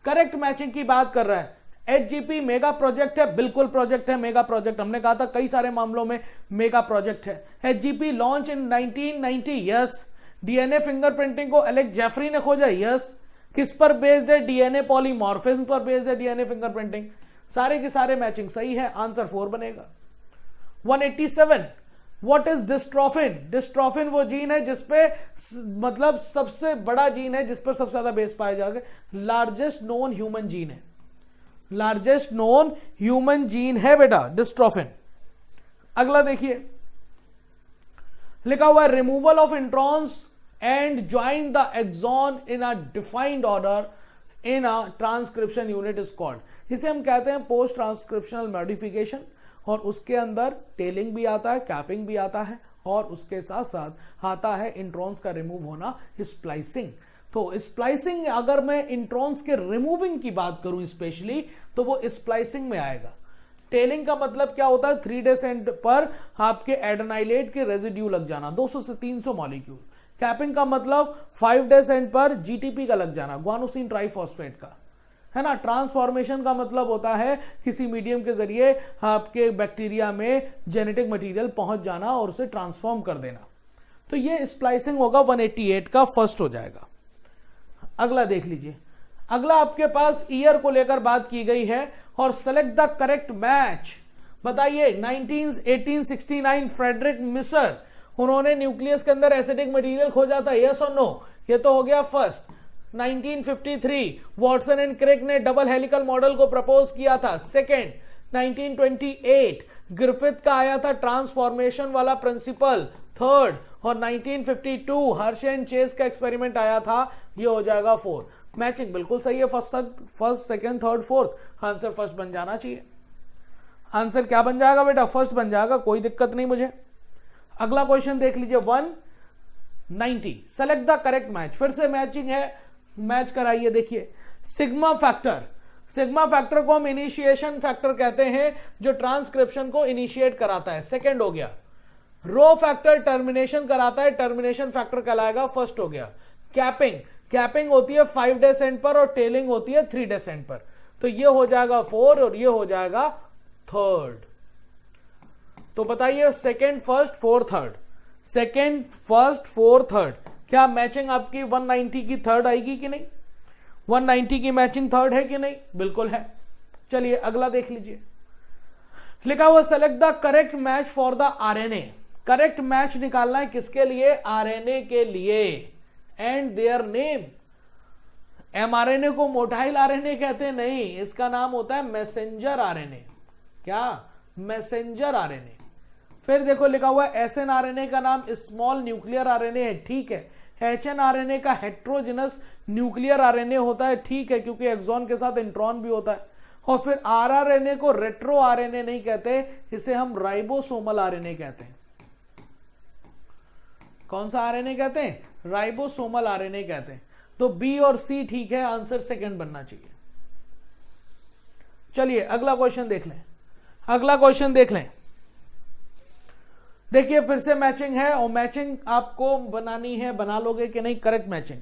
Correct matching की बात कर रहा है। HGP मेगा प्रोजेक्ट है, बिल्कुल प्रोजेक्ट है, मेगा प्रोजेक्ट। हमने कहा था कई सारे मामलों में मेगा प्रोजेक्ट है। HGP launch in 1990। Yes. DNA fingerprinting को एलेक्स जेफरी ने खोजा। यस। किस पर बेस्ड है? डीएनए पॉलीमॉर्फिज्म पर बेस्ड है डीएनए फिंगरप्रिंटिंग। सारे के सारे मैचिंग सही है, आंसर 4 बनेगा। 187। What is dystrophin? डिस्ट्रोफिन वो जीन है जिसपे मतलब सबसे बड़ा जीन है, जिसपे सबसे ज्यादा बेस पाया जाएगा। लार्जेस्ट नोन ह्यूमन जीन है, लार्जेस्ट नोन ह्यूमन जीन है बेटा डिस्ट्रोफिन। अगला देखिए, लिखा हुआ है removal of introns and join the exon in a defined order in a transcription unit is called. इसे हम कहते हैं पोस्ट ट्रांसक्रिप्शनल मॉडिफिकेशन, और उसके अंदर टेलिंग भी आता है, कैपिंग भी आता है, और उसके साथ साथ आता है इंट्रॉन्स का रिमूव होना, स्प्लाइसिंग। तो स्प्लाइसिंग, अगर मैं इंट्रॉन्स के रिमूविंग की बात करूं स्पेशली, तो वो स्प्लाइसिंग में आएगा। टेलिंग का मतलब क्या होता है? 3' एंड पर आपके एडेनाइलेट के रेजिड्यू लग जाना, 200 से 300 मॉलिक्यूल। कैपिंग का मतलब 5' एंड पर जीटीपी का लग जाना, ग्वानोसिन ट्राइफॉस्फेट का, है ना। ट्रांसफॉर्मेशन का मतलब होता है किसी मीडियम के जरिए आपके बैक्टीरिया में जेनेटिक मटेरियल पहुंच जाना और उसे ट्रांसफॉर्म कर देना। तो ये स्प्लाइसिंग होगा, 188 का फर्स्ट हो जाएगा। अगला देख लीजिए, अगला आपके पास ईयर को लेकर बात की गई है, और सेलेक्ट द करेक्ट मैच। बताइए 1869 फ्रेडरिक मिसर, उन्होंने न्यूक्लियस के अंदर एसिडिक मटेरियल खोजा था, यस और नो? ये तो हो गया फर्स्ट। 1953 वॉटसन एंड क्रिक ने डबल हेलिकल मॉडल को प्रपोज किया था, सेकेंड। 1928 ग्रिफिथ का आया था ट्रांसफॉर्मेशन वाला प्रिंसिपल, थर्ड। और 1952 हर्शे एंड चेस का एक्सपेरिमेंट आया था, ये हो जाएगा फोर्थ। मैचिंग बिल्कुल सही है, first second third fourth. Answer first बन जाना चाहिए। आंसर क्या बन जाएगा बेटा? फर्स्ट बन जाएगा, कोई दिक्कत नहीं मुझे। अगला क्वेश्चन देख लीजिए, 190 सेलेक्ट द करेक्ट मैच। फिर से मैचिंग है, मैच कराइए। देखिए सिग्मा फैक्टर, सिग्मा फैक्टर को हम इनिशिएशन फैक्टर कहते हैं, जो ट्रांसक्रिप्शन को इनिशिएट कराता है, सेकंड हो गया। रो फैक्टर टर्मिनेशन कराता है, टर्मिनेशन फैक्टर कहलाएगा, फर्स्ट हो गया। कैपिंग, कैपिंग होती है 5' एंड पर, और टेलिंग होती है 3' एंड पर। तो ये हो जाएगा 4 और ये हो जाएगा थर्ड। तो बताइए second first four third, second first four third, क्या मैचिंग आपकी 190 की थर्ड आएगी कि नहीं? 190 की मैचिंग थर्ड है कि नहीं? बिल्कुल है। चलिए अगला देख लीजिए, लिखा हुआ select the correct match for the RNA. Correct match निकालना है किसके लिए? आरएनए के लिए। एंड देयर नेम, एमआरएनए को मोटाइल आरएनए कहते हैं, नहीं, इसका नाम होता है मैसेंजर आरएनए। क्या? Messenger RNA. फिर देखो लिखा हुआ है एसएन आरएनए का नाम स्मॉल न्यूक्लियर आरएनए है, ठीक है। एचएन आरएनए का हेट्रोजेनस न्यूक्लियर आरएनए होता है, ठीक है, क्योंकि एक्सॉन के साथ इंट्रॉन भी होता है। और फिर आरआरएनए को रेट्रो आरएनए नहीं कहते, इसे हम राइबोसोमल आरएनए कहते हैं। कौन सा आरएनए कहते हैं? राइबोसोमल आरएनए कहते हैं। तो बी और सी ठीक है, आंसर सेकंड बनना चाहिए। चलिए अगला क्वेश्चन देख लें, अगला क्वेश्चन देख लें। देखिए फिर से मैचिंग है, और मैचिंग आपको बनानी है, बना लोगे कि नहीं करेक्ट मैचिंग।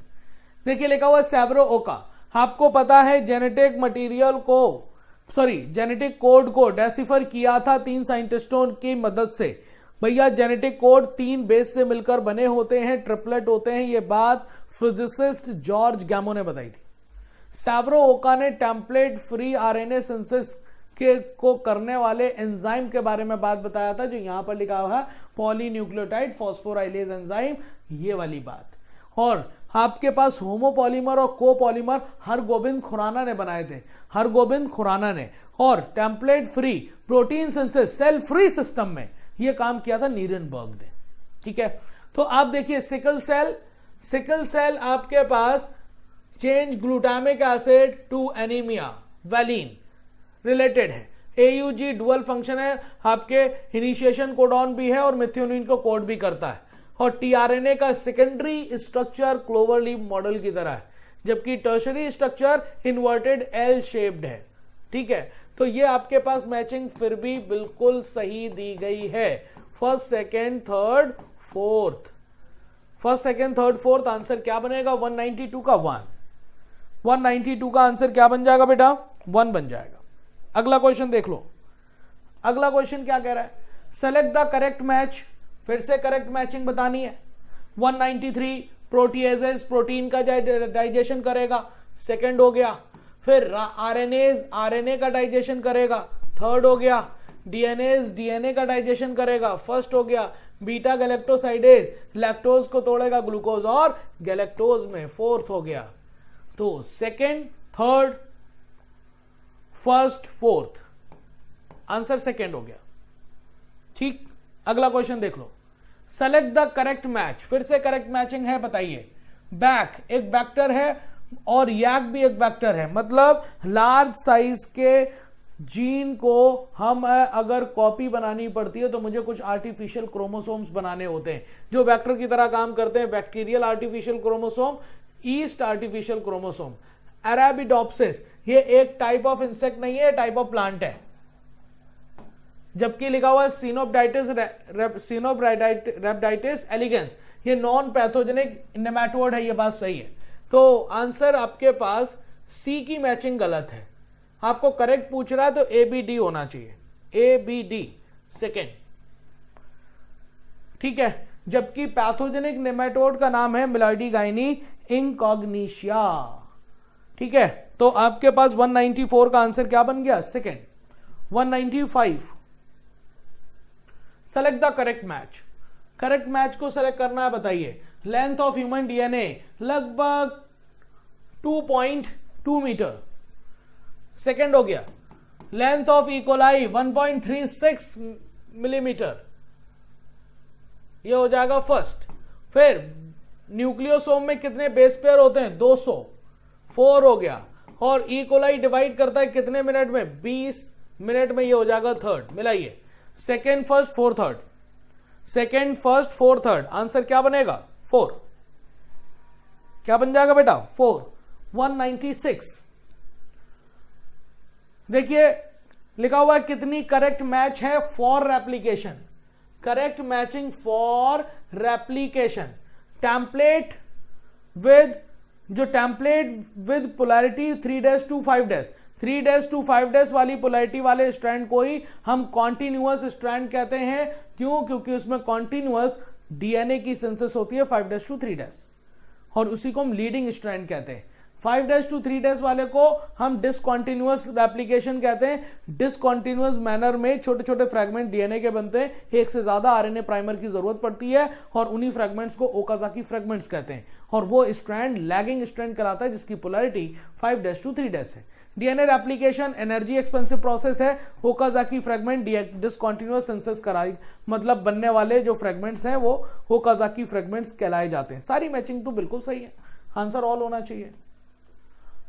देखिए लिखा हुआ सैब्रो ओका, आपको पता है जेनेटिक मटेरियल को, सॉरी जेनेटिक कोड को डेसिफर किया था 3 साइंटिस्टों की मदद से। भैया जेनेटिक कोड 3 बेस से मिलकर बने होते हैं, ट्रिपलेट होते हैं, ये बात फिजिसिस्ट जॉर्ज गैमो ने बताई थी। सैब्रो ओका ने टेम्पलेट फ्री आरएनए सिंथेसिस को करने वाले एंजाइम के बारे में बात बताया था, जो यहां पर लिखा हुआ है पॉलीन्यूक्लियोटाइड फॉस्फोराइलेज एंजाइम, ये वाली बात। और आपके पास होमोपॉलीमर और कोपॉलीमर हरगोबिंद खुराना ने बनाए थे, हरगोबिंद खुराना ने। और template free protein synthesis cell free system में यह काम किया था नीरेनबर्ग ने, ठीक है। तो आप देखिए सिकल सेल, सिकल सेल आपके पास change glutamic acid to anaemia valine related है। एयूजी डुअल फंक्शन है, आपके इनिशिएशन कोडॉन भी है और मेथियोनिन को कोड भी करता है। और टीआरएनए का secondary structure clover leaf model की तरह है, जबकि tertiary structure inverted L shaped है, ठीक है। तो ये आपके पास मैचिंग फिर भी बिल्कुल सही दी गई है, first second third fourth, first second third fourth. Answer क्या बनेगा? 192 का 1, 192 का आंसर क्या बन जाएगा बेटा? 1 बन जाएगा। अगला क्वेश्चन देख लो, अगला क्वेश्चन क्या कह रहा है? सेलेक्ट द करेक्ट मैच, फिर से करेक्ट मैचिंग बतानी है। 193 प्रोटीएजेस प्रोटीन का डाइजेशन करेगा, सेकंड हो गया। फिर आरएनएज आरएनए का डाइजेशन करेगा, थर्ड हो गया। डीएनएज डीएनए का डाइजेशन करेगा, फर्स्ट हो गया। बीटा गैलेक्टोसाइडेज लैक्टोज को तोड़ेगा ग्लूकोज और गैलेक्टोज में फोर्थ हो गया। तो second, third, first, fourth, answer second हो गया। ठीक, अगला क्वेश्चन देख लो। सेलेक्ट द करेक्ट मैच, फिर से करेक्ट मैचिंग है, बताइए। बैक एक वेक्टर है और यैक भी एक वेक्टर है, मतलब लार्ज साइज के जीन को हम अगर कॉपी बनानी पड़ती है तो मुझे कुछ आर्टिफिशियल क्रोमोसोम्स बनाने होते हैं जो वेक्टर की तरह काम करते हैं। Bacterial artificial chromosome, yeast artificial chromosome. Arabidopsis ये एक टाइप ऑफ इंसेक्ट नहीं है, टाइप ऑफ प्लांट है। जबकि लिखा हुआ है सिनोब्राइडाइटिस एलिगेंस, ये नॉन पैथोजेनिक नेमेटोड है, ये बात सही है। तो आंसर आपके पास सी की मैचिंग गलत है। आपको करेक्ट पूछ रहा है तो ABD होना चाहिए, ABD सेकेंड, ठीक है। जबकि पैथोजेनिक नेमेटोड का नाम है मिलाइडीगाइनी इंकॉग्निशिया, ठीक है। तो आपके पास 194 का आंसर क्या बन गया, second. 195, select the correct match, correct match को सेलेक्ट करना है, बताइए। लेंथ ऑफ ह्यूमन DNA लगभग 2.2 मीटर, सेकेंड हो गया। लेंथ ऑफ इकोलाई 1.36 मिलीमीटर, ये हो जाएगा फर्स्ट। फिर न्यूक्लियोसोम में कितने बेस पेयर होते हैं, 200, 4 हो गया। और इकोलाई डिवाइड करता है कितने मिनट में, 20 मिनट में, ये हो जाएगा थर्ड। मिलाइए, second, first, fourth, third, second, first, fourth, third, answer क्या बनेगा, 4। क्या बन जाएगा बेटा, 4। 196, देखिए लिखा हुआ है कितनी करेक्ट मैच है for replication, correct matching for replication. Template with, जो template with polarity 3' to 5', 3' to 5' वाली पोलैरिटी वाले स्ट्रैंड को ही हम कॉन्टिन्यूअस स्ट्रैंड कहते हैं। क्यों, क्योंकि उसमें कॉन्टिन्यूअस DNA की सिंथेसिस होती है 5' to 3', और उसी को हम लीडिंग स्ट्रैंड कहते हैं। 5' to 3' वाले को हम डिसकॉन्टिन्यूअस रेप्लिकेशन कहते हैं। डिसकॉन्टिन्यूअस मैनर में छोटे छोटे फ्रैगमेंट DNA के बनते हैं, एक से ज्यादा RNA प्राइमर की जरूरत पड़ती है, और उन्हीं फ्रैगमेंट्स को ओकाजाकी फ्रैगमेंट्स कहते हैं। और वो स्ट्रैंड लैगिंग स्ट्रैंड कहलाता है जिसकी पोलैरिटी 5' to 3' है। DNA replication energy expensive process है। ओकाजाकी फ्रैगमेंट डिसकॉन्टिन्यूअस सिंथेसिस कराई, मतलब बनने वाले जो फ्रैगमेंट्स हैं वो ओकाजाकी फ्रैगमेंट्स कहलाए जाते हैं। सारी मैचिंग तो बिल्कुल सही है, आंसर ऑल होना चाहिए।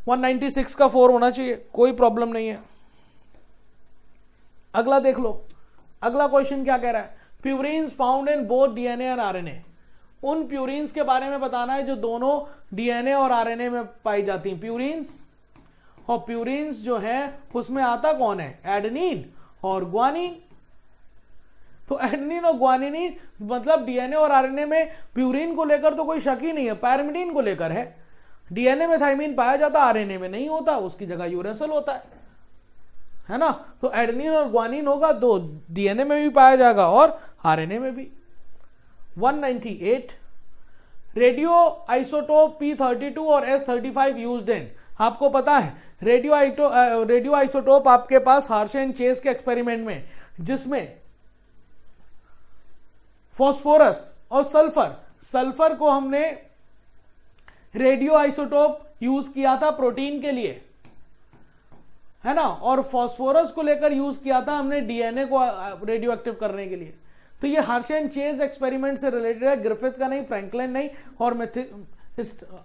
196 का 4 होना चाहिए, कोई प्रॉब्लम नहीं है। अगला देख लो, अगला क्वेश्चन क्या कह रहा है, purines found in both DNA और RNA। उन प्यूरिन्स के बारे में बताना है जो दोनों DNA और RNA में पाई जाती हैं। प्यूरिन्स, और प्यूरिन्स जो है उसमें आता कौन है, एडेनिन और ग्वानिन। तो एडेनिन और ग्वानिन मतलब DNA और RNA में प्यूरिन को लेकर तो कोई शक ही नहीं है, पैरामिडीन को लेकर है। DNA में थाइमिन पाया जाता, RNA में नहीं होता, उसकी जगह यूरेसिल होता है ना। तो एडेनिन और ग्वानिन होगा तो DNA में भी पाया जाएगा और RNA में भी। 198, रेडियो आइसोटोप P32 और S35 यूज्ड इन। आपको पता है रेडियो आइसोटोप आपके पास हार्शे एंड चेस के एक्सपेरिमेंट में, जिसमें फास्फोरस और सल्फर को हमने रेडियो आइसोटोप यूज किया था प्रोटीन के लिए, है ना, और फास्फोरस को लेकर यूज किया था हमने DNA को रेडियो एक्टिव करने के लिए। तो ये हार्शे एंड चेस एक्सपेरिमेंट से रिलेटेड है, ग्रिफिथ का नहीं, फ्रैंकलिन नहीं, और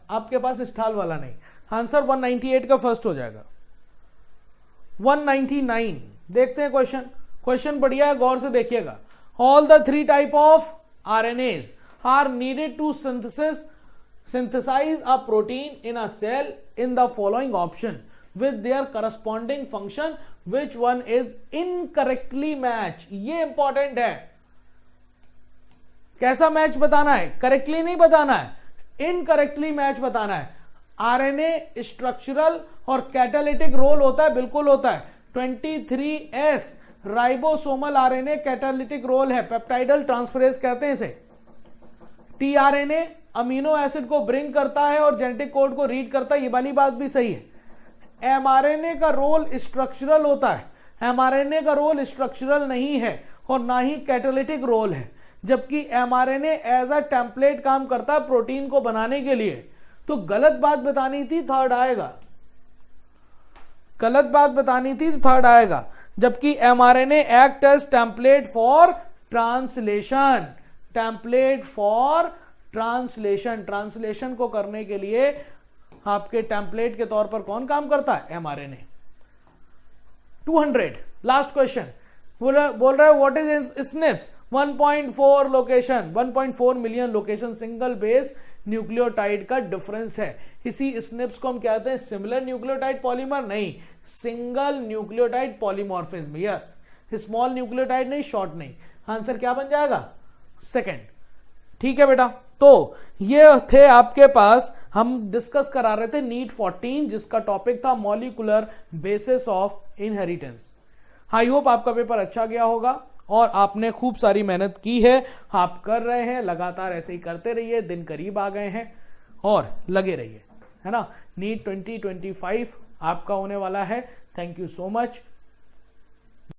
आपके पास स्टाल वाला नहीं। आंसर 198 का फर्स्ट हो जाएगा। 199 देखते हैं क्वेश्चन बढ़िया है, गौर से देखिएगा। All the 3 type of RNAs are needed to synthesize a protein in a cell in the following option with their corresponding function, which one is incorrectly matched। ये इंपॉर्टेंट है, कैसा मैच बताना है, करेक्टली नहीं बताना है, इनकरेक्टली मैच बताना है। RNA स्ट्रक्चरल और कैटालिटिक रोल होता है, बिल्कुल होता है। 23S ribosomal RNA catalytic role है, पेप्टाइडल ट्रांसफरेज कहते हैं इसे। tRNA अमीनो एसिड को ब्रिंग करता है और जेनेटिक कोड को रीड करता है, ये वाली बात भी सही है। mRNA का रोल स्ट्रक्चरल होता है, mRNA का रोल स्ट्रक्चरल नहीं है और ना ही कैटालिटिक रोल है। जबकि एमआरएनए एज अ टेम्पलेट काम करता है प्रोटीन को बनाने के लिए। तो गलत बात बतानी थी, थर्ड आएगा, गलत बात बतानी थी तो थर्ड आएगा। जबकि mRNA act as template for translation, template for translation, translation को करने के लिए आपके टेम्पलेट के तौर पर कौन काम करता है? एमआरएनए। 200 लास्ट क्वेश्चन बोल रहा है what is snips 1.4 location, 1.4 million location single base nucleotide का डिफरेंस है। इसी स्निप्स को हम कहते हैं सिमिलर न्यूक्लियोटाइड पॉलीमर, नहीं, single nucleotide polymorphism. Yes, small nucleotide नहीं, शॉर्ट नहीं। आंसर क्या बन जाएगा? सेकंड। ठीक है बेटा, तो ये थे आपके पास, हम डिस्कस करा रहे थे नीट 14 जिसका टॉपिक था molecular basis of inheritance. I hope आपका पेपर अच्छा गया होगा और आपने खूब सारी मेहनत की है, आप कर रहे हैं, लगातार ऐसे ही करते रहिए, दिन करीब आ गए हैं और लगे रहिए, है ना। नीट 2025 आपका होने वाला है। Thank you so much.